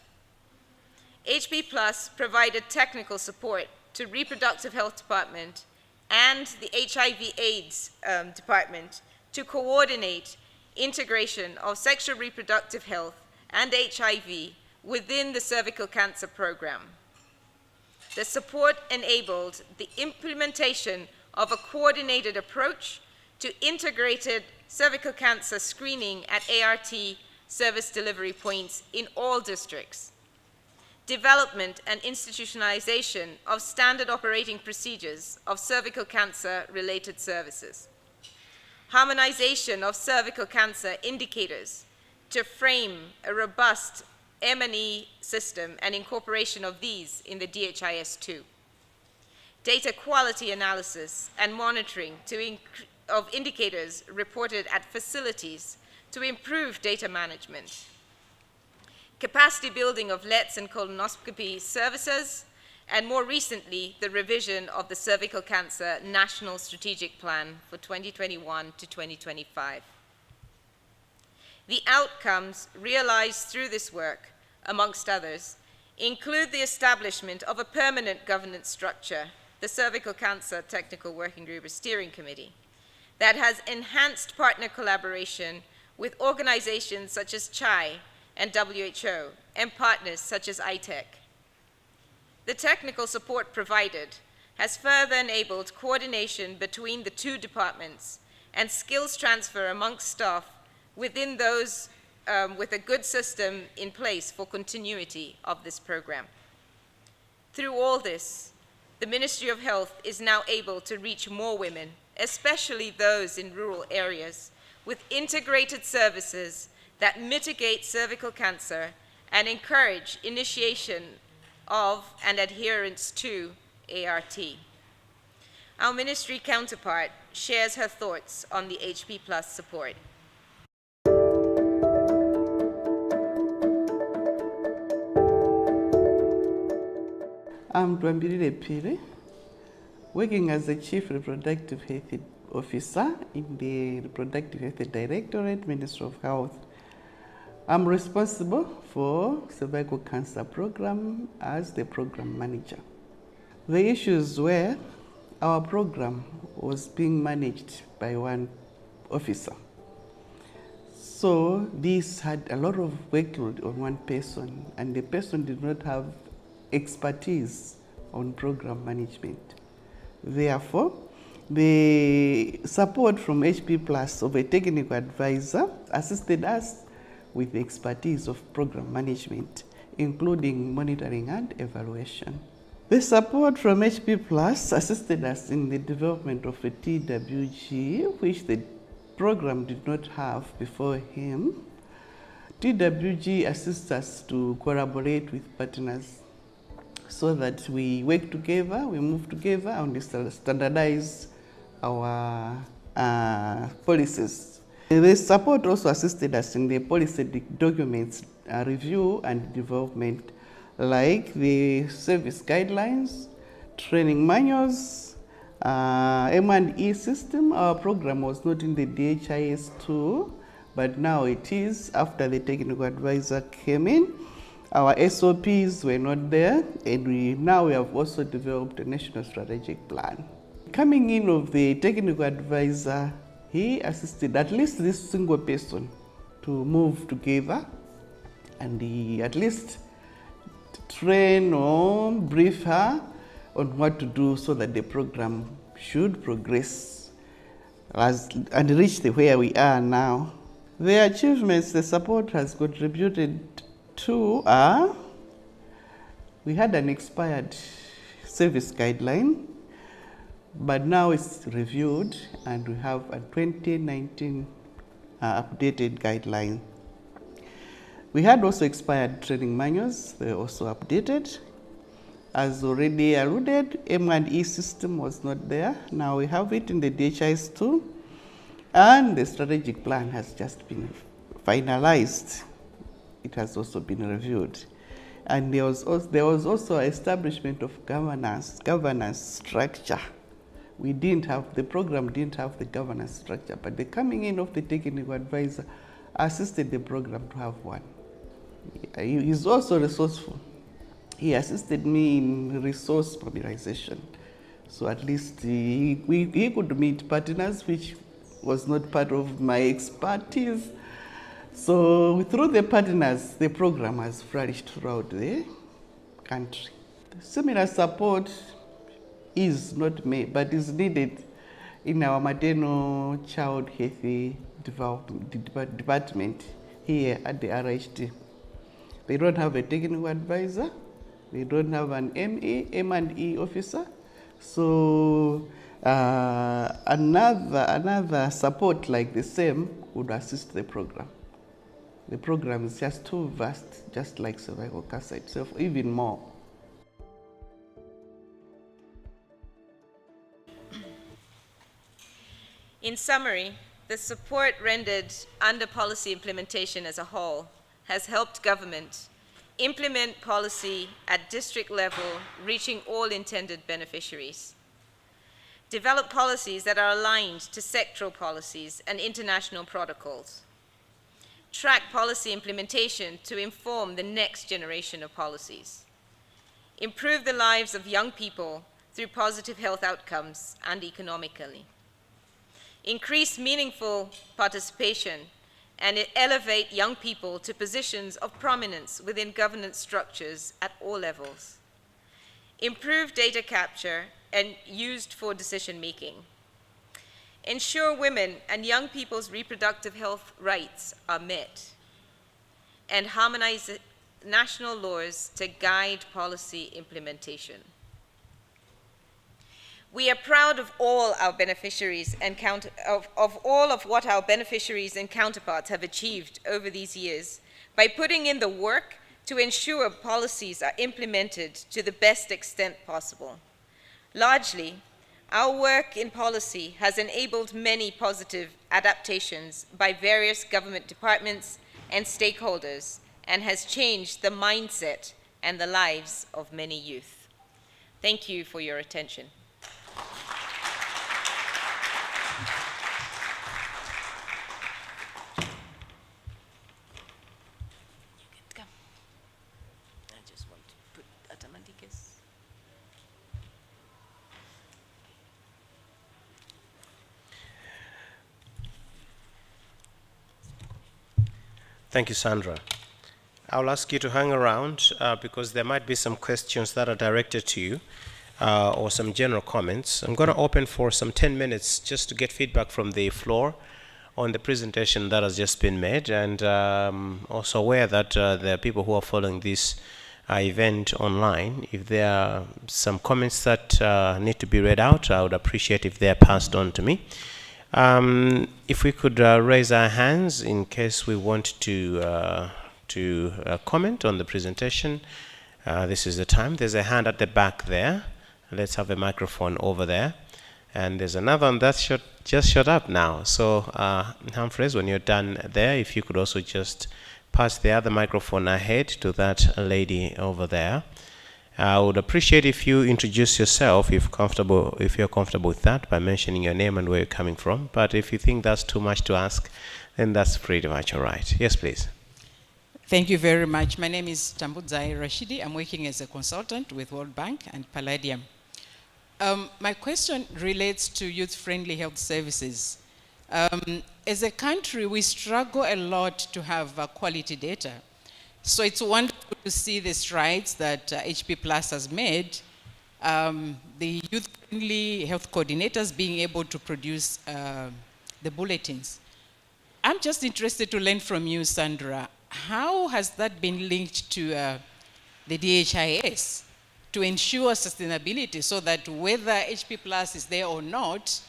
HP Plus provided technical support to Reproductive Health Department and the HIV/AIDS Department to coordinate integration of sexual reproductive health and HIV within the cervical cancer program. The support enabled the implementation of a coordinated approach to integrated cervical cancer screening at ART service delivery points in all districts, development and institutionalization of standard operating procedures of cervical cancer-related services, harmonization of cervical cancer indicators to frame a robust M&E system and incorporation of these in the DHIS2, data quality analysis and monitoring of indicators reported at facilities to improve data management, capacity building of LETS and colonoscopy services, and more recently, the revision of the Cervical Cancer National Strategic Plan for 2021 to 2025. The outcomes realized through this work, amongst others, include the establishment of a permanent governance structure, the Cervical Cancer Technical Working Group or Steering Committee, that has enhanced partner collaboration with organizations such as CHAI and WHO, and partners such as ITEC. The technical support provided has further enabled coordination between the two departments and skills transfer amongst staff within those with a good system in place for continuity of this program. Through all this, the Ministry of Health is now able to reach more women, especially those in rural areas, with integrated services that mitigate cervical cancer and encourage initiation of and adherence to ART. Our ministry counterpart shares her thoughts on the HP Plus support.
I'm Dwambirire Pire, working as the Chief Reproductive Health Officer in the Reproductive Health Directorate, Ministry of Health. I'm responsible for cervical cancer program as the program manager. The issues were our program was being managed by one officer. So this had a lot of workload on one person, and the person did not have expertise on program management. Therefore, the support from HP Plus of a technical advisor assisted us with the expertise of program management, including monitoring and evaluation. The support from HP Plus assisted us in the development of a TWG, which the program did not have before him. TWG assists us to collaborate with partners so that we work together, we move together, and we standardize our policies. The support also assisted us in the policy documents review and development, like the service guidelines, training manuals, M&E system. Our program was not in the DHIS2, but now it is after the technical advisor came in. Our SOPs were not there, and now we have also developed a national strategic plan. Coming in of the technical advisor, he assisted at least this single person to move together and he at least train or brief her on what to do so that the program should progress and reach where we are now. The achievements the support has contributed to are, we had an expired service guideline, but now it's reviewed and we have a 2019 updated guideline. We had also expired training manuals, they were also updated. As already alluded, M&E system was not there. Now we have it in the DHIS2, and the strategic plan has just been finalized. It has also been reviewed. And there was also establishment of governance structure. We didn't have, the program didn't have the governance structure, but the coming in of the technical advisor assisted the program to have one. He's also resourceful. He assisted me in resource mobilization. So at least he could meet partners, which was not part of my expertise. So through the partners, the program has flourished throughout the country. Similar support is not made, but is needed in our maternal child health department here at the RHT. They don't have a technical advisor. They don't have an M&E officer. So another support like the same would assist the program. The program is just too vast, just like cervical cancer itself, even more.
In summary, the support rendered under policy implementation as a whole has helped government implement policy at district level, reaching all intended beneficiaries. Develop policies that are aligned to sectoral policies and international protocols. Track policy implementation to inform the next generation of policies. Improve the lives of young people through positive health outcomes and economically. Increase meaningful participation and elevate young people to positions of prominence within governance structures at all levels. Improve data capture and used for decision making. Ensure women and young people's reproductive health rights are met. And harmonize national laws to guide policy implementation. We are proud of all our beneficiaries and of all of what our beneficiaries and counterparts have achieved over these years by putting in the work to ensure policies are implemented to the best extent possible. Largely, our work in policy has enabled many positive adaptations by various government departments and stakeholders and has changed the mindset and the lives of many youth. Thank you for your attention.
Thank you, Sandra. I'll ask you to hang around because there might be some questions that are directed to you or some general comments. I'm going to open for some 10 minutes just to get feedback from the floor on the presentation that has just been made, and also aware that there are people who are following this event online. If there are some comments that need to be read out, I would appreciate if they are passed on to me. If we could raise our hands in case we want to comment on the presentation, this is the time. There's a hand at the back there. Let's have a microphone over there. And there's another one that's just shut up now. So Humphreys, when you're done there, if you could also just pass the other microphone ahead to that lady over there. I would appreciate if you introduce yourself, if you're comfortable with that, by mentioning your name and where you're coming from. But if you think that's too much to ask, then that's pretty much all right. Yes, please.
Thank you very much. My name is Tambudzai Rashidi. I'm working as a consultant with World Bank and Palladium. My question relates to youth-friendly health services. As a country, we struggle a lot to have quality data. So it's wonderful to see the strides that HP Plus has made. The youth-friendly health coordinators being able to produce the bulletins. I'm just interested to learn from you, Sandra. How has that been linked to the DHIS to ensure sustainability so that whether HP Plus is there or not,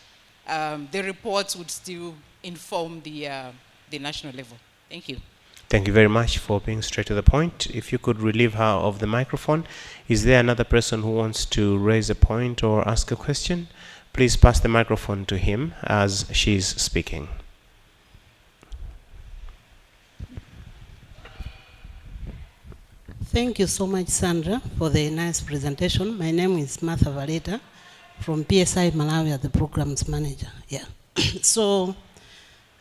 the reports would still inform the national level? Thank you.
Thank you very much for being straight to the point. If you could relieve her of the microphone. Is there another person who wants to raise a point or ask a question? Please pass the microphone to him as she's speaking.
Thank you so much, Sandra, for the nice presentation. My name is Martha Valeta from PSI Malawi, the programs manager. Yeah. So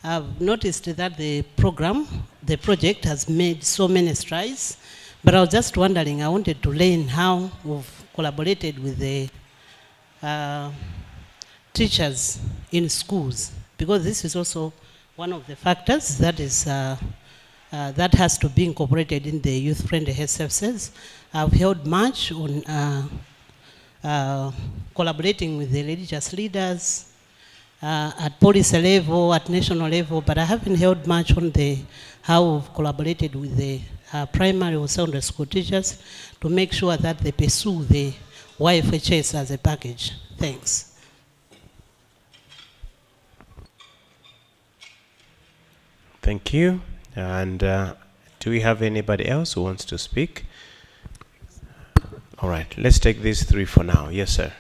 I've noticed that the project has made so many strides, but I was just wondering, I wanted to learn how we've collaborated with the teachers in schools, because this is also one of the factors that is that has to be incorporated in the youth-friendly health services. I've held much on collaborating with the religious leaders at policy level, at national level, but I haven't held much on how we've collaborated with the primary or secondary school teachers to make sure that they pursue the YFHS as a package. Thanks.
Thank you. And do we have anybody else who wants to speak? All right, let's take these three for now. Yes, sir.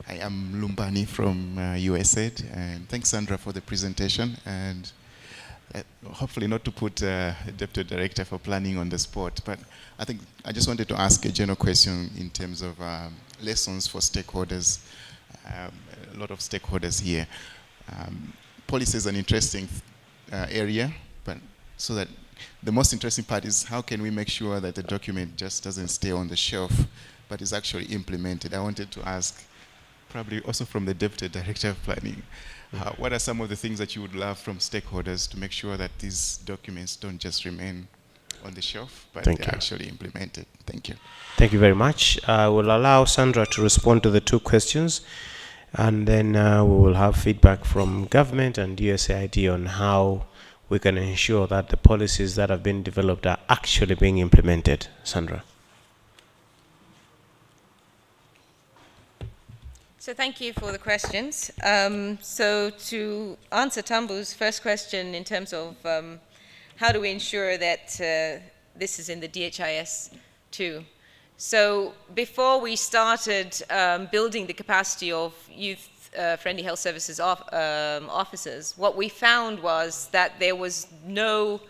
I am Lumbani from USAID, and thanks, Sandra, for the presentation. And hopefully not to put Deputy Director for Planning on the spot, but I think I just wanted to ask a general question in terms of lessons for stakeholders, a lot of stakeholders here. Policy is an interesting area, but so that the most interesting part is how can we make sure that the document just doesn't stay on the shelf, but is actually implemented. I wanted to ask, probably also from the Deputy Director of Planning, what are some of the things that you would love from stakeholders to make sure that these documents don't just remain on the shelf, but they're actually implemented? Thank you.
Thank you very much. I will allow Sandra to respond to the two questions, and then we will have feedback from government and USAID on how we can ensure that the policies that have been developed are actually being implemented. Sandra.
So thank you for the questions. So to answer Tambu's first question in terms of how do we ensure that this is in the DHIS too. So before we started building the capacity of youth-friendly health services officers, what we found was that there was no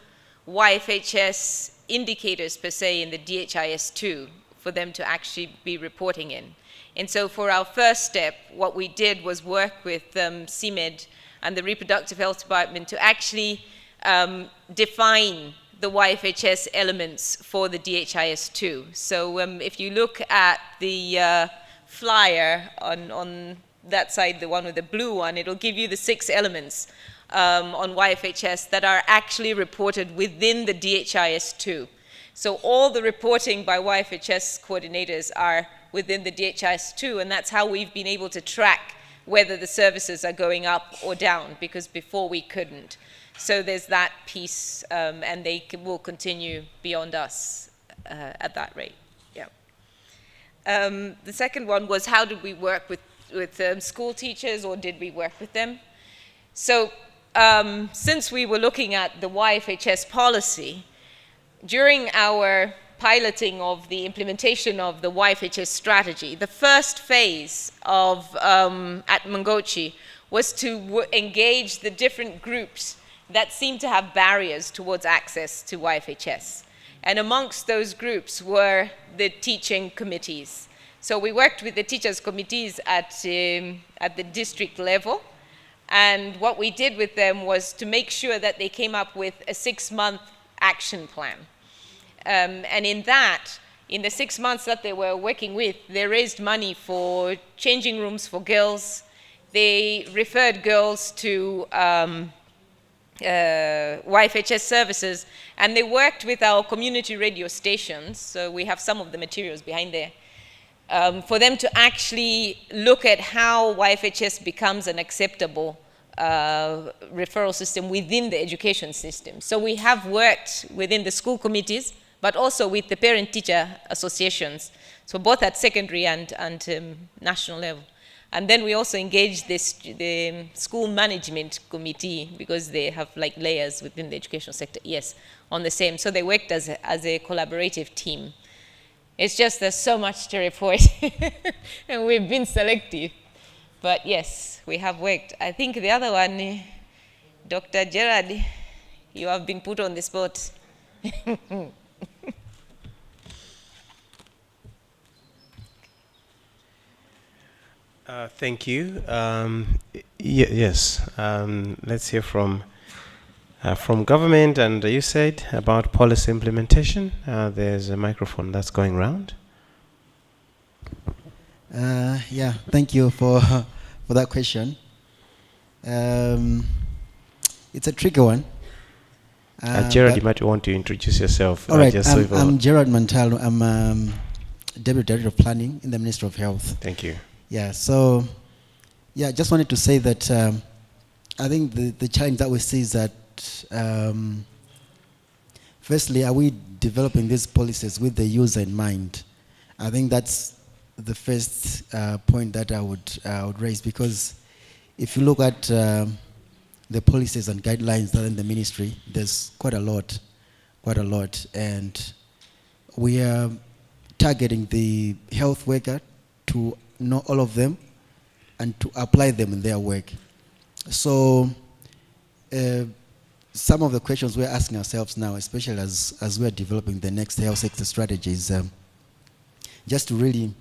YFHS indicators per se in the DHIS2 for them to actually be reporting in. And so for our first step, what we did was work with CMED and the Reproductive Health Department to actually define the YFHS elements for the DHIS2. So if you look at the flyer on that side, the one with the blue one, it'll give you the 6 elements on YFHS that are actually reported within the DHIS2. So all the reporting by YFHS coordinators are within the DHIS2, and that's how we've been able to track whether the services are going up or down, because before we couldn't. So there's that piece, and they will continue beyond us at that rate. Yeah. The second one was, how did we work with school teachers, or did we work with them? So since we were looking at the YFHS policy, during our piloting of the implementation of the YFHS strategy, the first phase of at Mangochi was to engage the different groups that seem to have barriers towards access to YFHS. And amongst those groups were the teaching committees. So we worked with the teachers' committees at the district level. And what we did with them was to make sure that they came up with a 6-month action plan. And in that, in the 6 months that they were working with, they raised money for changing rooms for girls. They referred girls to YFHS services, and they worked with our community radio stations, so we have some of the materials behind there, for them to actually look at how YFHS becomes an acceptable referral system within the education system. So we have worked within the school committees, but also with the parent-teacher associations, so both at secondary and national level. And then we also engaged the school management committee, because they have like layers within the educational sector, yes, on the same. So they worked as a collaborative team. It's just there's so much to report, and we've been selective. But yes, we have worked. I think the other one, Dr. Gerard, you have been put on the spot.
Thank you. Yes, let's hear from government and USAID about policy implementation. There's a microphone that's going around.
Yeah, thank you for that question. It's a tricky one.
Gerard, you might want to introduce yourself.
All right, I'm Gerard Mantalo. I'm Deputy Director of Planning in the Ministry of Health.
Thank you.
Yeah, so, yeah, just wanted to say that I think the challenge that we see is that, firstly, are we developing these policies with the user in mind? I think that's the first point that I would raise, because if you look at the policies and guidelines that are in the ministry, there's quite a lot, and we are targeting the health worker to know all of them and to apply them in their work. So some of the questions we're asking ourselves now, especially as we're developing the next health sector strategies, just to really,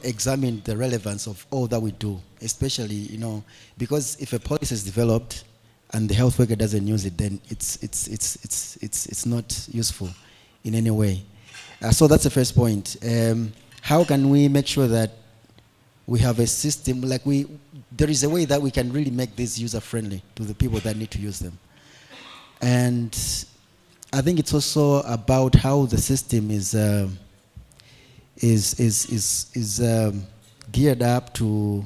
examine the relevance of all that we do, especially, because if a policy is developed and the health worker doesn't use it, then it's not useful in any way. So that's the first point. How can we make sure that we have a system, there is a way that we can really make this user-friendly to the people that need to use them. And I think it's also about how the system is geared up to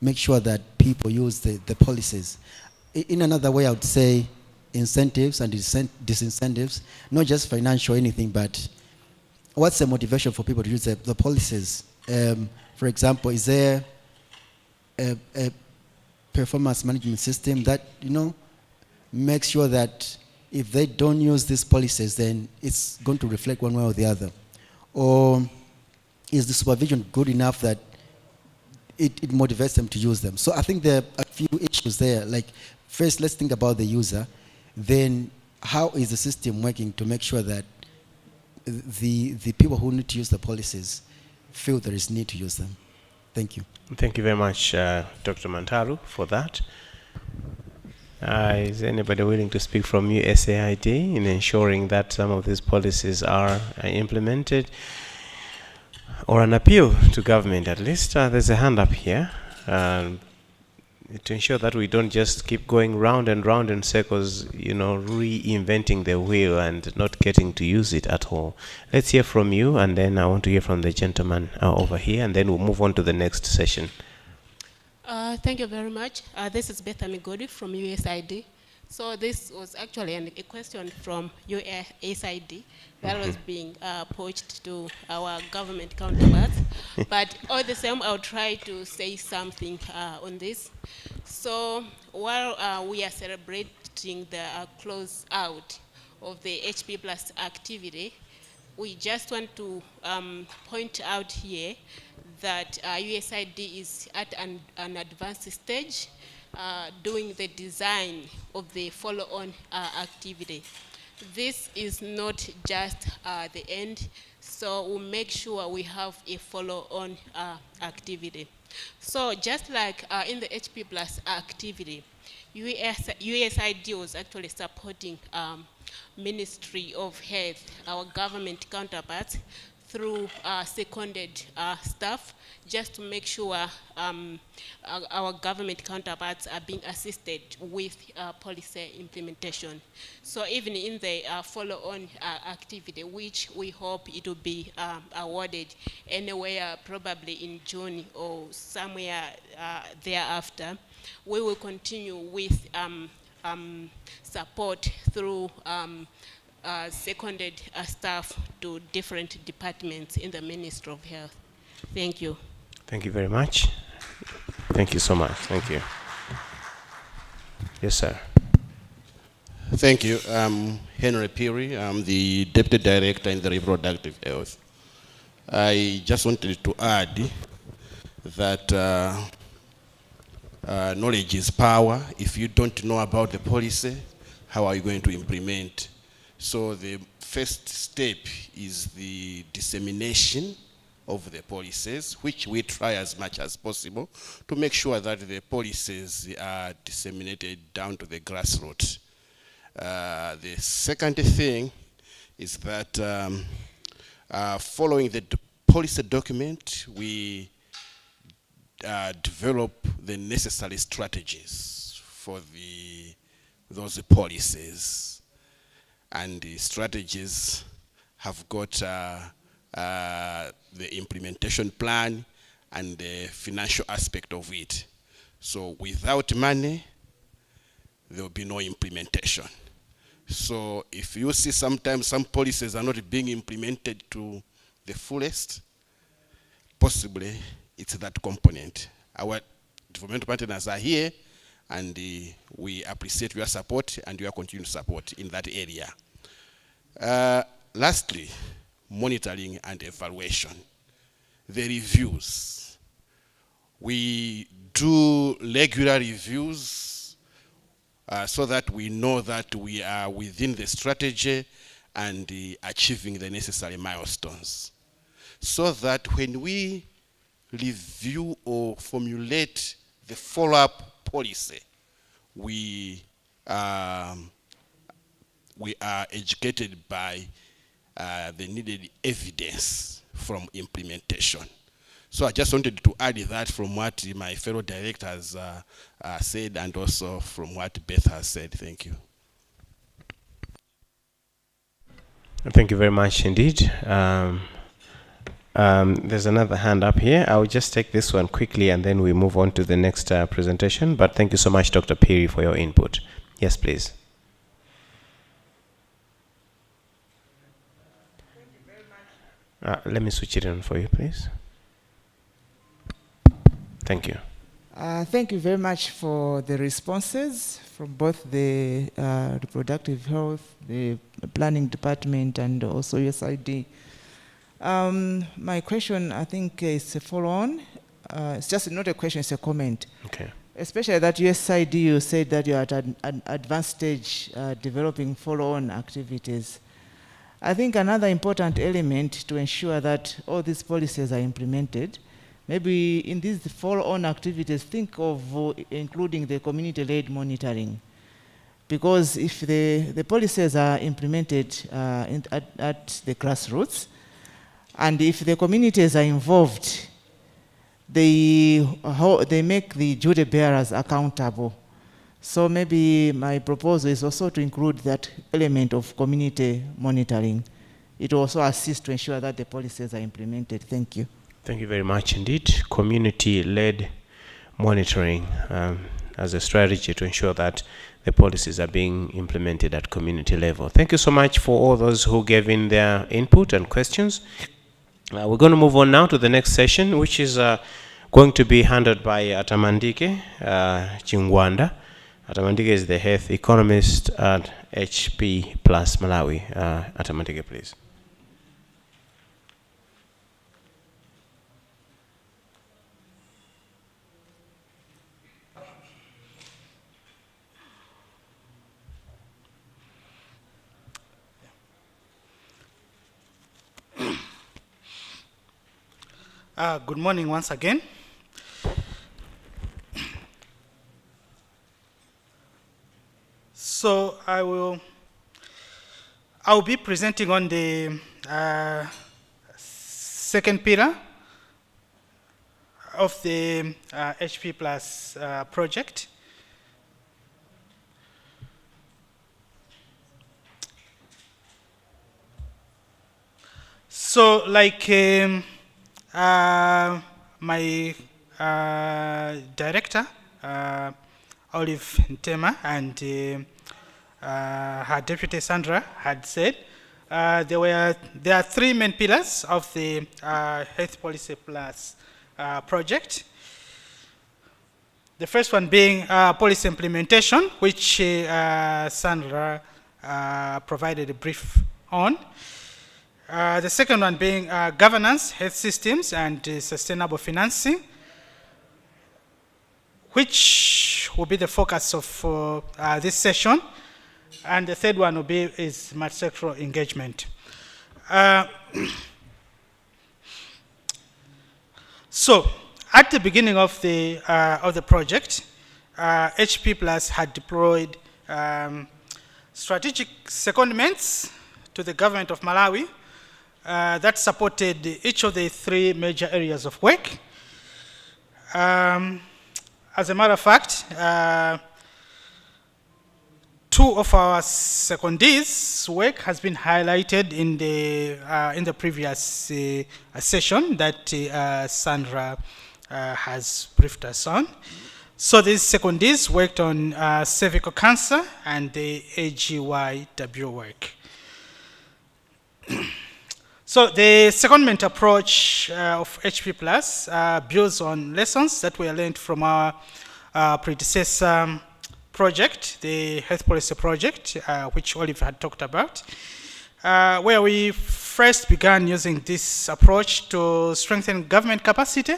make sure that people use the policies. In another way, I would say incentives and disincentives, not just financial or anything, but what's the motivation for people to use the policies? For example, is there a performance management system that, makes sure that if they don't use these policies, then it's going to reflect one way or the other? Or is the supervision good enough that it motivates them to use them? So I think there are a few issues there. Like, first, let's think about the user. Then how is the system working to make sure that the people who need to use the policies feel there is need to use them? Thank you.
Thank you very much, Dr. Mantaru, for that. Is anybody willing to speak from USAID in ensuring that some of these policies are implemented, or an appeal to government at least? There's a hand up here. To ensure that we don't just keep going round and round in circles, reinventing the wheel and not getting to use it at all. Let's hear from you, and then I want to hear from the gentleman over here, and then we'll move on to the next session.
Thank you very much. This is Bethany Godi from USAID. So this was actually a question from USAID that was being posed to our government counterparts. But all the same, I'll try to say something on this. So while we are celebrating putting the close out of the HP Plus activity, we just want to point out here that USAID is at an advanced stage doing the design of the follow-on activity. This is not just the end, so we'll make sure we have a follow-on activity. So just like in the HP Plus activity, USAID was actually supporting Ministry of Health, our government counterparts, through seconded staff, just to make sure our government counterparts are being assisted with policy implementation. So even in the follow-on activity, which we hope it will be awarded anywhere probably in June or somewhere thereafter, we will continue with support through seconded staff to different departments in the Ministry of Health. Thank you.
Thank you very much. Thank you so much. Thank you. Yes, sir.
Thank you. I'm Henry Peary. I'm the Deputy Director in the Reproductive Health. I just wanted to add that knowledge is power. If you don't know about the policy, how are you going to implement? So the first step is the dissemination of the policies, which we try as much as possible to make sure that the policies are disseminated down to the grassroots. The second thing is that following the policy document, we develop the necessary strategies for those policies. And the strategies have got the implementation plan and the financial aspect of it. So without money, there will be no implementation. So if you see sometimes some policies are not being implemented to the fullest, possibly it's that component. Our development partners are here, and we appreciate your support and your continued support in that area. Lastly, monitoring and evaluation. The reviews. We do regular reviews so that we know that we are within the strategy and achieving the necessary milestones. So that when we review or formulate the follow-up policy, we are educated by the needed evidence from implementation. So I just wanted to add that from what my fellow directors said, and also from what Beth has said. Thank you.
Thank you very much indeed. There's another hand up here. I'll just take this one quickly and then we move on to the next presentation. But thank you so much, Dr. Peary, for your input. Yes, please. Let me switch it on for you, please. Thank you.
Thank you very much for the responses from both the reproductive health, the planning department, and also USAID. My question, I think, is a follow-on. It's just not a question, it's a comment.
Okay.
Especially that USAID, you said that you're at an advanced stage developing follow-on activities. I think another important element to ensure that all these policies are implemented, maybe in these follow-on activities, think of including the community-led monitoring. Because if the policies are implemented at the grassroots, and if the communities are involved, they make the duty bearers accountable. So maybe my proposal is also to include that element of community monitoring. It will also assist to ensure that the policies are implemented. Thank you.
Thank you very much indeed. Community-led monitoring as a strategy to ensure that the policies are being implemented at community level. Thank you so much for all those who gave in their input and questions. We're going to move on now to the next session, which is going to be handled by Atamandike Chingwanda, Atamandike is the health economist at HP Malawi. Atamandike, please.
Good morning once again. So I'll be presenting on the second pillar of the HP Plus project. So like my director, Olive Ntema, and her deputy Sandra had said, there are three main pillars of the Health Policy Plus project. The first one being policy implementation, which Sandra provided a brief on. The second one being governance, health systems, and sustainable financing, which will be the focus of this session. And the third one will be is multisectoral engagement. So, at the beginning of the project, HP Plus had deployed strategic secondments to the government of Malawi that supported each of the three major areas of work. As a matter of fact, two of our secondees' work has been highlighted in the previous session that Sandra has briefed us on. So these secondees worked on cervical cancer and the AGYW work. So the secondment approach of HP Plus builds on lessons that were learned from our predecessor project, the Health Policy Project, which Olive had talked about, where we first began using this approach to strengthen government capacity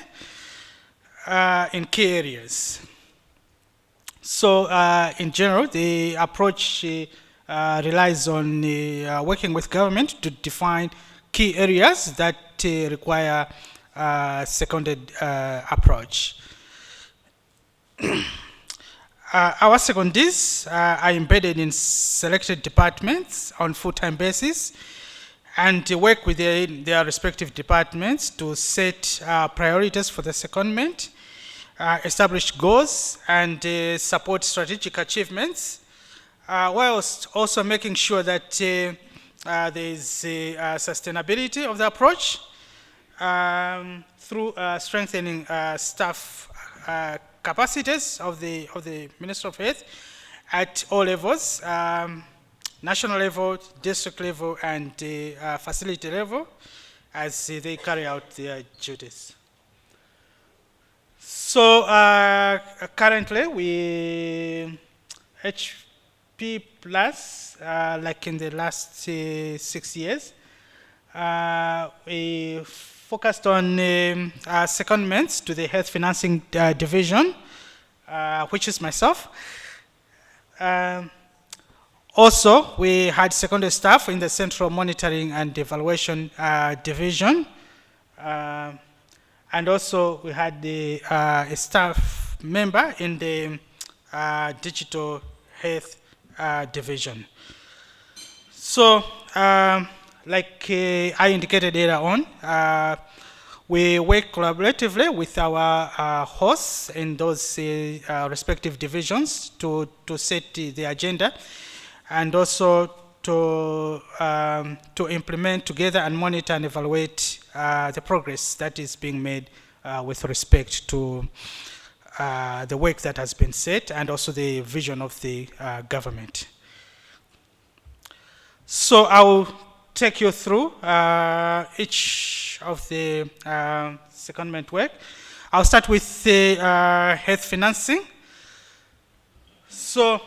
in key areas. So in general, the approach relies on working with government to define key areas that require seconded approach. Our secondees are embedded in selected departments on full-time basis and work with their respective departments to set priorities for the secondment, establish goals, and support strategic achievements, whilst also making sure that there is sustainability of the approach through strengthening staff capacities of the Minister of Health at all levels, national level, district level, and facility level, as they carry out their duties. So currently, HP Plus, like in the last 6 years, we focused on secondments to the health financing division, which is myself. Also, we had secondary staff in the central monitoring and evaluation division. And also, we had a staff member in the digital health division. So, like I indicated earlier on, we work collaboratively with our hosts in those respective divisions to set the agenda and also to implement together and monitor and evaluate the progress that is being made with respect to the work that has been set and also the vision of the government. So I'll take you through each of the secondment work. I'll start with the health financing. So,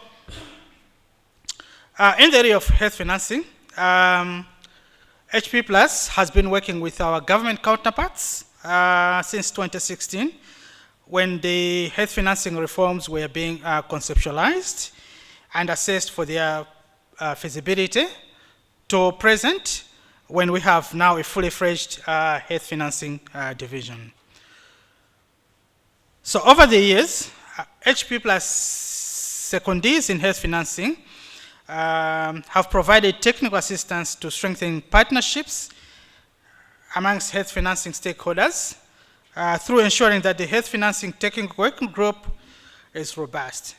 in the area of health financing, HP Plus has been working with our government counterparts since 2016, when the health financing reforms were being conceptualized and assessed for their feasibility, to present, when we have now a fully fledged health financing division. So over the years, HP Plus secondees in health financing have provided technical assistance to strengthen partnerships amongst health financing stakeholders through ensuring that the health financing technical working group is robust.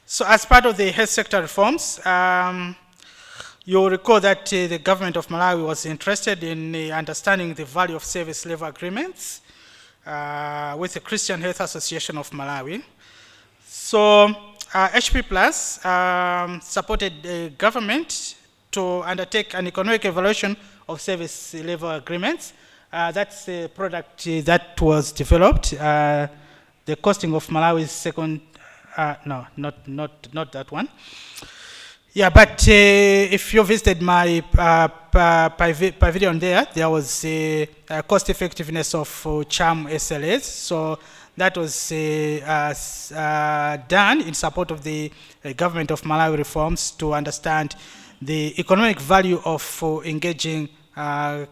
So as part of the health sector reforms, you'll recall that the government of Malawi was interested in understanding the value of service level agreements with the Christian Health Association of Malawi. So HP Plus supported the government to undertake an economic evaluation of service level agreements. That's the product that was developed. The costing of Malawi's second, no, not that one. Yeah, but if you visited my pavilion there was a cost effectiveness of CHAM SLAs. So that was done in support of the government of Malawi reforms to understand the economic value of engaging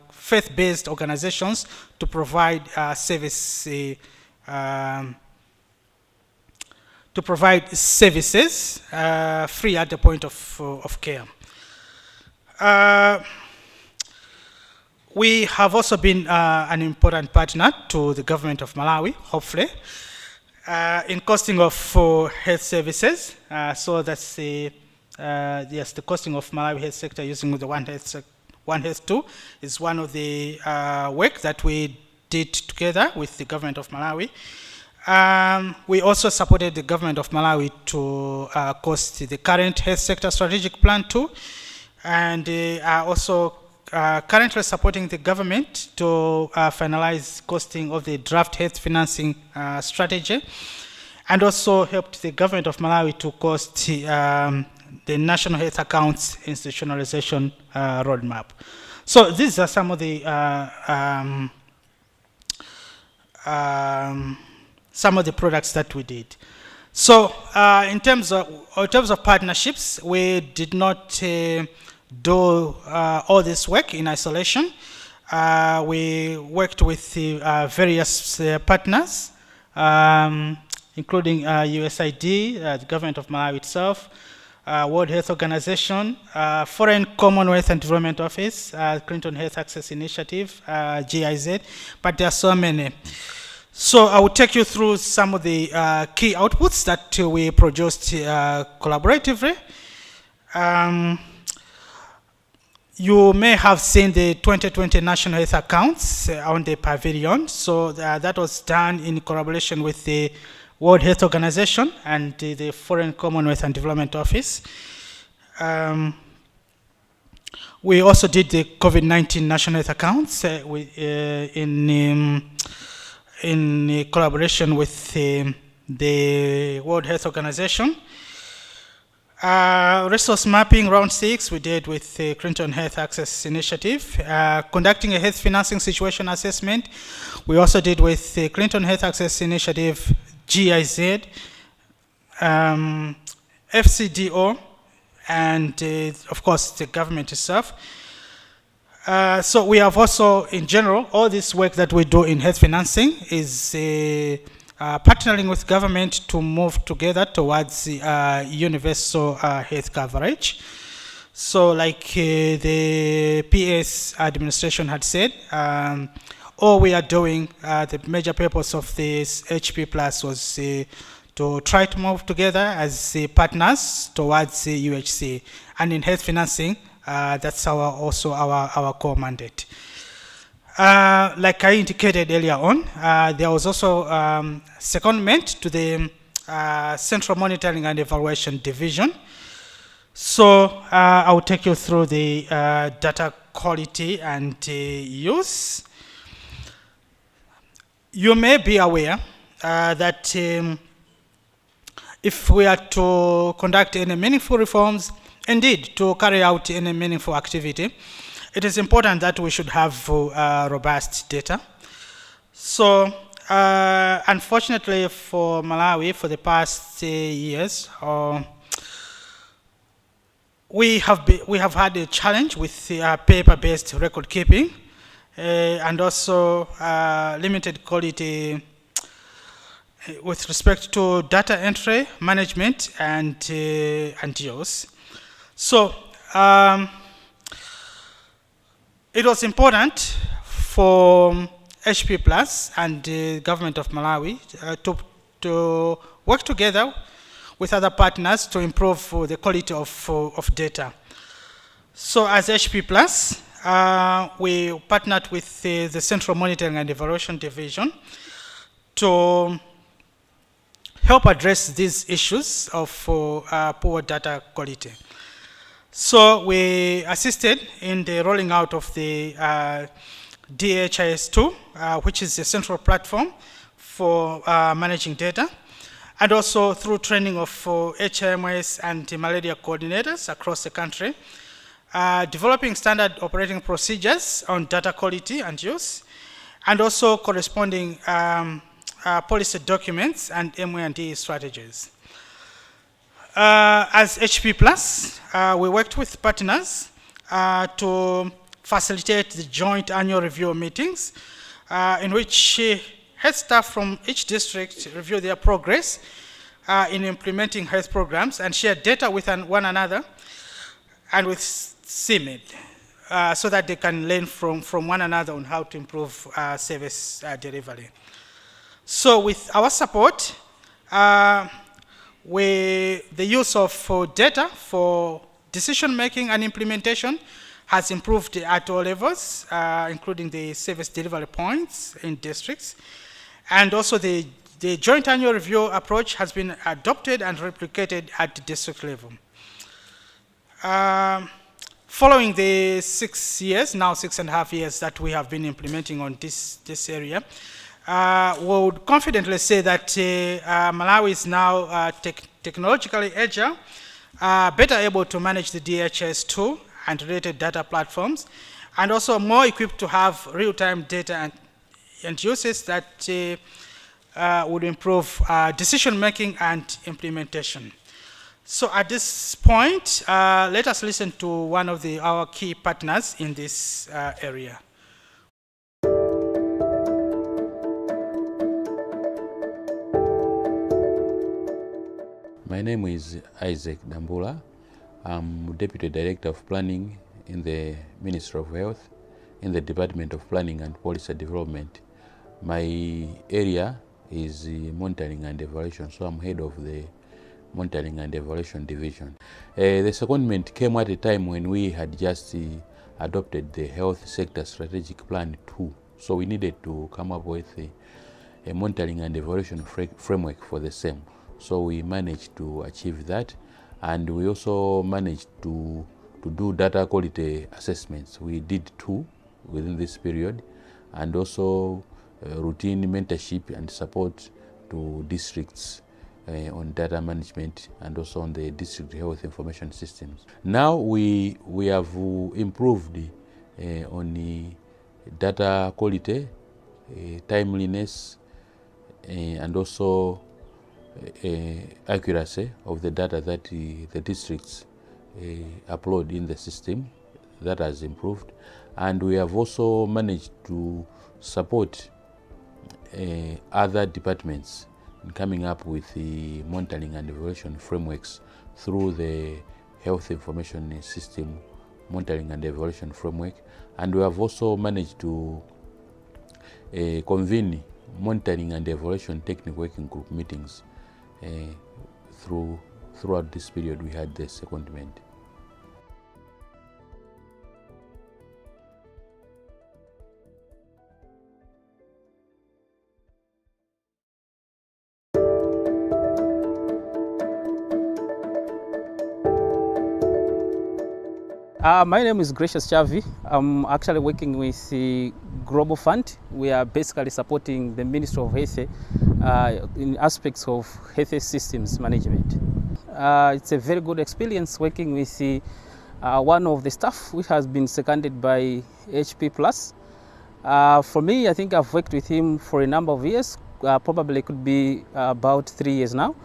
faith-based organizations to provide services free at the point of care. We have also been an important partner to the government of Malawi, hopefully, in costing of health services. So that's the costing of Malawi health sector using the One Health 2 is one of the work that we did together with the government of Malawi. We also supported the government of Malawi to cost the current health sector strategic plan too, and are also currently supporting the government to finalize costing of the draft health financing strategy, and also helped the government of Malawi to cost the National Health Accounts Institutionalization Roadmap. So these are some of the products that we did. So in terms of partnerships, we did not do all this work in isolation. We worked with various partners, including USAID, the government of Malawi itself, World Health Organization, Foreign Commonwealth and Development Office, Clinton Health Access Initiative, GIZ, but there are so many. So I will take you through some of the key outputs that we produced collaboratively. You may have seen the 2020 National Health Accounts on the pavilion. So that was done in collaboration with the World Health Organization and the Foreign Commonwealth and Development Office. We also did the COVID-19 National Health Accounts in collaboration with the World Health Organization. Resource mapping round 6 we did with the Clinton Health Access Initiative. Conducting a health financing situation assessment we also did with the Clinton Health Access Initiative, GIZ, FCDO, and of course the government itself. So we have also, in general, all this work that we do in health financing is partnering with government to move together towards universal health coverage. So like the PS administration had said, all we are doing, the major purpose of this HP Plus was to try to move together as partners towards the UHC. And in health financing, that's also our core mandate. Like I indicated earlier on, there was also secondment to the Central Monitoring and Evaluation Division. So I will take you through the data quality and use. You may be aware that if we are to conduct any meaningful reforms, indeed to carry out any meaningful activity, it is important that we should have robust data. So unfortunately for Malawi, for the past years, we have had a challenge with paper-based record keeping and also limited quality with respect to data entry, management, and use. So it was important for HP Plus and the government of Malawi to work together with other partners to improve the quality of data. So as HP Plus, we partnered with the Central Monitoring and Evaluation Division to help address these issues of poor data quality. So we assisted in the rolling out of the DHIS2, which is a central platform for managing data, and also through training of HMS and malaria coordinators across the country, developing standard operating procedures on data quality and use, and also corresponding policy documents and M&E strategies. As HP Plus, we worked with partners to facilitate the joint annual review meetings in which health staff from each district review their progress in implementing health programs and share data with one another and with CMED so that they can learn from one another on how to improve service delivery. So with our support, the use of data for decision making and implementation has improved at all levels, including the service delivery points in districts. And also the joint annual review approach has been adopted and replicated at the district level. Following the 6 years, now 6.5 years that we have been implementing on this area, we would confidently say that Malawi is now technologically agile, better able to manage the DHIS2 and related data platforms, and also more equipped to have real-time data and uses that would improve decision-making and implementation. So at this point, let us listen to one of our key partners in this area.
My name is Isaac Dambula. I'm Deputy Director of Planning in the Ministry of Health in the Department of Planning and Policy Development. My area is Monitoring and Evaluation, so I'm head of the Monitoring and Evaluation Division. The secondment came at a time when we had just adopted the Health Sector Strategic Plan 2, so we needed to come up with a monitoring and evaluation framework for the same. So we managed to achieve that, and we also managed to do data quality assessments. We did 2 within this period, and also routine mentorship and support to districts on data management and also on the district health information systems. Now we have improved on the data quality, timeliness, and also accuracy of the data that the districts upload in the system. That has improved, and we have also managed to support other departments in coming up with the monitoring and evaluation frameworks through the health information system monitoring and evaluation framework, and we have also managed to convene monitoring and evaluation technical working group meetings. Throughout this period we had the secondment.
My name is Gracious Chavi. I'm actually working with the Global Fund. We are basically supporting the Ministry of Health in aspects of health systems management. It's a very good experience working with one of the staff which has been seconded by HP Plus. For me, I think I've worked with him for a number of years, probably could be about 3 years now.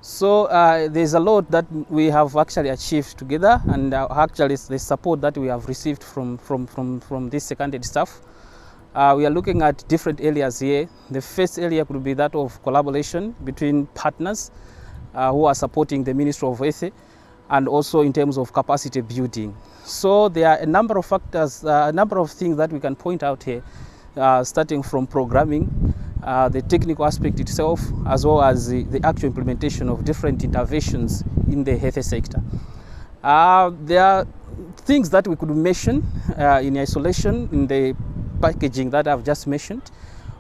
So there's a lot that we have actually achieved together, and actually the support that we have received from this seconded staff. We are looking at different areas here. The first area could be that of collaboration between partners who are supporting the Ministry of Health, and also in terms of capacity building. So there are a number of factors, a number of things that we can point out here, starting from programming, the technical aspect itself, as well as the actual implementation of different interventions in the health sector. There are things that we could mention in isolation in the packaging that I've just mentioned.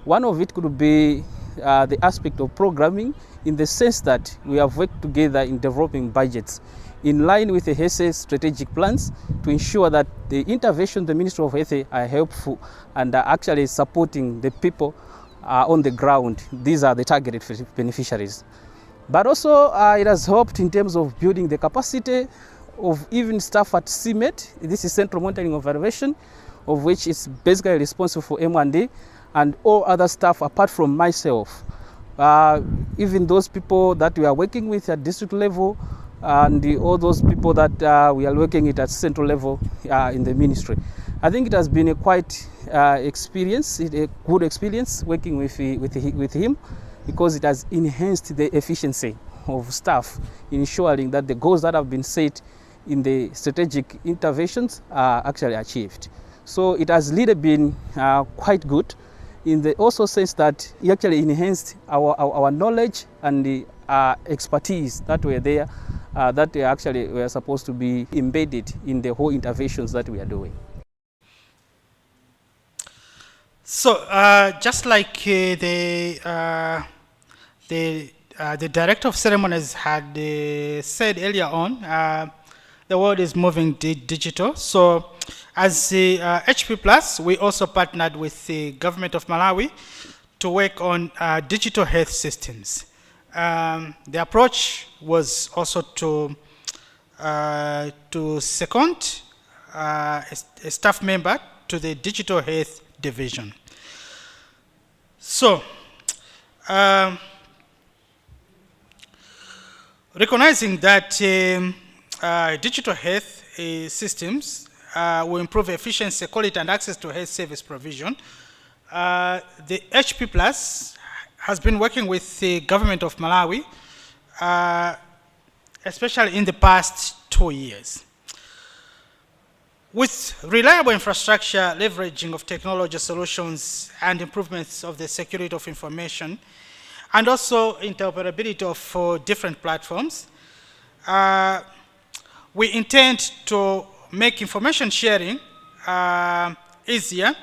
One of it could be the aspect of programming, in the sense that we have worked together in developing budgets in line with the health strategic plans to ensure that the intervention the Ministry of Health are helpful and are actually supporting the people on the ground. These are the targeted beneficiaries. But also it has helped in terms of building the capacity of even staff at CMET. This is Central Monitoring Observation, of which is basically responsible for M1D, and all other staff apart from myself. Even those people that we are working with at district level, and all those people that we are working at central level in the ministry. I think it has been a quite experience, a good experience working with him, because it has enhanced the efficiency of staff, ensuring that the goals that have been set in the strategic interventions are actually achieved. So it has really been quite good, in the also sense that it actually enhanced our knowledge and the expertise that were there, that actually were supposed to be embedded in the whole interventions that we are doing.
So just like the director of ceremonies had said earlier on, the world is moving digital. So as the HP Plus, we also partnered with the government of Malawi to work on digital health systems. The approach was also to second a staff member to the digital health division. So, recognizing that digital health systems will improve efficiency, quality, and access to health service provision, the HP Plus has been working with the government of Malawi, especially in the past 2 years. With reliable infrastructure, leveraging of technology solutions, and improvements of the security of information, and also interoperability of different platforms, we intend to make information sharing easier,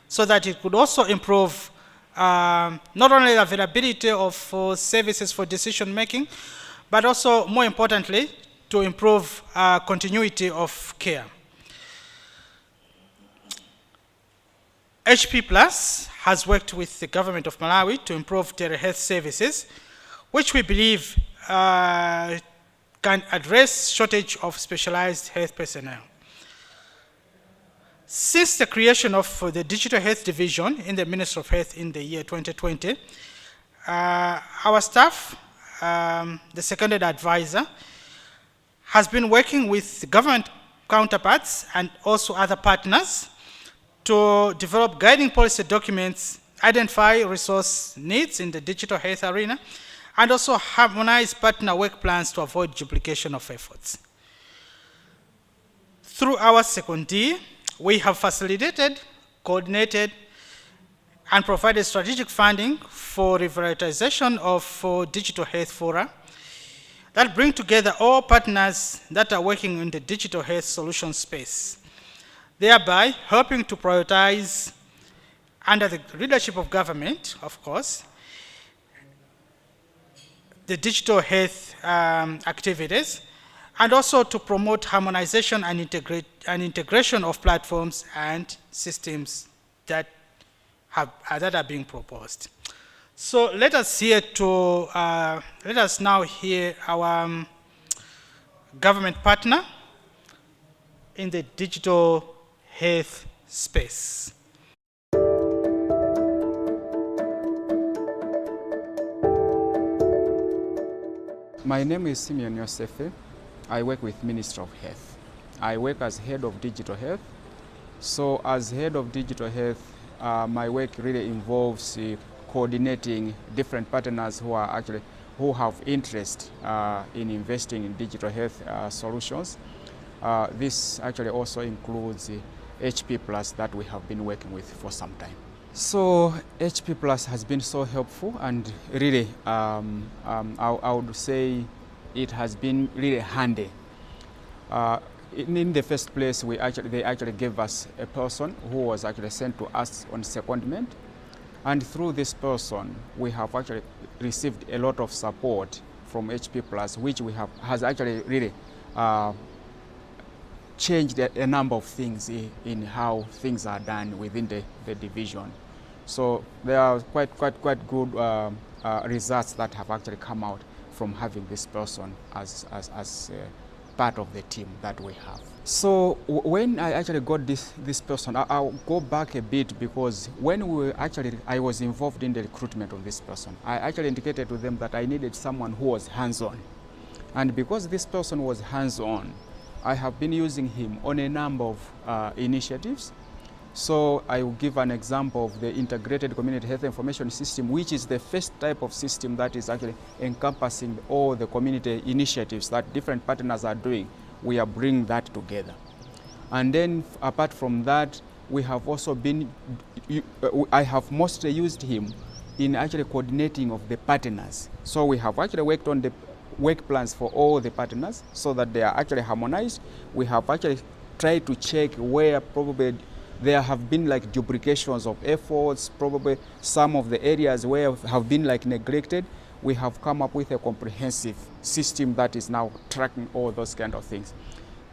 so that it could also improve not only the availability of services for decision making, but also, more importantly, to improve continuity of care. HP Plus has worked with the government of Malawi to improve telehealth services, which we believe can address shortage of specialized health personnel. Since the creation of the Digital Health Division in the Ministry of Health in the year 2020, our staff, the seconded advisor, has been working with government counterparts and also other partners to develop guiding policy documents, identify resource needs in the digital health arena, and also harmonize partner work plans to avoid duplication of efforts. Through our secondee, we have facilitated, coordinated, and provided strategic funding for revitalization of digital health fora that bring together all partners that are working in the digital health solution space, thereby helping to prioritize, under the leadership of government, of course, the digital health activities, and also to promote harmonization and integration of platforms and systems that are being proposed. So let us now hear our government partner in the digital health space.
My name is Simeon Yosefe. I work with Ministry of Health. I work as head of digital health. So as head of digital health, my work really involves coordinating different partners who have interest in investing in digital health solutions. This actually also includes HP Plus that we have been working with for some time. So HP Plus has been so helpful, and really I would say it has been really handy. In the first place, they actually gave us a person who was actually sent to us on secondment. And through this person, we have actually received a lot of support from HP Plus, which has actually really changed a number of things in how things are done within the division. So there are quite good results that have actually come out from having this person as part of the team that we have. So when I actually got this person, I'll go back a bit, because when I was involved in the recruitment of this person, I actually indicated to them that I needed someone who was hands-on. And because this person was hands-on, I have been using him on a number of initiatives. So I will give an example of the Integrated Community Health Information System, which is the first type of system that is actually encompassing all the community initiatives that different partners are doing. We are bringing that together. And then apart from that, we have also I have mostly used him in actually coordinating of the partners. So we have actually worked on the work plans for all the partners so that they are actually harmonized. We have actually tried to check where probably there have been like duplications of efforts, probably some of the areas where have been like neglected. We have come up with a comprehensive system that is now tracking all those kind of things,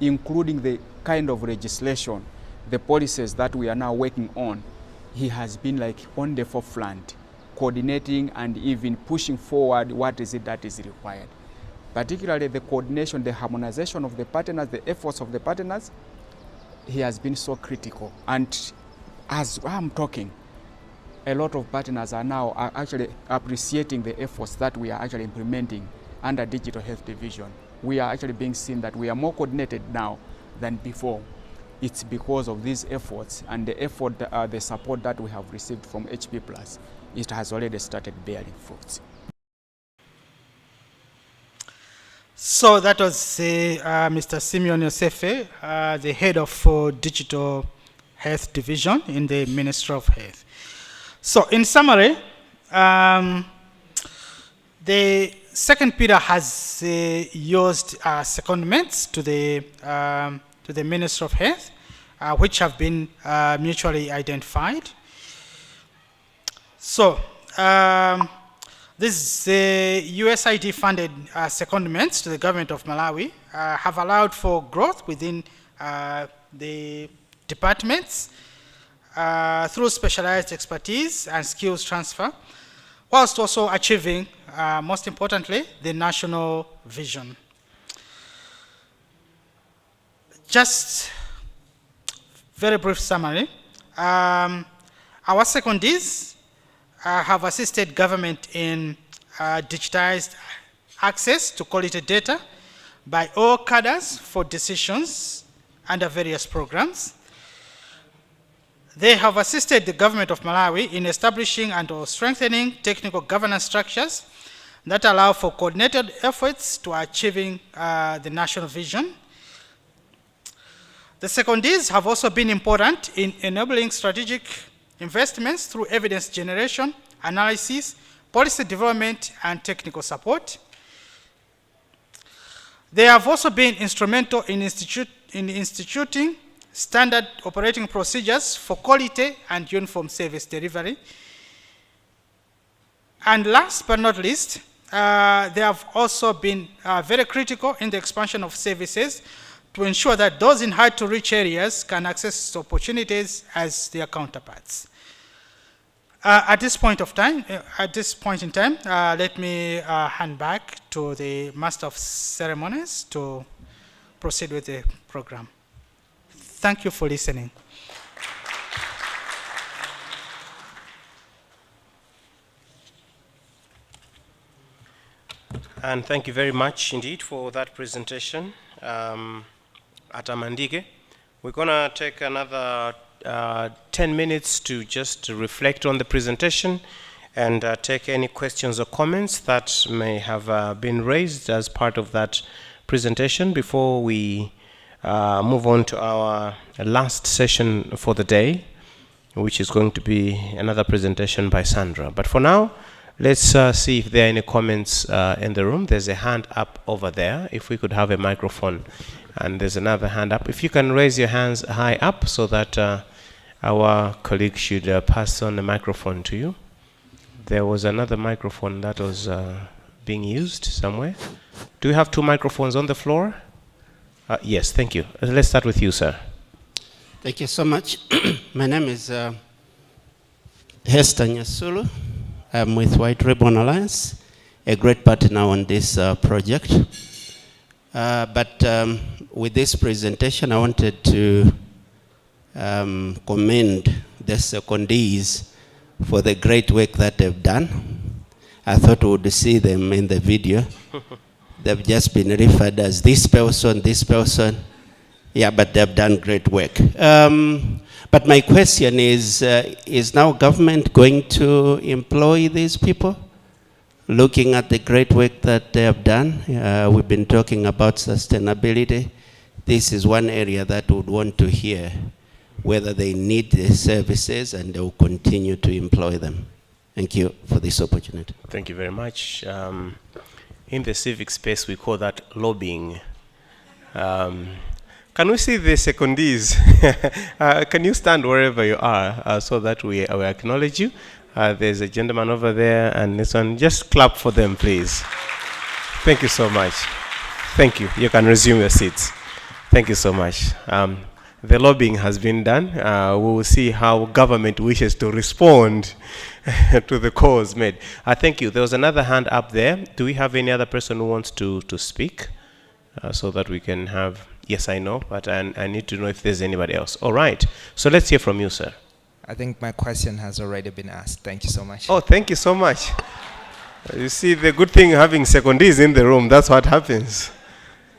including the kind of legislation, the policies that we are now working on. He has been like on the forefront, coordinating and even pushing forward what is it that is required. Particularly the coordination, the harmonization of the partners, the efforts of the partners, he has been so critical. And as I'm talking, a lot of partners are now actually appreciating the efforts that we are actually implementing under Digital Health Division. We are actually being seen that we are more coordinated now than before. It's because of these efforts and the support that we have received from HP Plus. It has already started bearing fruits.
So that was Mr. Simeon Yosefe, the head of Digital Health Division in the Ministry of Health. So in summary, the second pillar has used secondments to the Ministry of Health, which have been mutually identified. So this USAID funded secondments to the government of Malawi have allowed for growth within the departments through specialized expertise and skills transfer, whilst also achieving, most importantly, the national vision. Just very brief summary. Our secondees have assisted government in digitized access to quality data by all cadres for decisions under various programs. They have assisted the government of Malawi in establishing and or strengthening technical governance structures that allow for coordinated efforts to achieving the national vision. The secondees have also been important in enabling strategic investments through evidence generation, analysis, policy development, and technical support. They have also been instrumental in instituting standard operating procedures for quality and uniform service delivery. And last but not least, they have also been very critical in the expansion of services to ensure that those in hard-to-reach areas can access opportunities as their counterparts. At this point in time, let me hand back to the Master of Ceremonies to proceed with the program. Thank you for listening.
And thank you very much indeed for that presentation, Atamandike. We're going to take another 10 minutes to just reflect on the presentation and take any questions or comments that may have been raised as part of that presentation before we move on to our last session for the day, which is going to be another presentation by Sandra. But for now, let's see if there are any comments in the room. There's a hand up over there. If we could have a microphone. And there's another hand up. If you can raise your hands high up so that our colleague should pass on the microphone to you. There was another microphone that was being used somewhere. Do we have 2 microphones on the floor? Yes, thank you. Let's start with you, sir.
Thank you so much. My name is Hester Nyasulu. I'm with White Ribbon Alliance, a great partner on this project. But with this presentation, I wanted to commend the secondees for the great work that they've done. I thought we would see them in the video. They've just been referred as this person. Yeah, but they've done great work. But my question is now government going to employ these people? Looking at the great work that they have done, we've been talking about sustainability. This is one area that would want to hear whether they need the services and they will continue to employ them. Thank you for this opportunity.
Thank you very much. In the civic space, we call that lobbying. Can we see the secondees? Can you stand wherever you are so that we acknowledge you? There's a gentleman over there and this one. Just clap for them, please. Thank you so much. Thank you. You can resume your seats. Thank you so much. The lobbying has been done. We will see how government wishes to respond to the calls made. Thank you. There was another hand up there. Do we have any other person who wants to speak so that we can have... Yes, I know, but I need to know if there's anybody else. All right. So let's hear from you, sir.
I think my question has already been asked. Thank you so much.
Oh, thank you so much. You see, the good thing having secondees in the room, that's what happens.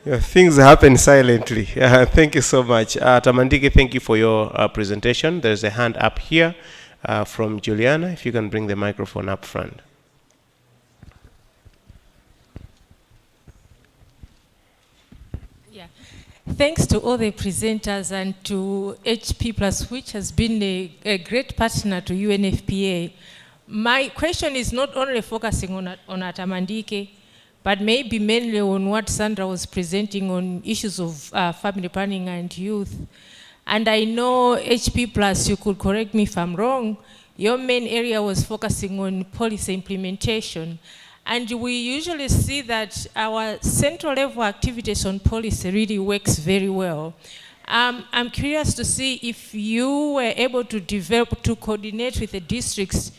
Things happen silently. Thank you so much. Tamandike, thank you for your presentation. There's a hand up here from Juliana. If you can bring the microphone up front.
Thanks to all the presenters and to HP Plus, which has been a great partner to UNFPA. My question is not only focusing on Atamandike, but maybe mainly on what Sandra was presenting on issues of family planning and youth. And I know HP Plus, you could correct me if I'm wrong, your main area was focusing on policy implementation. And we usually see that our central level activities on policy really works very well. I'm curious to see if you were able to coordinate with the districts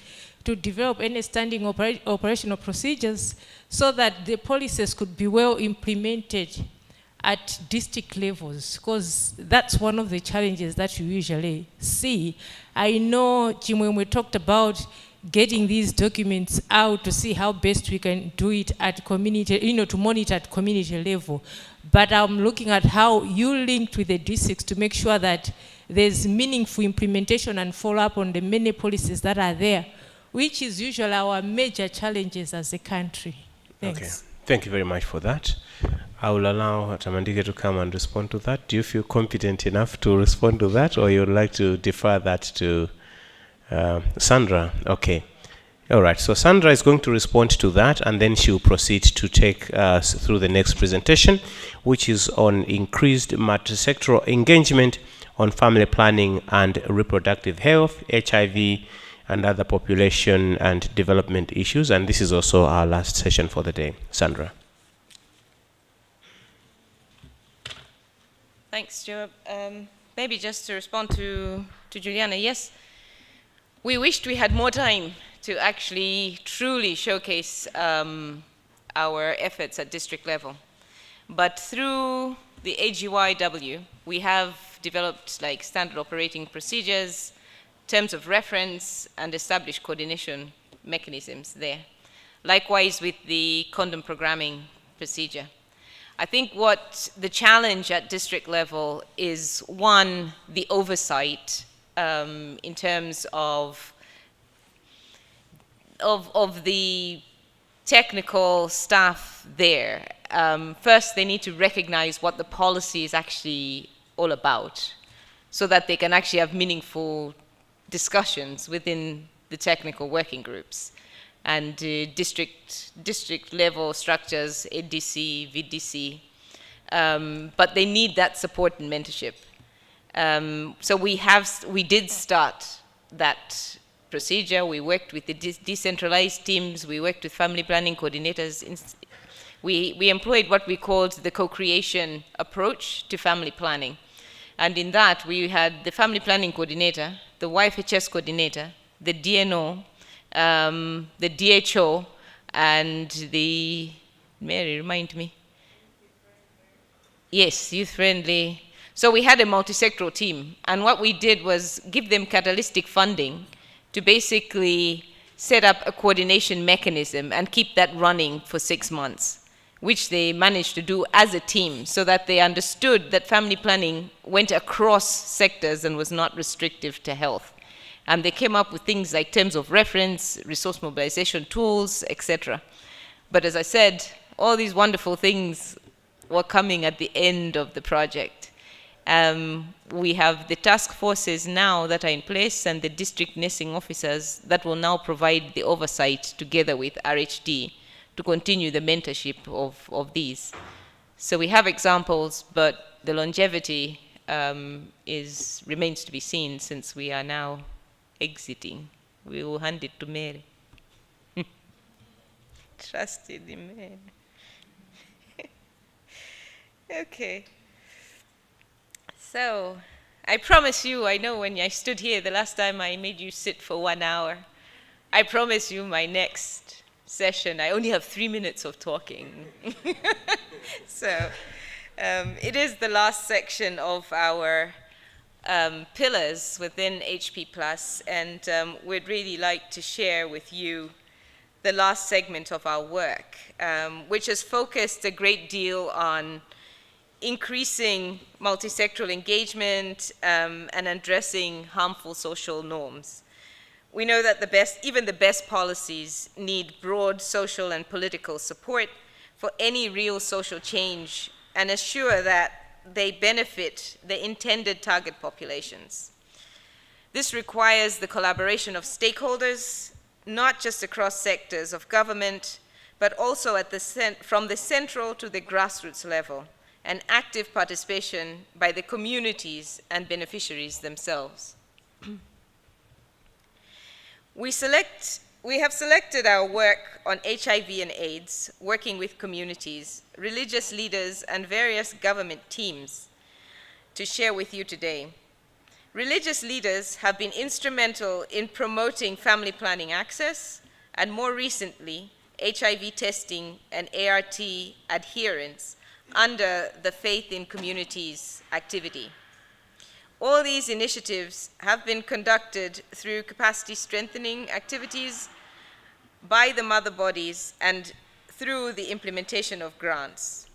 to develop any standing operational procedures so that the policies could be well implemented at district levels, because that's one of the challenges that you usually see. I know, Jim, when we talked about getting these documents out to see how best we can do it at community, to monitor at community level. But I'm looking at how you linked with the districts to make sure that there's meaningful implementation and follow-up on the many policies that are there, which is usually our major challenges as a country. Thanks.
Okay. Thank you very much for that. I will allow Tamandike to come and respond to that. Do you feel competent enough to respond to that, or you would like to defer that to Sandra? Okay. All right. So Sandra is going to respond to that, and then she will proceed to take us through the next presentation, which is on increased multisectoral engagement on family planning and reproductive health, HIV, and other population and development issues. And this is also our last session for the day. Sandra.
Thanks, Joe. Maybe just to respond to Juliana, yes. We wished we had more time to actually truly showcase our efforts at district level. But through the AGYW, we have developed like standard operating procedures, terms of reference, and established coordination mechanisms there. Likewise with the condom programming procedure. I think what the challenge at district level is, one, the oversight in terms of the technical staff there. First, they need to recognize what the policy is actually all about so that they can actually have meaningful discussions within the technical working groups and district level structures, ADC, VDC, but they need that support and mentorship. So we did start that procedure. We worked with the decentralized teams. We worked with family planning coordinators. We employed what we called the co-creation approach to family planning. And in that, we had the family planning coordinator, the YFHS coordinator, the DNO, the DHO, and the, Mary, remind me. Yes, youth-friendly. So we had a multisectoral team, and what we did was give them catalytic funding to basically set up a coordination mechanism and keep that running for 6 months, which they managed to do as a team so that they understood that family planning went across sectors and was not restrictive to health. And they came up with things like terms of reference, resource mobilization tools, etc. But as I said, all these wonderful things were coming at the end of the project. We have the task forces now that are in place and the district nursing officers that will now provide the oversight together with RHD to continue the mentorship of these. So we have examples, but the longevity remains to be seen since we are now exiting. We will hand it to Mary. Trusted in Mary. Okay. So, I promise you, I know when I stood here the last time I made you sit for 1 hour, I promise you my next session, I only have 3 minutes of talking. So, it is the last section of our pillars within HP+, and we'd really like to share with you the last segment of our work, which has focused a great deal on increasing multisectoral engagement and addressing harmful social norms. We know that even the best policies need broad social and political support for any real social change and assure that they benefit the intended target populations. This requires the collaboration of stakeholders, not just across sectors of government, but also from the central to the grassroots level, and active participation by the communities and beneficiaries themselves. We have selected our work on HIV and AIDS, working with communities, religious leaders, and various government teams to share with you today. Religious leaders have been instrumental in promoting family planning access, and more recently, HIV testing and ART adherence under the Faith in Communities activity. All these initiatives have been conducted through capacity strengthening activities by the mother bodies and through the implementation of grants.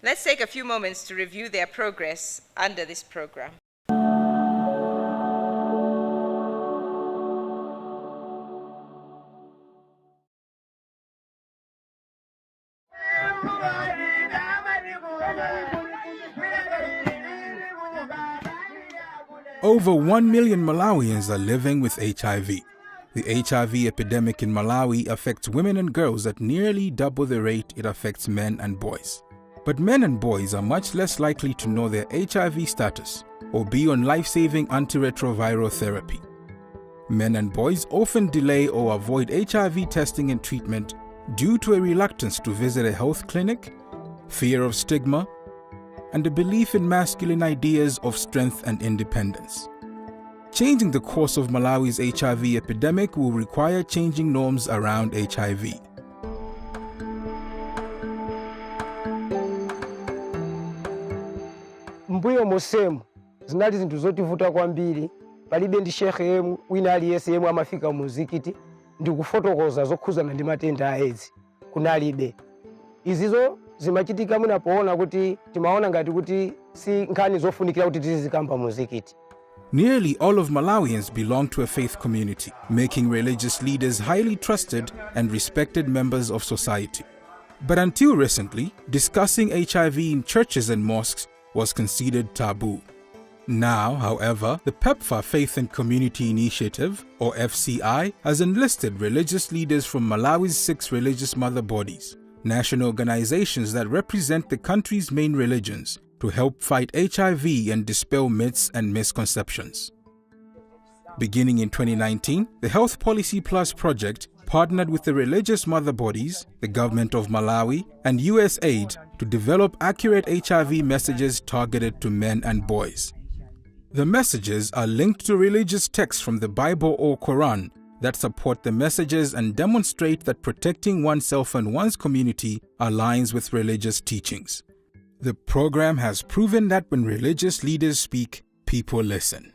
Let's take a few moments to review their progress under this program.
Over 1 million Malawians are living with HIV. The HIV epidemic in Malawi affects women and girls at nearly double the rate it affects men and boys. But men and boys are much less likely to know their HIV status or be on life-saving antiretroviral therapy. Men and boys often delay or avoid HIV testing and treatment due to a reluctance to visit a health clinic, fear of stigma, and a belief in masculine ideas of strength and independence. changing the course of Malawi's HIV epidemic will require changing norms around HIV.
Mbuyo mosemu zinali zinthu zotivuta kwambiri palibe ndi shekhe yemu wina aliyense yemwe amafika mu mzikiti ndi kufotokoza zokhuzana ndi matenda a AIDS kunalibe. Izizo zimachitika munapoona kuti timaona ngati kuti si nkhani zofunikira kuti tizikamba mu mzikiti.
Nearly all of Malawians belong to a faith community, making religious leaders highly trusted and respected members of society. But until recently, discussing HIV in churches and mosques was considered taboo. Now, however, the PEPFAR Faith and Community Initiative, or FCI, has enlisted religious leaders from Malawi's 6 religious mother bodies, national organizations that represent the country's main religions, to help fight HIV and dispel myths and misconceptions. Beginning in 2019, the Health Policy Plus project partnered with the religious mother bodies, the government of Malawi, and USAID to develop accurate HIV messages targeted to men and boys. The messages are linked to religious texts from the Bible or Quran that support the messages and demonstrate that protecting oneself and one's community aligns with religious teachings. The program has proven that when religious leaders speak, people listen.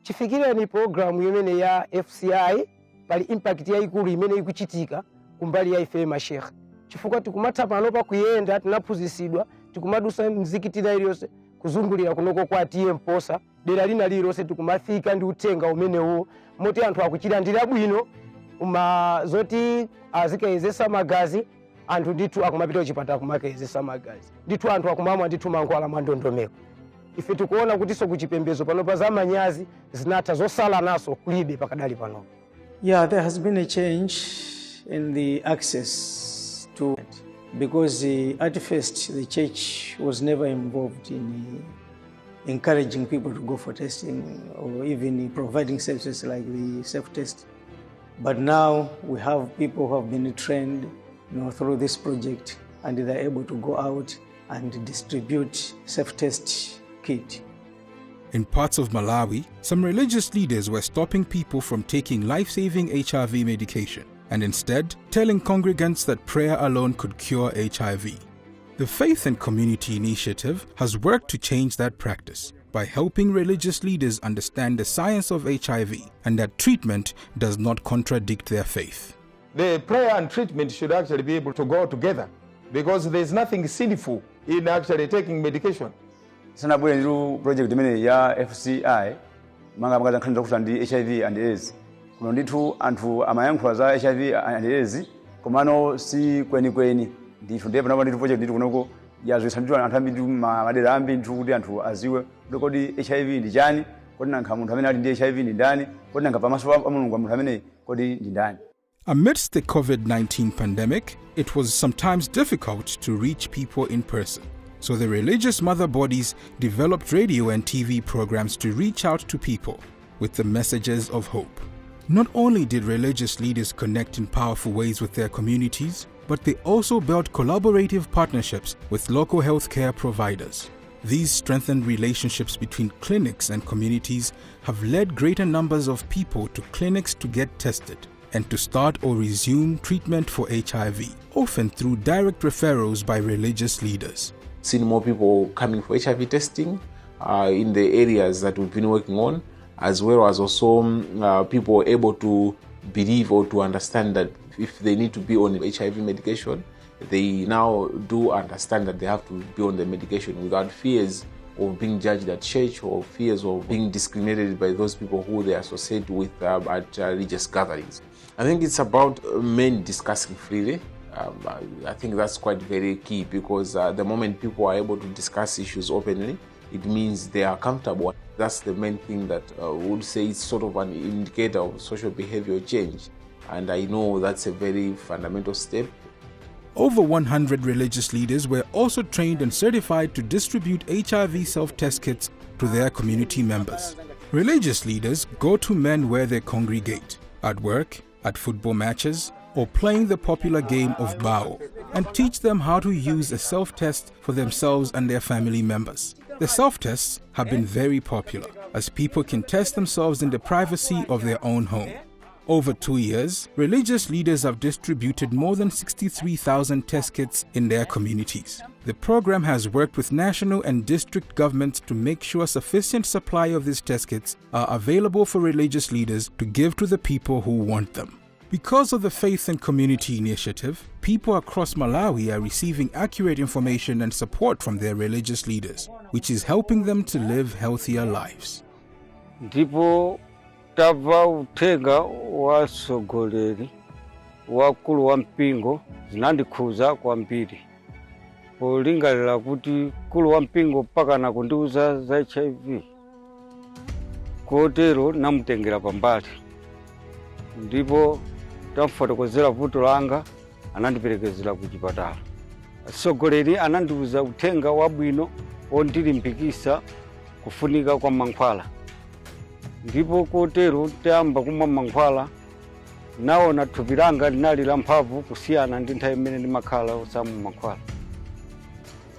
Chifikira ni program imene ya FCI pali impact yaikulu imene ikuchitika kumbali ya ife mashekhe. Chifukwa tikumatha pano pa kuyenda tinaphunzitsidwa tikumadusa mzikiti iliyonse kuzungulira kunoko kwa tiye mposa dera lina lililonse tikumafika ndi uthenga umenewo moti anthu akuchilandira bwino zoti azikayezesa magazi anthu ndithu akumapita kuchipatala kumakayezesa magazi ndithu anthu akumamwa ndithu mankhwala mwa ndondomeko. Ife tikuona kuti so kuchipembezo pano pa zamanyazi zinatha zosala naso kulibe pakadali pano.
Yeah, there has been a change in the access to it because at first the church was never involved in encouraging people to go for testing or even providing services like the self-test. But now we have people who have been trained, through this project, and they're able to go out and distribute self-test kit.
In parts of Malawi, some religious leaders were stopping people from taking life-saving HIV medication and instead telling congregants that prayer alone could cure HIV. The Faith and Community Initiative has worked to change that practice by helping religious leaders understand the science of HIV and that treatment does not contradict their faith.
The prayer and treatment should actually be able to go together because there's nothing sinful in actually taking medication.
Sanabwe ndu project imene ya FCI manga makaza nkhani zokuti ndi HIV and AIDS. Kuno ndithu anthu amayankhula za HIV and AIDS komano si kweni ndithu ndipo napo ndithu project ndithu kunoko yazwisa ndithu anthu ambiri madera ambiri ndithu kuti anthu aziwe kodi HIV ndi chani, kodi nankha munthu amene ali ndi HIV ndi ndani, kodi nankha pamaso pa Mulungu munthu amene kodi ndi ndani.
Amidst the COVID-19 pandemic, it was sometimes difficult to reach people in person. So the religious mother bodies developed radio and TV programs to reach out to people with the messages of hope. Not only did religious leaders connect in powerful ways with their communities, but they also built collaborative partnerships with local healthcare providers. These strengthened relationships between clinics and communities have led greater numbers of people to clinics to get tested and to start or resume treatment for HIV, often through direct referrals by religious leaders.
Seen more people coming for HIV testing in the areas that we've been working on, as well as also people able to believe or to understand that if they need to be on HIV medication, they now do understand that they have to be on the medication without fears of being judged at church or fears of being discriminated by those people who they associate with at religious gatherings. I think it's about men discussing freely. I think that's quite very key because the moment people are able to discuss issues openly, it means they are comfortable. That's the main thing that I would say is sort of an indicator of social behavior change. And I know that's a very fundamental step.
Over 100 religious leaders were also trained and certified to distribute HIV self-test kits to their community members. Religious leaders go to men where they congregate, at work, at football matches, or playing the popular game of bao, and teach them how to use a self-test for themselves and their family members. The self-tests have been very popular, as people can test themselves in the privacy of their own home. Over 2 years, religious leaders have distributed more than 63,000 test kits in their communities. The program has worked with national and district governments to make sure sufficient supply of these test kits are available for religious leaders to give to the people who want them. Because of the Faith and Community Initiative, people across Malawi are receiving accurate information and support from their religious leaders, which is helping them to live healthier lives.
Ndipo tava uthenga wa sogoleri wakulu wa mpingo zinandikhuza kwambiri polingalira kuti kulu wa mpingo mpaka na kundiuza za HIV kotero namutengera pambali ndipo tamfotokozera vuto langa anandiperekezera ku chipatala. Sogoleri anandiuza uthenga wabwino ondilimbikisa kufunika kwa mankhwala ndipo kotero tayamba kumwa mankhwala naona thupi langa linali la mphamvu kusiyana ndi nthawi imene ndimakhala osamwa mankhwala.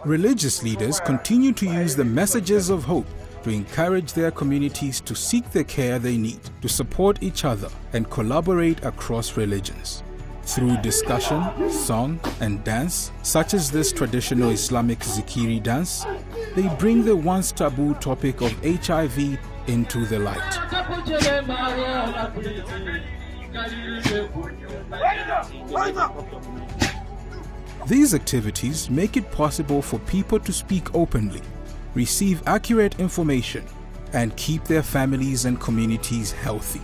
Religious leaders continue to use the messages of hope to encourage their communities to seek the care they need, to support each other and collaborate across religions. Through discussion, song and dance, such as this traditional Islamic zikiri dance, they bring the once taboo topic of HIV into the light. These activities make it possible for people to speak openly, receive accurate information, and keep their families and communities healthy.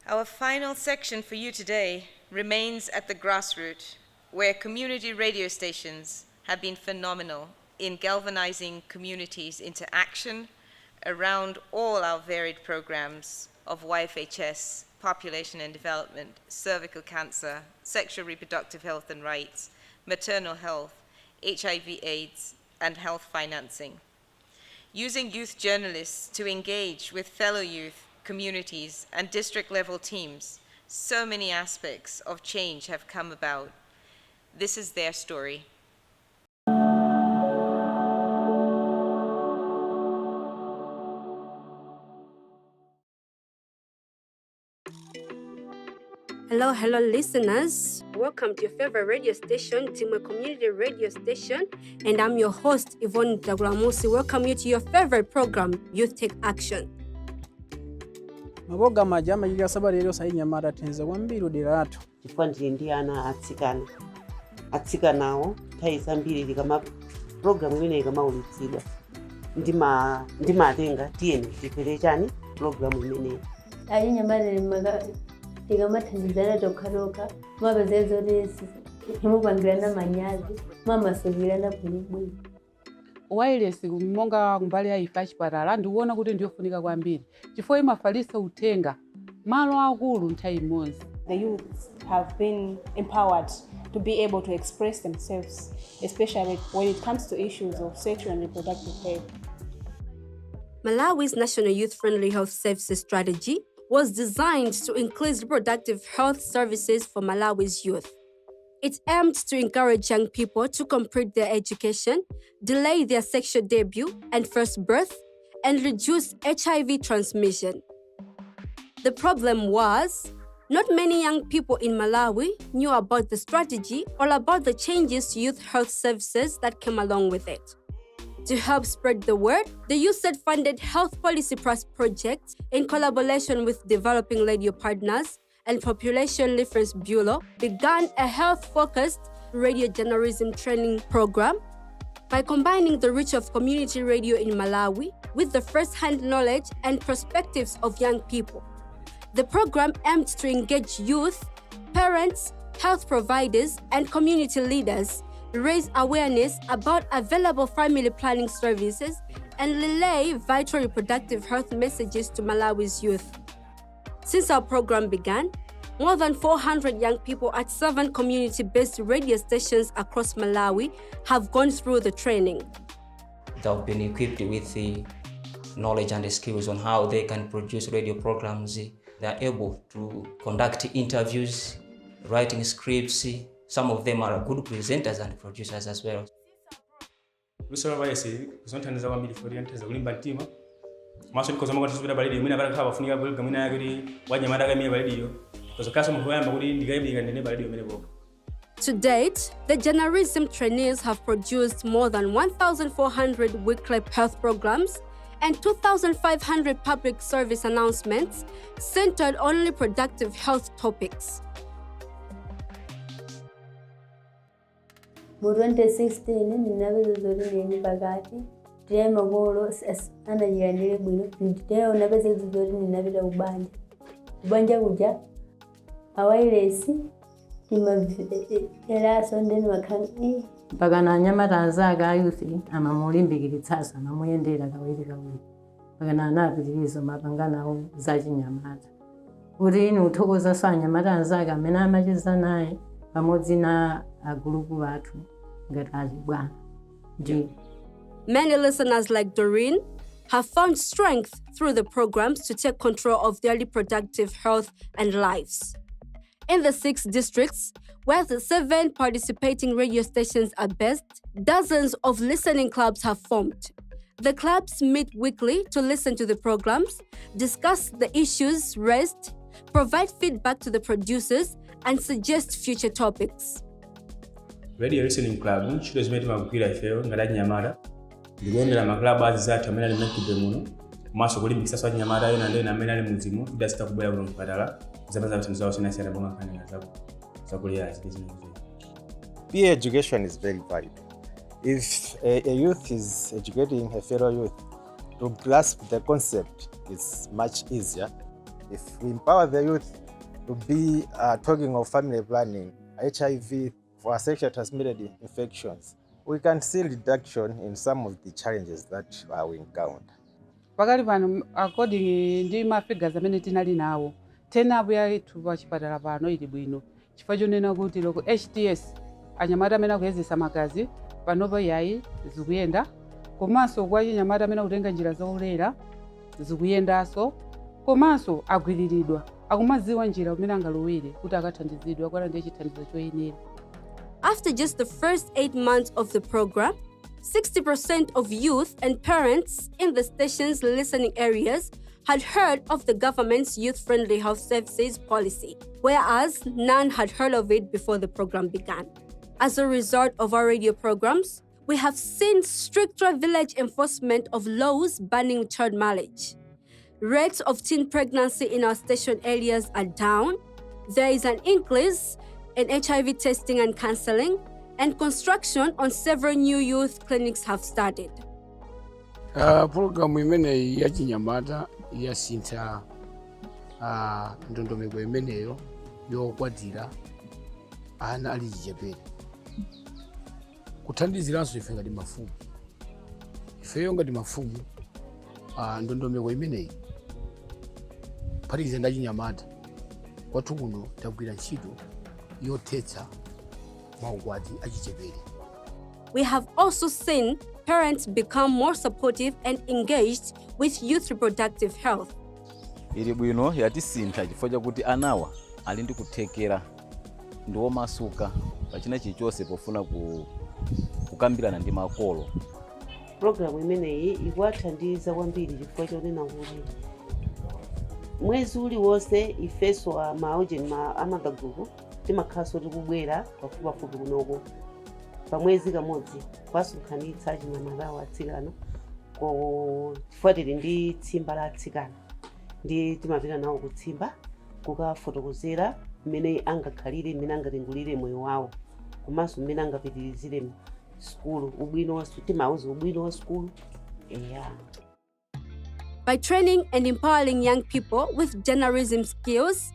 Our final section for you today remains at the grassroots, where community radio stations have been phenomenal in galvanizing communities into action around all our varied programs of YFHS, population and development, cervical cancer, sexual reproductive health and rights, maternal health, HIV/AIDS, and health financing. Using youth journalists to engage with fellow youth, communities, and district-level teams, so many aspects of change have come about. This is their story.
Hello listeners. Welcome to your favorite radio station, Timwe Community Radio Station, and I'm your host, Yvonne Dagulamusi. Welcome you to your favorite program, Youth Take Action.
Maboga majama jiga sabari leo sahi nyamara tenza wambiru diratu.
Chifukwa ndi ana atsikanawo nthawi zambiri kama program imene ikamaulitsidwa ndimatenga tiyeni tipere chani program imene
ayi nyamara tikamathandizana tokharoka mabezezo lesi himupangirana manyazi mamasogirana bwinobwino.
Wireless monga kumbali ya ifa chipatala ndiwona kuti ndiyofunika kwambiri chifukwa imafalisa utenga malo akulu nthawi imodzi.
The youths have been empowered to be able to express themselves, especially when it comes to issues of sexual and reproductive health.
Malawi's National Youth-Friendly Health Services Strategy was designed to increase reproductive health services for Malawi's youth. It aimed to encourage young people to complete their education, delay their sexual debut and first birth, and reduce HIV transmission. The problem was, not many young people in Malawi knew about the strategy or about the changes to youth health services that came along with it. To help spread the word, the USAID-funded Health Policy Project, in collaboration with developing radio partners and Population Reference Bureau, began a health-focused radio journalism training program by combining the reach of community radio in Malawi with the first-hand knowledge and perspectives of young people. The program aimed to engage youth, parents, health providers, and community leaders raise awareness about available family planning services and relay vital reproductive health messages to Malawi's youth. Since our program began, more than 400 young people at 7 community-based radio stations across Malawi have gone through the training.
They've been equipped with the knowledge and the skills on how they can produce radio programs. They are able to conduct interviews, writing scripts. Some of them are good presenters and producers as well.
Lusora bayese kuzontaniza kwambiri for yanteza kulimba ntima. Maso ndiko zama kwati subira balidi mwina balaka bafunika bwe gamina yakuri wanyamada gamia balidi because kaso muhwamba kuri ndigayibiga ndene balidi mene boko.
To date, the journalism trainees have produced more than 1,400 weekly health programs and 2,500 public service announcements centered on reproductive health topics.
Mu 2016 ninaweza zori ni bagati tire magoro ana yandire bwino tire onabeze zori ninabira ubanja kuja awairesi ima era sondeni wakani
bagana nyamata ga yuthi amamulimbikiritsasa namuyendera kawiri bagana napitirizo mapangana zachi nyamata uri ino uthokoza sa nyamata anzaga mena amachiza naye pamodzi na agulupu bathu ngati bwana.
Many listeners like Doreen have found strength through the programs to take control of their reproductive health and lives. In the 6 districts, where the 7 participating radio stations are based, dozens of listening clubs have formed. The clubs meet weekly to listen to the programs, discuss the issues raised, provide feedback to the producers, and suggest future topics.
Radio Listening Club, chilo zimeti mabukwira ifeo, ngada nyamara. Ligondela maklaba azizati amena li mekide muno. Maso kuli mikisaswa nyamara yona ndena amena li muzimu. Fida sita kubaya ulo mpatala. Zabaza mtimuzawa sinasi ya nabonga kani ya zabu. Zakuli ya azizini mzuri.
Peer education is very vital. If a youth is educating a fellow youth to grasp the concept, it's much easier. If we empower the youth to be talking of family planning, HIV, for sexually transmitted infections, we can see reduction in some of the challenges that we encounter.
Pakali pano according ndi mafigures amene tinali nawo, tena abuya tuwa chipatala pano ili bwino. Chifukwa chonena kuti loko HTS anyamata amene akuyezesa magazi panopo yayi zikuyenda. Komanso kwa anyamata amene akutenga njira zaulera zikuyendanso. Komanso agwiriridwa akumaziwa njira amene angalowere kuti akathandizidwa kwa ndi chithandizo choyenera.
After just the first 8 months of the program, 60% of youth and parents in the station's listening areas had heard of the government's youth-friendly health services policy, whereas none had heard of it before the program began. As a result of our radio programs, we have seen stricter village enforcement of laws banning child marriage. Rates of teen pregnancy in our station areas are down. There is an increase in HIV testing and counseling, and construction on several new youth clinics have started.
Program imene ya chinyamata yasintha ndondomeko imeneyo yokwatira ana ali chichepere. Kuthandiziranso ife ngati mafumu. Ifeyo ngati mafumu ndondomeko imeneyi phatikiza ndi chinyamata kwathu kuno tagwira ntchito yothetsa maukwati achichepere.
We have also seen parents become more supportive and engaged with youth reproductive health.
Ili bwino yatisintha chifukwa chakuti anawa ali ndi kuthekera ndiwo masuka pachina chilichonse pofuna kukambirana ndi makolo.
Program imeneyi ikuwathandiza kwambiri chifukwa chonena kuti mwezi uliwonse ifeso maojeni amagagugu timakhaso tikubwera pafupipafupi kunoko pamwezi kamodzi kwasonkhanitsa achinyamata atsikana chifukwa tili ndi tsimba la atsikana ndi timapita nawo kutsimba kukafotokozera mmene angakhalire mmene angatengulire moyo wawo komanso mmene angapitirizire skulu ubwino wa timauza ubwino wa skulu.
By training and empowering young people with journalism skills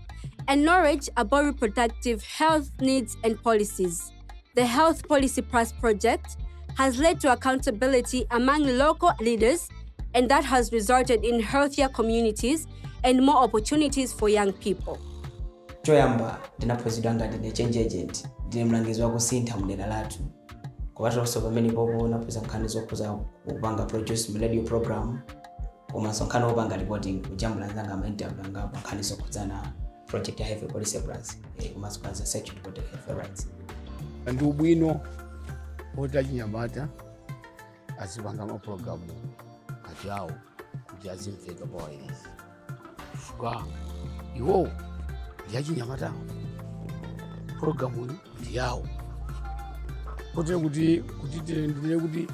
and knowledge about reproductive health needs and policies. The Health Policy Plus project has led to accountability among local leaders, and that has resulted in healthier communities and more opportunities for young people.
Choyamba ndinaphunzidwa ngati ndi change agent, ndine mlangizi wa kusintha mdera lathu. Kubatonso pamene popo napeza nkhani zokhuza kupanga produce radio program, komanso nkhani opanga reporting kujambula nzanga ma-interview anga nkhani zokhudzana project ya Health Policy Plus, komanso kwanza section to protect health rights.
Ndi ubwino otachinyamata azipanga maprogramu kati awo kuti azimveka pawairesi fuka iwo yachinyamata programu ndi yawo kote kuti tiyendere kuti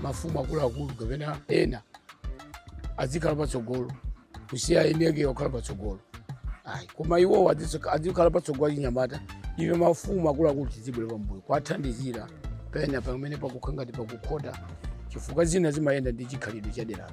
mafumu akuluakulu kapena ena azikhala patsogolo kusiya eneke okhala patsogolo koma iwo azikhala patsogolo achinyamata ife mafumu akuluakulu tizibwera pambuyo kwathandizira pena pamene pakukhala ngati pakukhota chifukwa zina zimayenda ndi chikhalidwe chadera.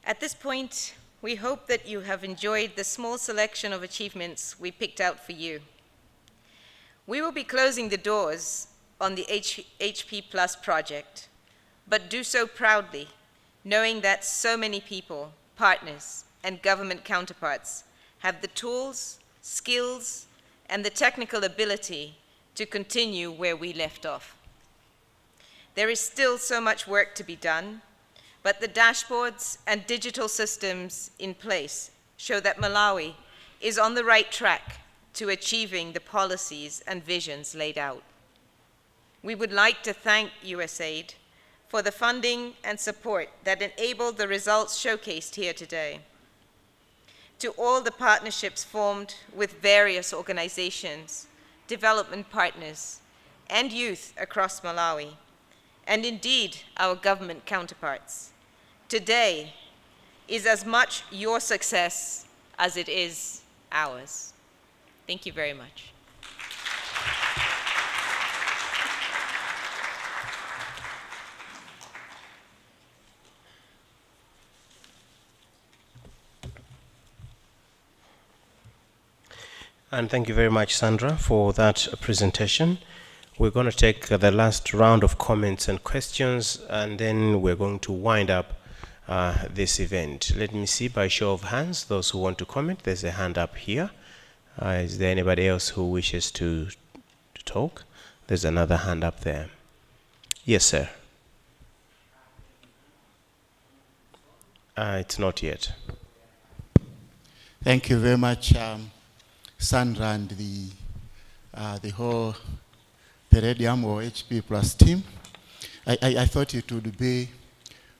At this point, we hope that you have enjoyed the small selection of achievements we picked out for you. We will be closing the doors on the HP Plus project, but do so proudly, knowing that so many people, partners, and government counterparts have the tools, skills, and the technical ability to continue where we left off. There is still so much work to be done, but the dashboards and digital systems in place show that Malawi is on the right track to achieving the policies and visions laid out. We would like to thank USAID for the funding and support that enabled the results showcased here today. To all the partnerships formed with various organizations, development partners, and youth across Malawi, and indeed our government counterparts, today is as much your success as it is ours. Thank you very much.
And thank you very much, Sandra, for that presentation. We're going to take the last round of comments and questions, and then we're going to wind up this event. Let me see by show of hands, those who want to comment. There's a hand up here. Is there anybody else who wishes to talk? There's another hand up there. Yes, sir. It's not yet.
Thank you very much, Sandra, and the whole Palladium or HP Plus team. I thought it would be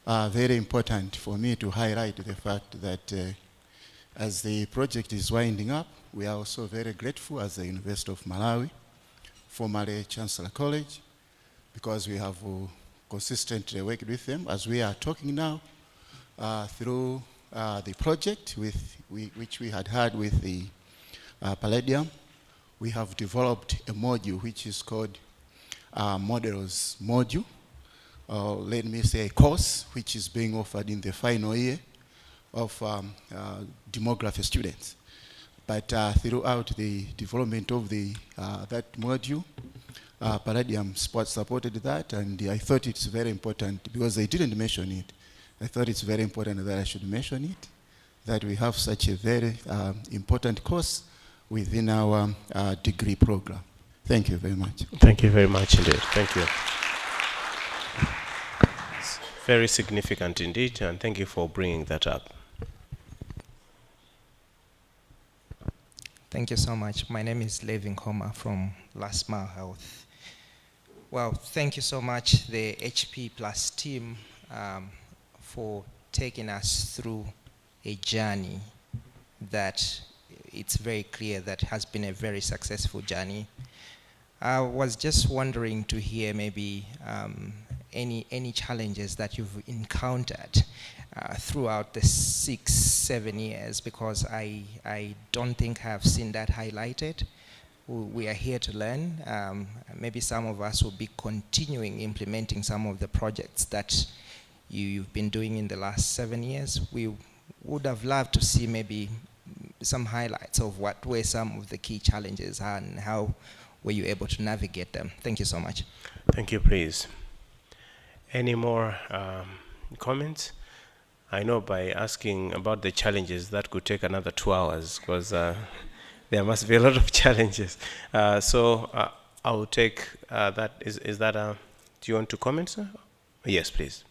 very important for me to highlight the fact that as the project is winding up, we are also very grateful as the University of Malawi, formerly Chancellor College, because we have consistently worked with them as we are talking now through the project which we had with the Palladium. We have developed a module which is called Models Module, let me say a course which is being offered in the final year of demography students. But throughout the development of that module, Palladium supported that, and I thought it's very important because they didn't mention it. I thought it's very important that I should mention it, that we have such a very important course within our degree program. Thank you very much.
Thank you very much indeed. Thank you. It's very significant indeed, and thank you for bringing that up.
Thank you so much. My name is Levin Homa from Last Mile Health. Well, thank you so much, the HP Plus team, for taking us through a journey that it's very clear that has been a very successful journey. I was just wondering to hear maybe any challenges that you've encountered throughout the 6-7 years, because I don't think I've seen that highlighted. We are here to learn. Maybe some of us will be continuing implementing some of the projects that you've been doing in the last 7 years. We would have loved to see maybe some highlights of what were some of the key challenges and how were you able to navigate them. Thank you so much.
Thank you, please. Any more comments? I know by asking about the challenges, that could take another 2 hours, because there must be a lot of challenges. So I will take that. Is that do you want to comment, sir? Yes, please.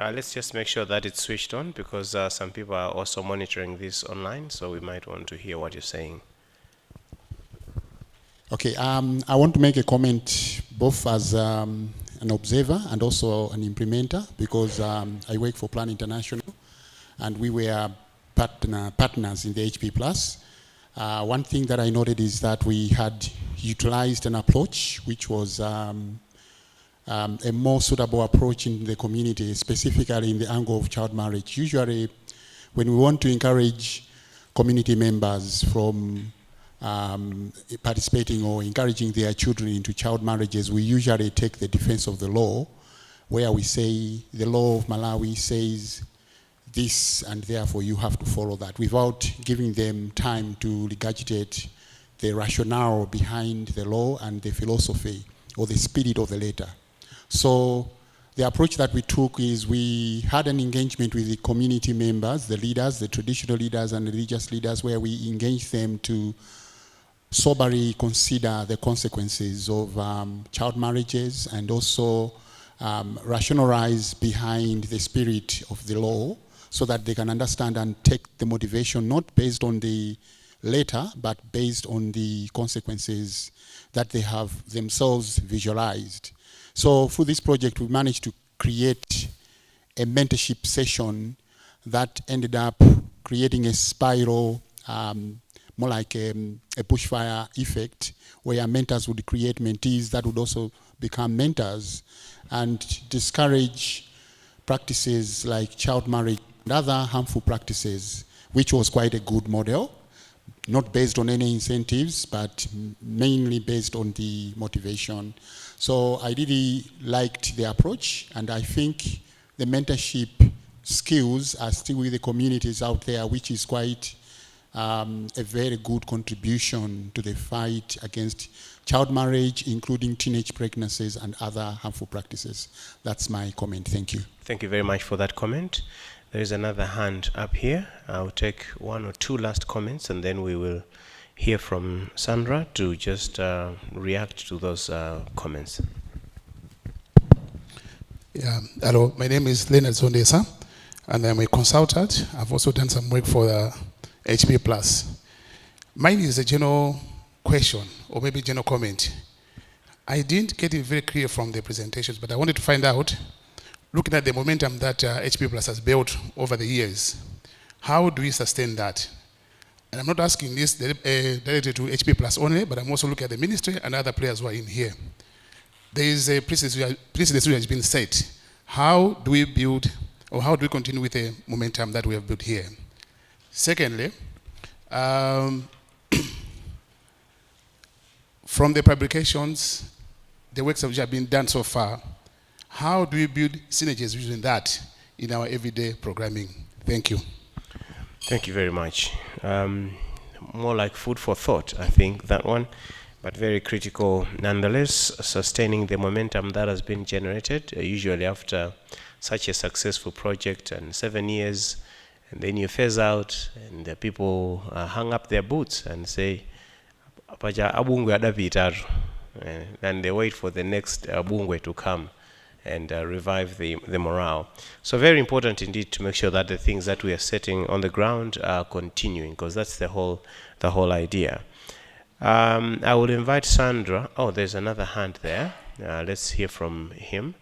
Let's just make sure that it's switched on, because some people are also monitoring this online, so we might want to hear what you're saying.
Okay, I want to make a comment both as an observer and also an implementer, because I work for Plan International and we were partners in the HP Plus. One thing that I noted is that we had utilized an approach which was a more suitable approach in the community, specifically in the angle of child marriage. Usually, when we want to encourage community members from participating or encouraging their children into child marriages, we usually take the defense of the law, where we say the law of Malawi says this and therefore you have to follow that, without giving them time to regurgitate the rationale behind the law and the philosophy or the spirit of the letter. So the approach that we took is we had an engagement with the community members, the leaders, the traditional leaders and religious leaders, where we engaged them to soberly consider the consequences of child marriages and also rationalize behind the spirit of the law, so that they can understand and take the motivation not based on the letter but based on the consequences that they have themselves visualized. So through this project, we managed to create a mentorship session that ended up creating a spiral, more like a bushfire effect, where mentors would create mentees that would also become mentors and discourage practices like child marriage and other harmful practices, which was quite a good model, not based on any incentives, but mainly based on the motivation. So I really liked the approach, and I think the mentorship skills are still with the communities out there, which is quite a very good contribution to the fight against child marriage, including teenage pregnancies and other harmful practices. That's my comment. Thank you.
Thank you very much for that comment. There is another hand up here. I'll take 1 or 2 last comments, and then we will hear from Sandra to just react to those comments.
Yeah, hello, my name is Leonard Zondesa, and I'm a consultant. I've also done some work for the HP Plus. Mine is a general question, or maybe general comment. I didn't get it very clear from the presentations, but I wanted to find out, looking at the momentum that HP Plus has built over the years, how do we sustain that? And I'm not asking this directed to HP Plus only, but I'm also looking at the ministry and other players who are in here. There is a precedent which has been set. How do we build, or how do we continue with the momentum that we have built here? Secondly, from the publications, the works which have been done so far, how do we build synergies using that in our everyday programming? Thank you.
Thank you very much. More like food for thought, I think, that one, but very critical nonetheless, sustaining the momentum that has been generated, usually after such a successful project and 7 years, and then you phase out, and the people hang up their boots and say, and they wait for the next Bungwe to come and revive the morale. So very important indeed to make sure that the things that we are setting on the ground are continuing, because that's the whole idea. I will invite Sandra. Oh, there's another hand there. Let's hear from him.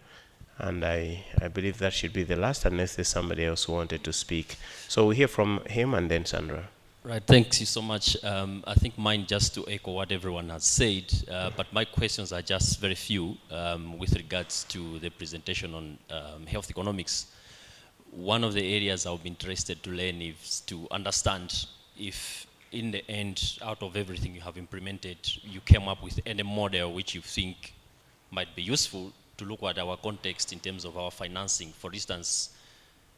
And I believe that should be the last, unless there's somebody else who wanted to speak. So we'll hear from him and then Sandra.
Right, thank you so much. I think mine just to echo what everyone has said, but my questions are just very few with regards to the presentation on health economics. One of the areas I'll be interested to learn is to understand if in the end, out of everything you have implemented, you came up with any model which you think might be useful to look at our context in terms of our financing. For instance,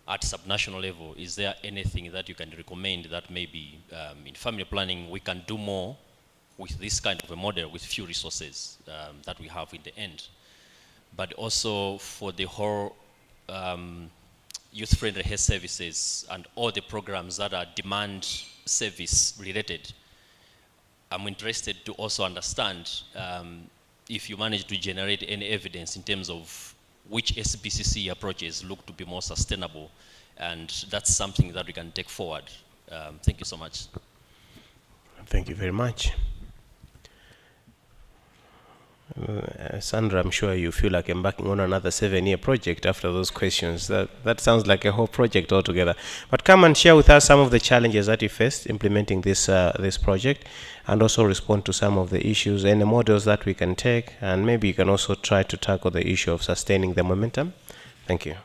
at subnational level, is there anything that you can recommend that maybe in family planning we can do more with this kind of a model with few resources that we have in the end? But also for the whole youth-friendly health services and all the programs that are demand service related, I'm interested to also understand if you manage to generate any evidence in terms of which SBCC approaches look to be more sustainable, and that's something that we can take forward. Thank you so much.
Thank you very much. Sandra, I'm sure you feel like embarking on another 7-year project after those questions. That sounds like a whole project altogether. But come and share with us some of the challenges that you faced implementing this this project, and also respond to some of the issues and the models that we can take, and maybe you can also try to tackle the issue of sustaining the momentum. Thank you.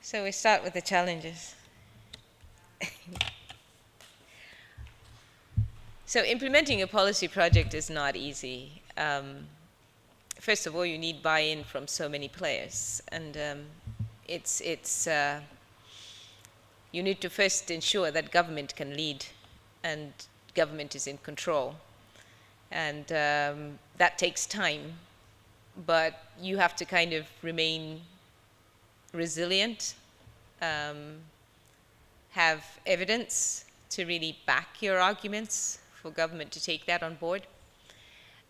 So we start with the challenges. So implementing a policy project is not easy. First of all, you need buy-in from so many players, and you need to first ensure that government can lead and government is in control, and that takes time, but you have to kind of remain resilient, have evidence to really back your arguments for government to take that on board,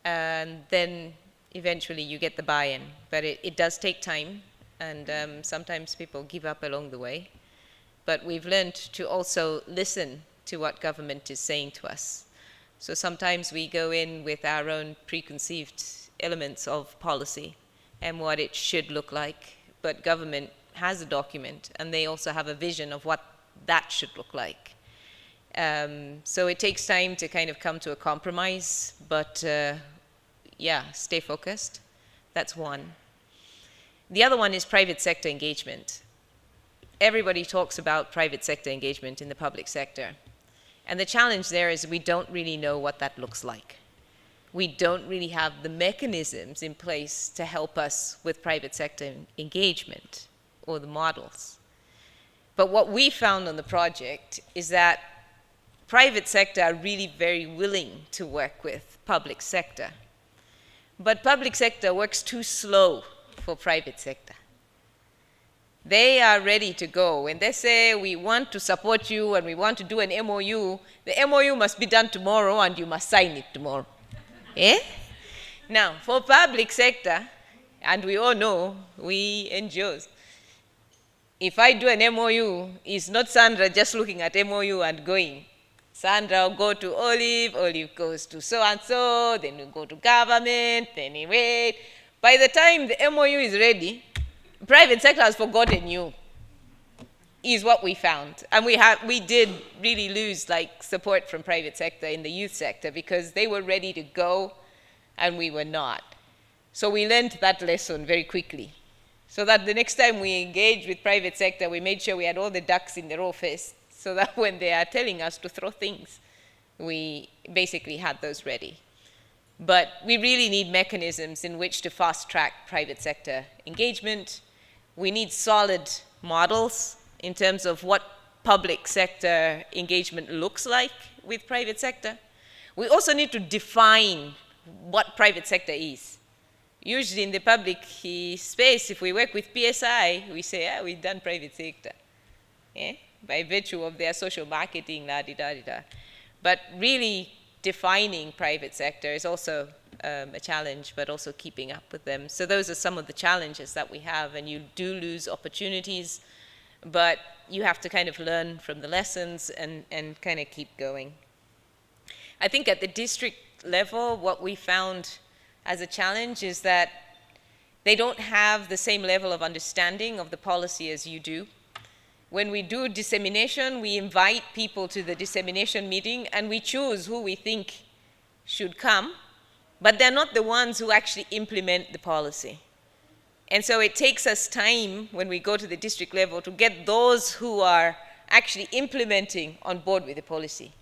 and then eventually you get the buy-in. But it does take time, and sometimes people give up along the way. But we've learned to also listen to what government is saying to us. So sometimes we go in with our own preconceived elements of policy and what it should look like, but government has a document and they also have a vision of what that should look like. So it takes time to kind of come to a compromise, but yeah, stay focused. That's one. The other one is private sector engagement. Everybody talks about private sector engagement in the public sector. And the challenge there is we don't really know what that looks like. We don't really have the mechanisms in place to help us with private sector engagement or the models. But what we found on the project is that private sector are really very willing to work with public sector. But public sector works too slow for private sector. They are ready to go. When they say, we want to support you and we want to do an MOU, the MOU must be done tomorrow and you must sign it tomorrow. Eh? Now, for public sector, and we all know, we NGOs, if I do an MOU, it's not Sandra just looking at MOU and going. Sandra will go to Olive, Olive goes to so-and-so, then we go to government, then we wait. By the time the MOU is ready, private sector has forgotten you, is what we found. And we did really lose like support from private sector in the youth sector because they were ready to go and we were not. So we learned that lesson very quickly. So that the next time we engaged with private sector, we made sure we had all the ducks in the row first, so that when they are telling us to throw things, we basically had those ready. But we really need mechanisms in which to fast-track private sector engagement. We need solid models in terms of what public sector engagement looks like with private sector. We also need to define what private sector is. Usually in the public space, if we work with PSI, we say, we've done private sector. Yeah? By virtue of their social marketing, la-di-da-di-da. But really defining private sector is also a challenge, but also keeping up with them. So those are some of the challenges that we have, and you do lose opportunities but you have to kind of learn from the lessons and kind of keep going. I think at the district level, what we found as a challenge is that they don't have the same level of understanding of the policy as you do. When we do dissemination, we invite people to the dissemination meeting and we choose who we think should come, but they're not the ones who actually implement the policy. And so it takes us time when we go to the district level to get those who are actually implementing on board with the policy.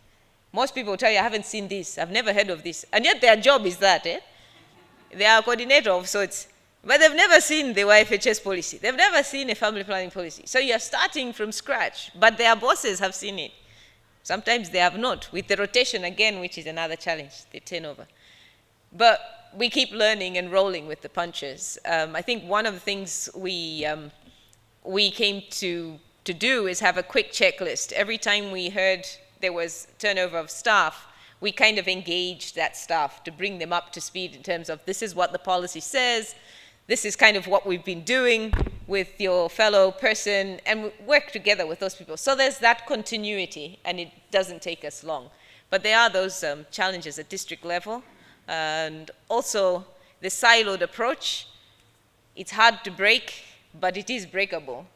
Most people tell you, I haven't seen this, I've never heard of this, and yet their job is that, They are a coordinator of sorts, but they've never seen the YFHS policy. They've never seen a family planning policy. So you're starting from scratch, but their bosses have seen it. Sometimes they have not, with the rotation again, which is another challenge, the turnover. But we keep learning and rolling with the punches. I think one of the things we came to do is have a quick checklist. Every time we heard there was turnover of staff, we kind of engaged that staff to bring them up to speed in terms of this is what the policy says, this is kind of what we've been doing with your fellow person, and we work together with those people. So there's that continuity, and it doesn't take us long. But there are those challenges at district level, and also the siloed approach. It's hard to break, but it is breakable.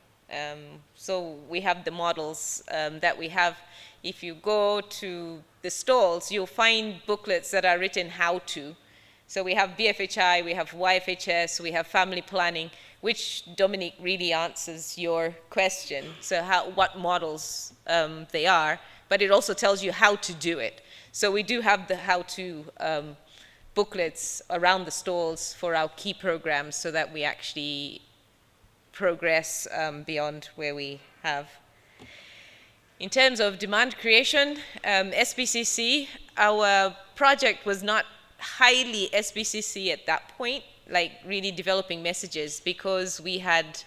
So we have the models that we have. If you go to the stalls, you'll find booklets that are written how to. So we have BFHI, we have YFHS, we have family planning, which Dominic really answers your question. So what models they are, but it also tells you how to do it. So we do have the how-to booklets around the stalls for our key programs so that we actually progress beyond where we have. In terms of demand creation, SBCC, our project was not highly SBCC at that point, like really developing messages, because we had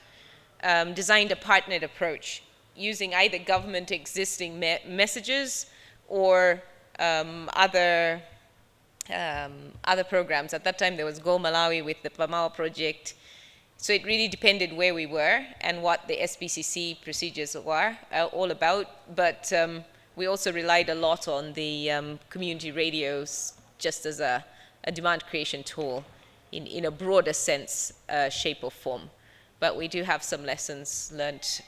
designed a partnered approach using either government existing messages or other programs. At that time, there was Go Malawi with the Pamawa project. So it really depended where we were and what the SBCC procedures were all about. But we also relied a lot on the community radios just as a demand creation tool in a broader sense, shape or form. But we do have some lessons learned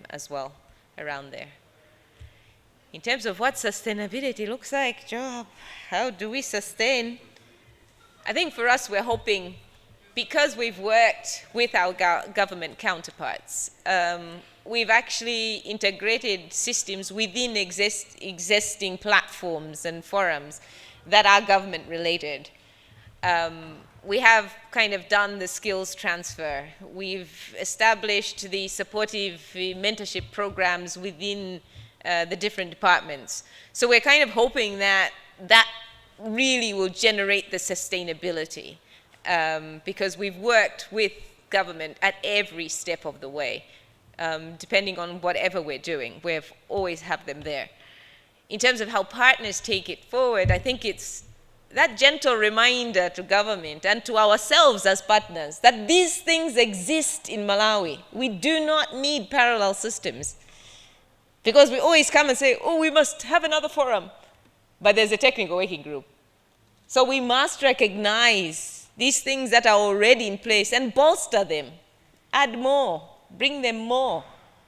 as well around there. In terms of what sustainability looks like, Job, how do we sustain? I think for us, we're hoping, because we've worked with our government counterparts, we've actually integrated systems within existing platforms and forums that are government related. We have kind of done the skills transfer. We've established the supportive mentorship programs within the different departments. So we're kind of hoping that that really will generate the sustainability. Because we've worked with government at every step of the way, depending on whatever we're doing. We've always have them there. In terms of how partners take it forward, I think it's that gentle reminder to government and to ourselves as partners that these things exist in Malawi. We do not need parallel systems. Because we always come and say, oh, we must have another forum. But there's a technical working group. So we must recognize these things that are already in place and bolster them, add more, bring them more.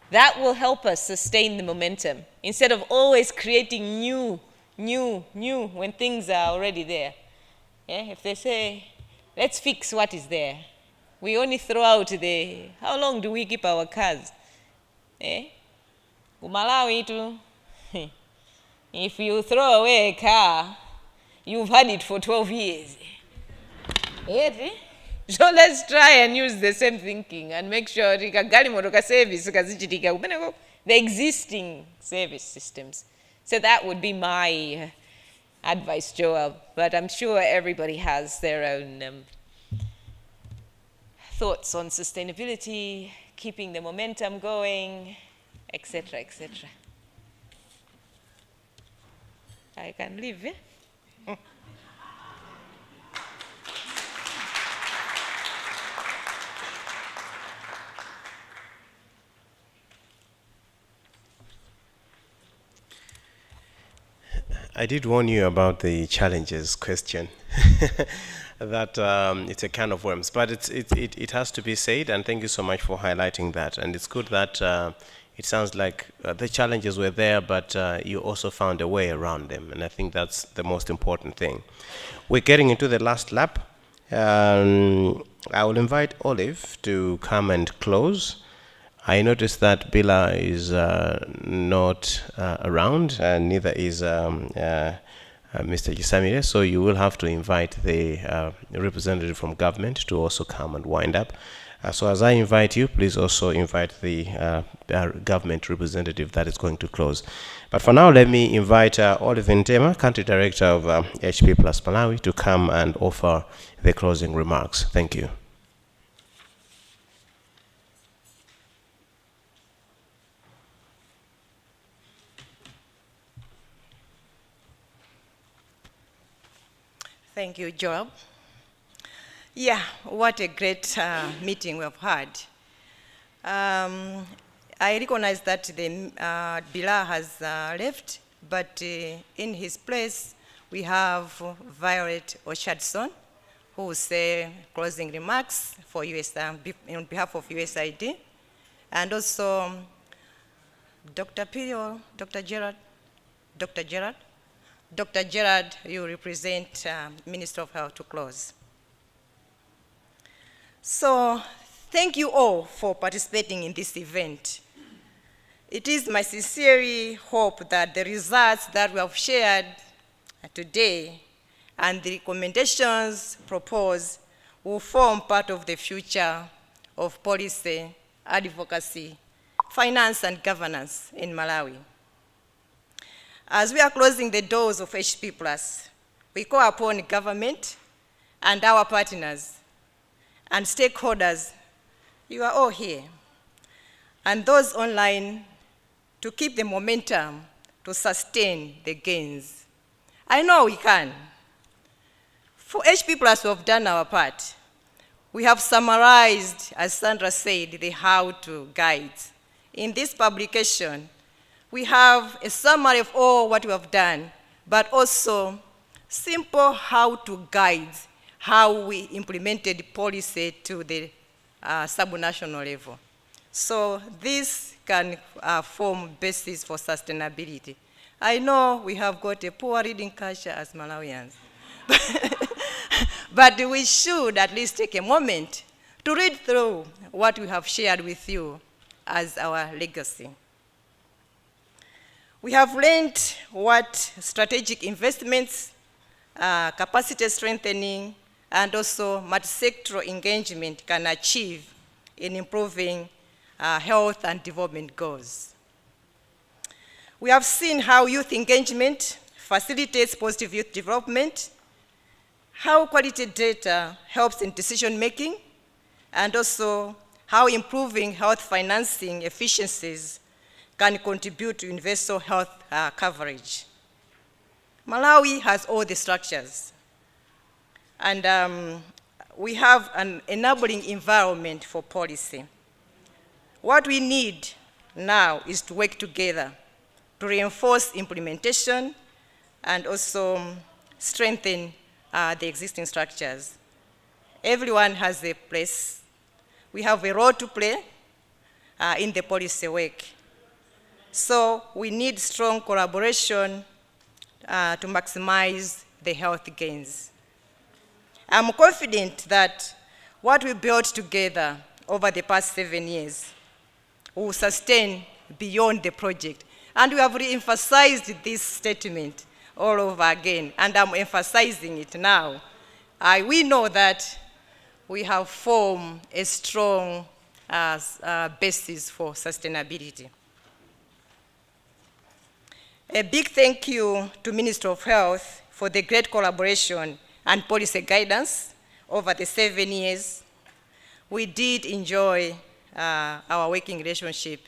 That will help us sustain the momentum instead of always creating new when things are already there. Yeah? If they say, let's fix what is there, we only throw out how long do we keep our cars? Eh? Malawi too. If you throw away a car, you've had it for 12 years. So let's try and use the same thinking and make sure the existing service systems. So that would be my advice, Joel. But I'm sure everybody has their own thoughts on sustainability, keeping the momentum going, etc., etc. I can leave,
I did warn you about the challenges question. That it's a can of worms, but it has to be said, and thank you so much for highlighting that. And it's good that it sounds like the challenges were there, but you also found a way around them, and I think that's the most important thing. We're getting into the last lap. I will invite Olive to come and close. I noticed that Bila is not around, and neither is Mr. Gisamire, so you will have to invite the representative from government to also come and wind up. So as I invite you, please also invite the government representative that is going to close. But for now, let me invite Olive Ntema, Country Director of HP Plus Malawi, to come and offer the closing remarks. Thank you.
Thank you, Job. Yeah, what a great meeting we've had. I recognize that the Bila has left, but in his place, we have Violet Ochardson, who will say closing remarks for on behalf of USAID, and also Dr. Pio, Dr. Gerard. Dr. Gerard, you represent Minister of Health to close. So, thank you all for participating in this event. It is my sincere hope that the results that we have shared today and the recommendations proposed will form part of the future of policy, advocacy, finance, and governance in Malawi. As we are closing the doors of HP Plus, we call upon government and our partners and stakeholders, you are all here, and those online to keep the momentum to sustain the gains. I know we can. For HP Plus, we have done our part. We have summarized, as Sandra said, the how-to guides. In this publication, we have a summary of all what we have done, but also simple how-to guides, how we implemented policy to the subnational level. So this can form basis for sustainability. I know we have got a poor reading culture as Malawians, but we should at least take a moment to read through what we have shared with you as our legacy. We have learned what strategic investments, capacity strengthening, and also multisectoral engagement can achieve in improving health and development goals. We have seen how youth engagement facilitates positive youth development, how quality data helps in decision making, and also how improving health financing efficiencies can contribute to universal health coverage. Malawi has all the structures, and we have an enabling environment for policy. What we need now is to work together to reinforce implementation and also strengthen the existing structures. Everyone has a place. We have a role to play in the policy work. So we need strong collaboration to maximize the health gains. I'm confident that what we built together over the past 7 years will sustain beyond the project. And we have re-emphasized this statement all over again, and I'm emphasizing it now. We know that we have formed a strong basis for sustainability. A big thank you to Minister of Health for the great collaboration and policy guidance over the 7 years. We did enjoy our working relationship.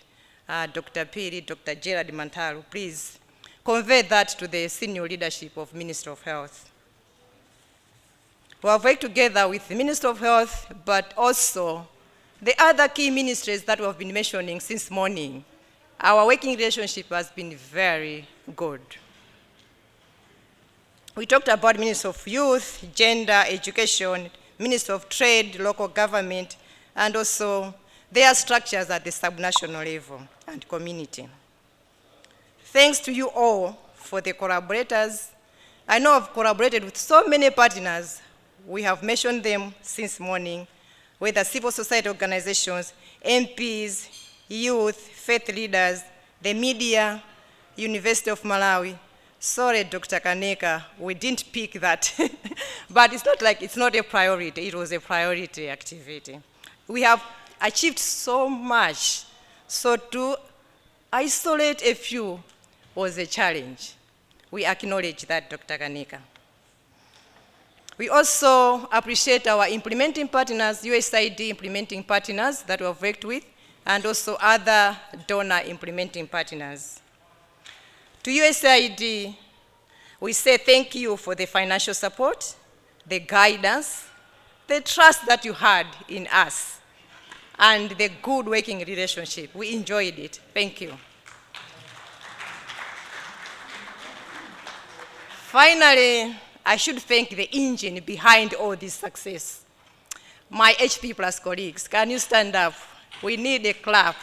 Dr. Piri, Dr. Gerard Mantaru, please convey that to the senior leadership of Minister of Health. We have worked together with the Minister of Health, but also the other key ministries that we have been mentioning since morning. Our working relationship has been very good. We talked about Ministry of Youth, Gender, Education, Ministry of Trade, local government, and also their structures at the subnational level and community. Thanks to you all for the collaborators. I know I've collaborated with so many partners. We have mentioned them since morning, whether civil society organizations, MPs, youth, faith leaders, the media, University of Malawi. Sorry, Dr. Kaneka, we didn't pick that. But it's not like it's not a priority. It was a priority activity. We have achieved so much. So to isolate a few was a challenge. We acknowledge that, Dr. Kaneka. We also appreciate our implementing partners, USAID implementing partners that we have worked with, and also other donor implementing partners. To USAID, we say thank you for the financial support, the guidance, the trust that you had in us, and the good working relationship. We enjoyed it. Thank you. Finally, I should thank the engine behind all this success. My HP Plus colleagues, can you stand up? We need a clap.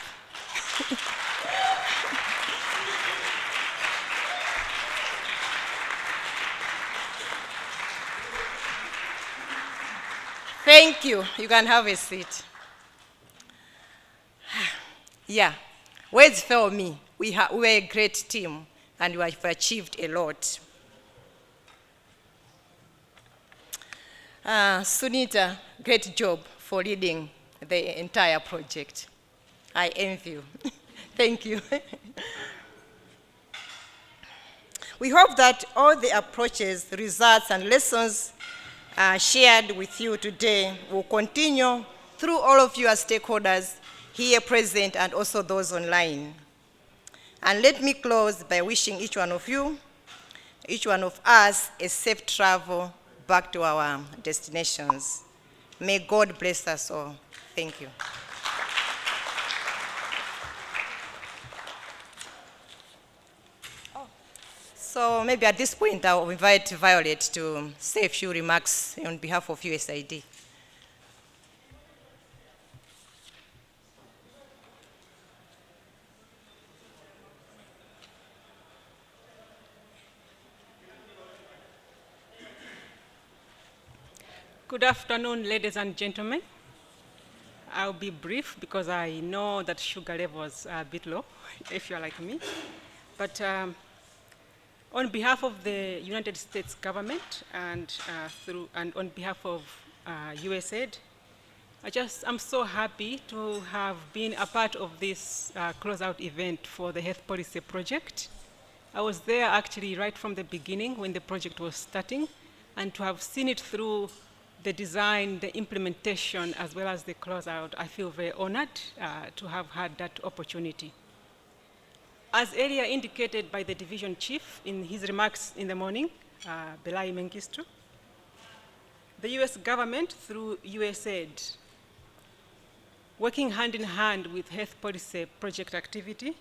Thank you. You can have a seat. Yeah, words fail me. We're a great team, and we have achieved a lot. Sunita, great job for leading the entire project. I envy you. Thank you. We hope that all the approaches, results, and lessons shared with you today will continue through all of you as stakeholders here present and also those online. And let me close by wishing each one of you, each one of us, a safe travel back to our destinations. May God bless us all. Thank you. So maybe at this point, I'll invite Violet to say a few remarks on behalf of USAID.
Good afternoon, ladies and gentlemen. I'll be brief because I know that sugar levels are a bit low, if you're like me. But on behalf of the United States government and on behalf of USAID, I'm so happy to have been a part of this closeout event for the Health Policy Project. I was there actually right from the beginning when the project was starting, and to have seen it through the design, the implementation, as well as the closeout, I feel very honored to have had that opportunity. As earlier indicated by the division chief in his remarks in the morning, Belai Mengistu, the US government through USAID, working hand in hand with Health Policy Project activity,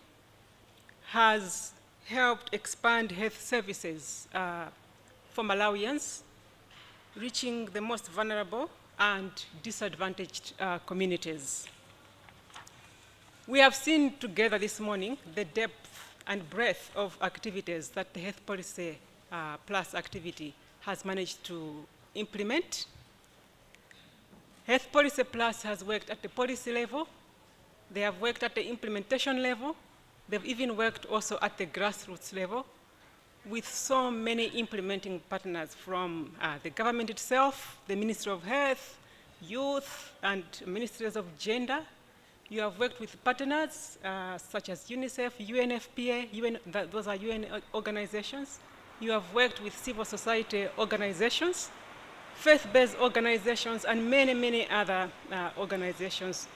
has helped expand health services for Malawians, reaching the most vulnerable and disadvantaged communities. We have seen together this morning the depth and breadth of activities that the Health Policy Plus activity has managed to implement. Health Policy Plus has worked at the policy level. They have worked at the implementation level. They've even worked also at the grassroots level, with so many implementing partners from the government itself, the Ministry of Health, Youth, and Ministries of Gender. You have worked with partners such as UNICEF, UNFPA, those are UN organizations. You have worked with civil society organizations, faith-based organizations, and many, many other organizations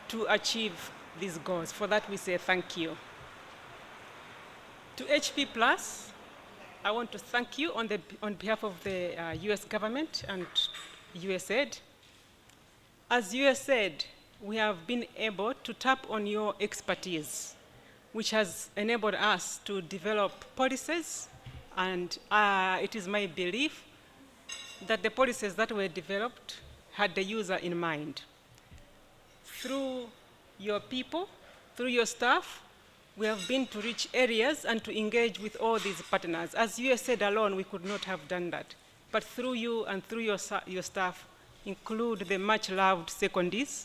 to achieve these goals. For that, we say thank you. To HP Plus, I want to thank you on behalf of the US government and USAID. As USAID, we have been able to tap on your expertise, which has enabled us to develop policies And it is my belief that the policies that were developed had the user in mind. Through your people, through your staff, we have been to reach areas and to engage with all these partners. As USAID alone, we could not have done that. But through you and through your staff, include the much-loved secondees,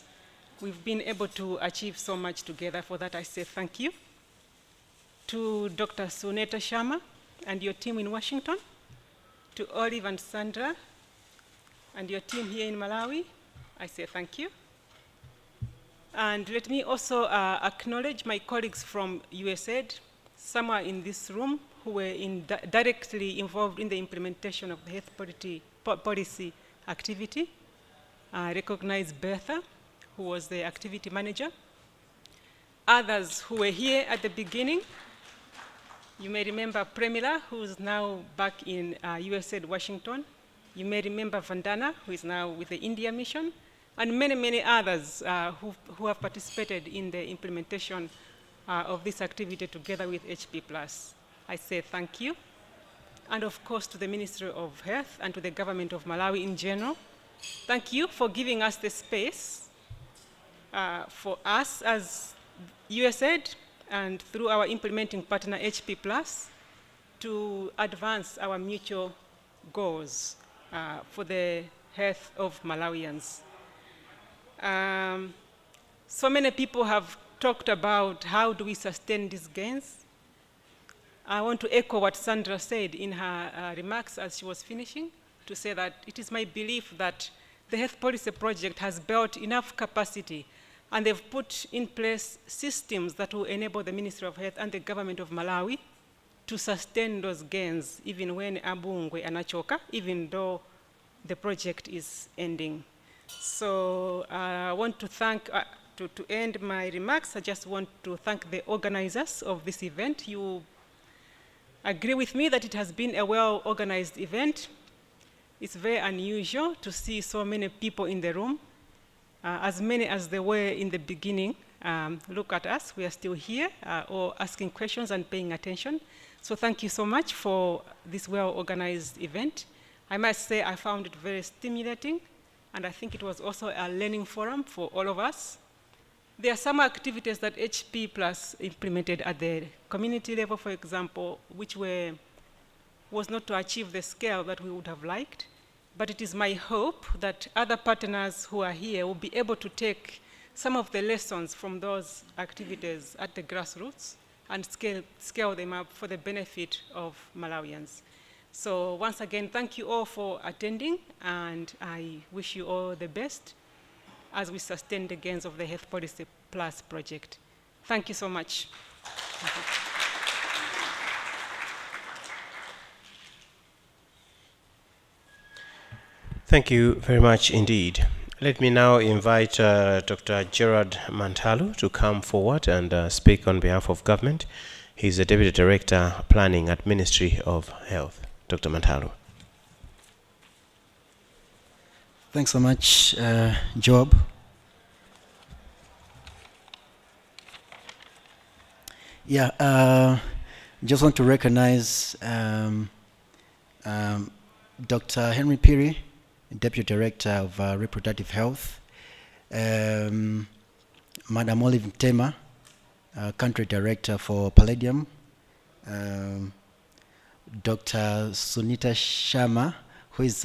we've been able to achieve so much together. For that, I say thank you. To Dr. Suneta Sharma and your team in Washington, to Olive and Sandra and your team here in Malawi, I say thank you. And let me also acknowledge my colleagues from USAID, some are in this room who were directly involved in the implementation of the health policy activity. I recognize Bertha, who was the activity manager. Others who were here at the beginning, you may remember Premila, who is now back in USAID Washington. You may remember Vandana, who is now with the India mission, and many, many others who have participated in the implementation of this activity together with HP+. I say thank you. And of course to the Ministry of Health and to the government of Malawi in general. Thank you for giving us the space for us as USAID and through our implementing partner HP+, to advance our mutual goals for the health of Malawians. So many people have talked about how do we sustain these gains. I want to echo what Sandra said in her remarks as she was finishing, to say that it is my belief that the health policy project has built enough capacity and they've put in place systems that will enable the Ministry of Health and the government of Malawi to sustain those gains even when Abungwe anachoka, even though the project is ending. So I want to thank, to end my remarks, I just want to thank the organizers of this event. You agree with me that it has been a well-organized event. It's very unusual to see so many people in the room, as many as there were in the beginning. Look at us, we are still here, all asking questions and paying attention. So thank you so much for this well-organized event. I must say I found it very stimulating, and I think it was also a learning forum for all of us. There are some activities that HP Plus implemented at the community level, for example, which was not to achieve the scale that we would have liked. But it is my hope that other partners who are here will be able to take some of the lessons from those activities at the grassroots and scale them up for the benefit of Malawians. So once again, thank you all for attending, and I wish you all the best as we sustain the gains of the Health Policy Plus project. Thank you so much.
Thank you very much indeed. Let me now invite Dr. Gerard Mantalu to come forward and speak on behalf of government. He's the Deputy Director Planning at Ministry of Health. Dr. Mantalu.
Thanks so much, Job. Yeah, just want to recognize Dr. Henry Piri, Deputy Director of Reproductive Health, Madam Olive Tema, Country Director for Palladium, Dr. Sunita Sharma, who is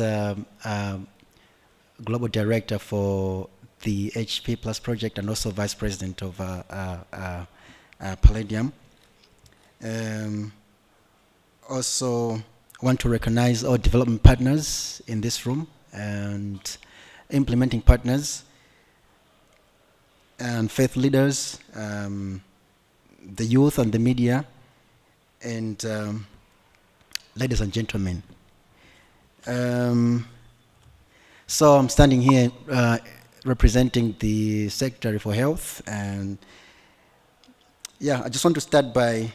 Global Director for the HP Plus project and also Vice President of Palladium. Also want to recognize our development partners in this room and implementing partners and faith leaders, the youth and the media, and ladies and gentlemen. So I'm standing here representing the Secretary for Health, and yeah, I just want to start by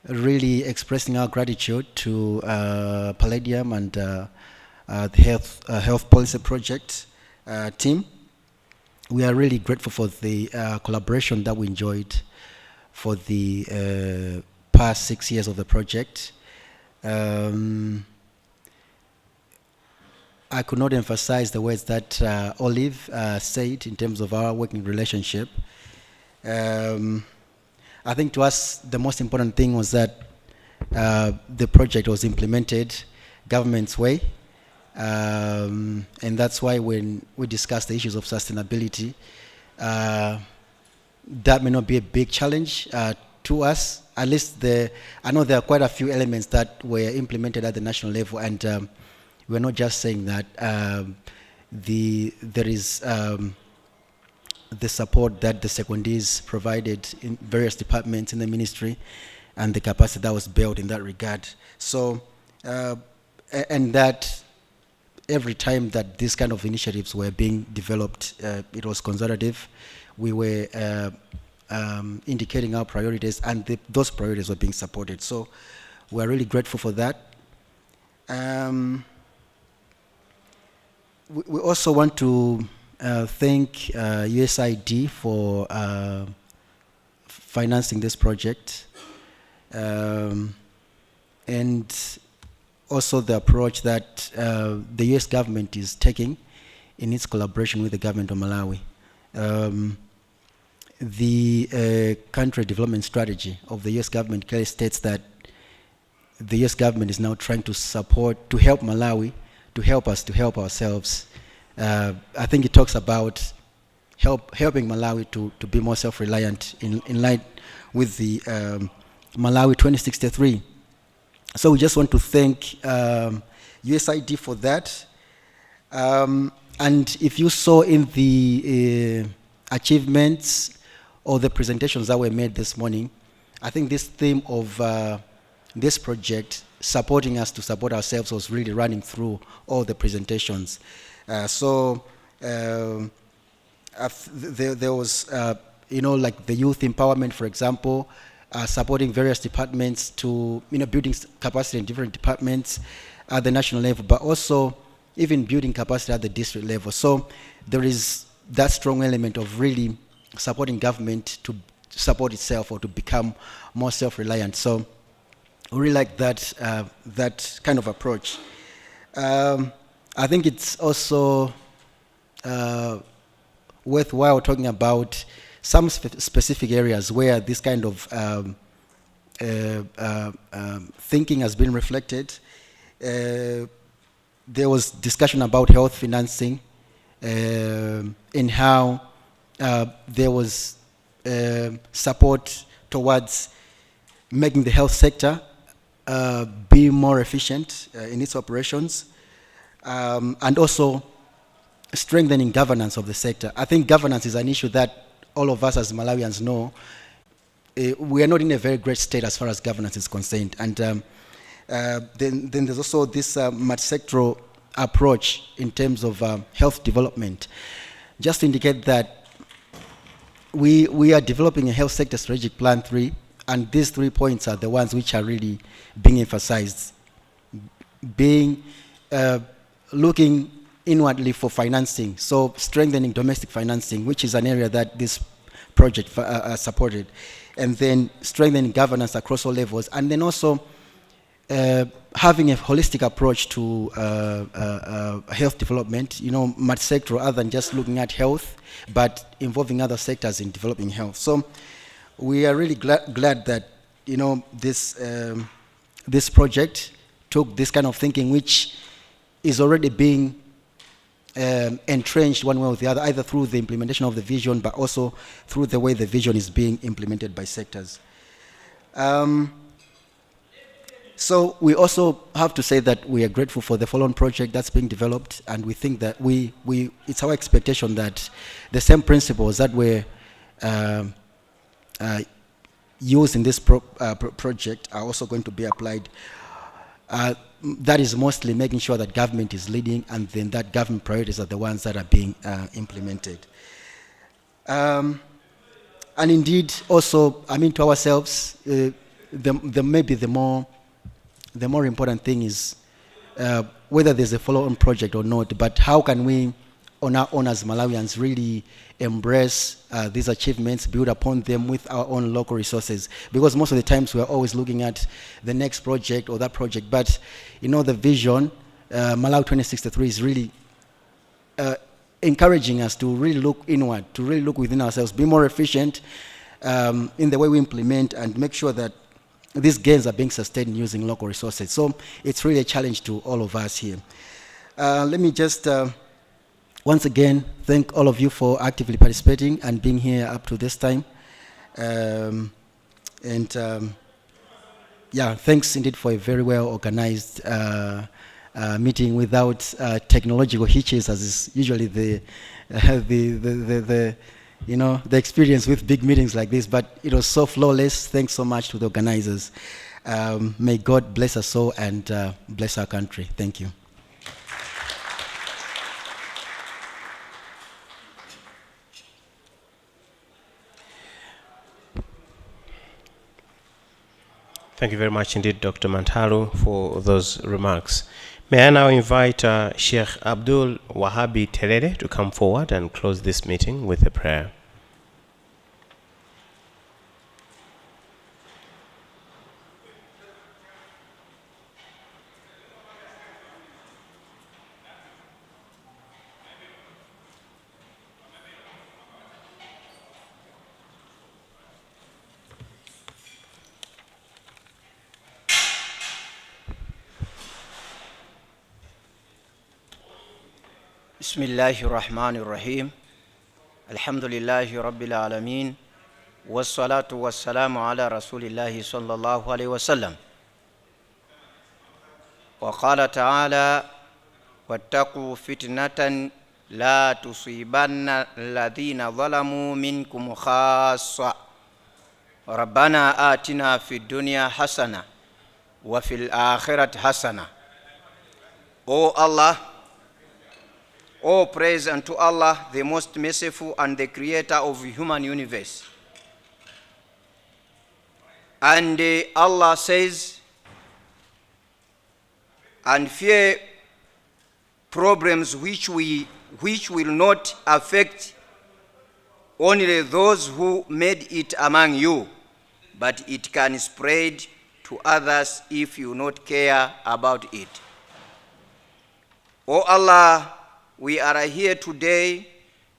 really expressing our gratitude to Palladium and the Health Policy Project team. We are really grateful for the collaboration that we enjoyed for the past 6 years of the project. I could not emphasize the words that Olive said in terms of our working relationship. I think to us the most important thing was that the project was implemented government's way, and that's why when we discussed the issues of sustainability, that may not be a big challenge to us. At least I know there are quite a few elements that were implemented at the national level, and we're not just saying that. There is the support that the secondees provided in various departments in the ministry, and the capacity that was built in that regard. So, and that every time that these kind of initiatives were being developed, it was conservative. We were indicating our priorities, and those priorities were being supported. So we're really grateful for that. We also want to thank USAID for financing this project, and also the approach that the US government is taking in its collaboration with the government of Malawi. The country development strategy of the US government clearly states that the US government is now trying to help Malawi, to help us to help ourselves. I think it talks about helping Malawi to be more self-reliant in line with the Malawi 2063. So we just want to thank USAID for that. And if you saw in the achievements or the presentations that were made this morning, I think this theme of this project, supporting us to support ourselves, was really running through all the presentations. There was, like the youth empowerment, for example, supporting various departments to, building capacity in different departments at the national level, but also even building capacity at the district level. So there is that strong element of really supporting government to support itself or to become more self-reliant. So we really like that, that kind of approach. I think it's also worthwhile talking about some specific areas where this kind of thinking has been reflected. There was discussion about health financing and how there was support towards making the health sector be more efficient in its operations, and also strengthening governance of the sector. I think governance is an issue that all of us as Malawians know. We are not in a very great state as far as governance is concerned. And then there's also this multisectoral approach in terms of health development. Just to indicate that we are developing a health sector strategic plan 3, and these 3 points are the ones which are really being emphasized. Looking inwardly for financing, so strengthening domestic financing, which is an area that this project supported, and then strengthening governance across all levels, and then also having a holistic approach to health development, multisectoral, other than just looking at health, but involving other sectors in developing health. So we are really glad that this project took this kind of thinking, which is already being entrenched one way or the other, either through the implementation of the vision, but also through the way the vision is being implemented by sectors. So we also have to say that we are grateful for the follow-on project that's being developed, and we think that it's our expectation that the same principles that were used in this project are also going to be applied. That is mostly making sure that government is leading, and then that government priorities are the ones that are being implemented. And indeed, also, to ourselves, maybe the more important thing is whether there's a follow-on project or not, but how can we on our own as Malawians really embrace these achievements, build upon them with our own local resources. Because most of the times we're always looking at the next project or that project, but the vision, Malawi 2063 is really encouraging us to really look inward, to really look within ourselves, be more efficient in the way we implement and make sure that these gains are being sustained using local resources. So it's really a challenge to all of us here. Let me just once again thank all of you for actively participating and being here up to this time. Yeah, thanks indeed for a very well organized meeting without technological hitches, as is usually the experience with big meetings like this. But it was so flawless. Thanks so much to the organizers. May God bless us all and bless our country. Thank you.
Thank you very much indeed, Dr. Mantalu, for those remarks. May I now invite Sheikh Abdul Wahabi Terere to come forward and close this meeting with a prayer.
بسم الله الرحمن الرحيم الحمد لله رب العالمين والصلاة والسلام على رسول الله صلى الله عليه وسلم وقال تعالى واتقوا فتنة لا تصيبن الذين ظلموا منكم خاصة ربنا آتنا في الدنيا حسنة وفي الآخرة حسنة. O Allah, all praise unto Allah, the most merciful and the creator of the human universe. And Allah says, and fear problems which will not affect only those who made it among you, but it can spread to others if you not care about it. O Allah, we are here today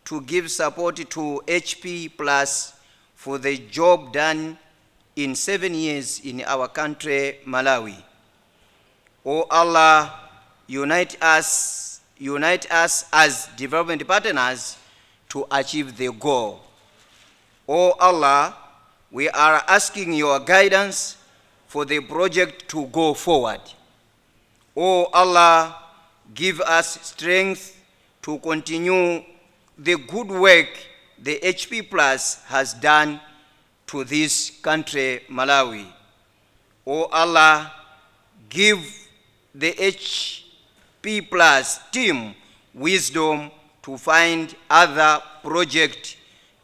to give support to HP Plus for the job done in 7 years in our country, Malawi. O Allah, unite us as development partners to achieve the goal. O Allah, we are asking your guidance for the project to go forward. O Allah, give us strength to continue the good work the HP Plus has done to this country, Malawi. O Allah, give the HP Plus team wisdom to find other projects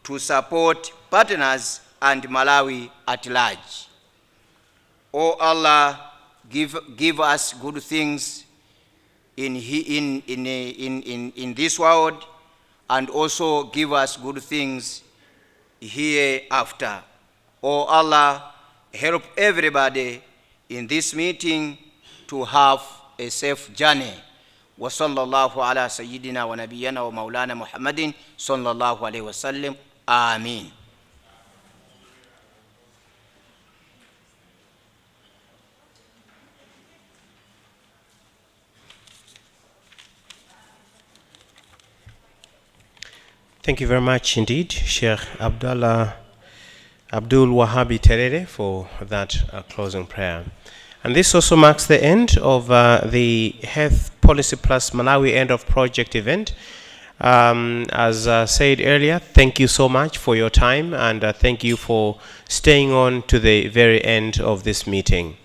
to support partners and Malawi at large. O Allah, give us good things in this world, and also give us good things hereafter. O Allah, help everybody in this meeting to have a safe journey. Wa sallallahu ala sayyidina wa nabiyyana wa maulana Muhammadin sallallahu alayhi wa sallam. Ameen.
Thank you very much indeed, Sheikh Abdul Wahabi Terere, for that closing prayer. And this also marks the end of the Health Policy Plus Malawi End of Project event. As said earlier, thank you so much for your time, and thank you for staying on to the very end of this meeting.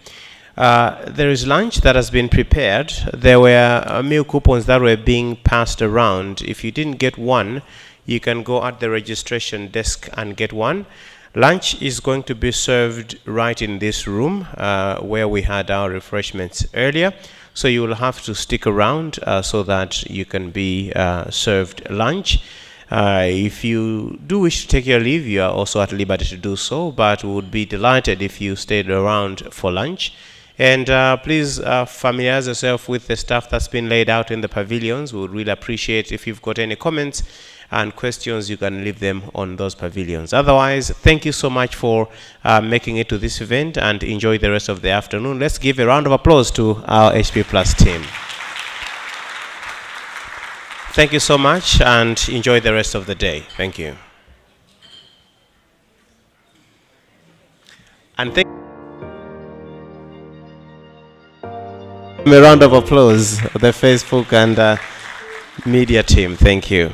There is lunch that has been prepared. There were meal coupons that were being passed around. If you didn't get one, you can go at the registration desk and get one. Lunch is going to be served right in this room where we had our refreshments earlier. So you will have to stick around so that you can be served lunch. If you do wish to take your leave, you are also at liberty to do so, but we would be delighted if you stayed around for lunch. And please familiarize yourself with the stuff that's been laid out in the pavilions. We would really appreciate if you've got any comments and questions, you can leave them on those pavilions. Otherwise, thank you so much for making it to this event, and enjoy the rest of the afternoon. Let's give a round of applause to our HP Plus team. Thank you so much, and enjoy the rest of the day. Thank you. And thank a round of applause, the Facebook and media team. Thank you.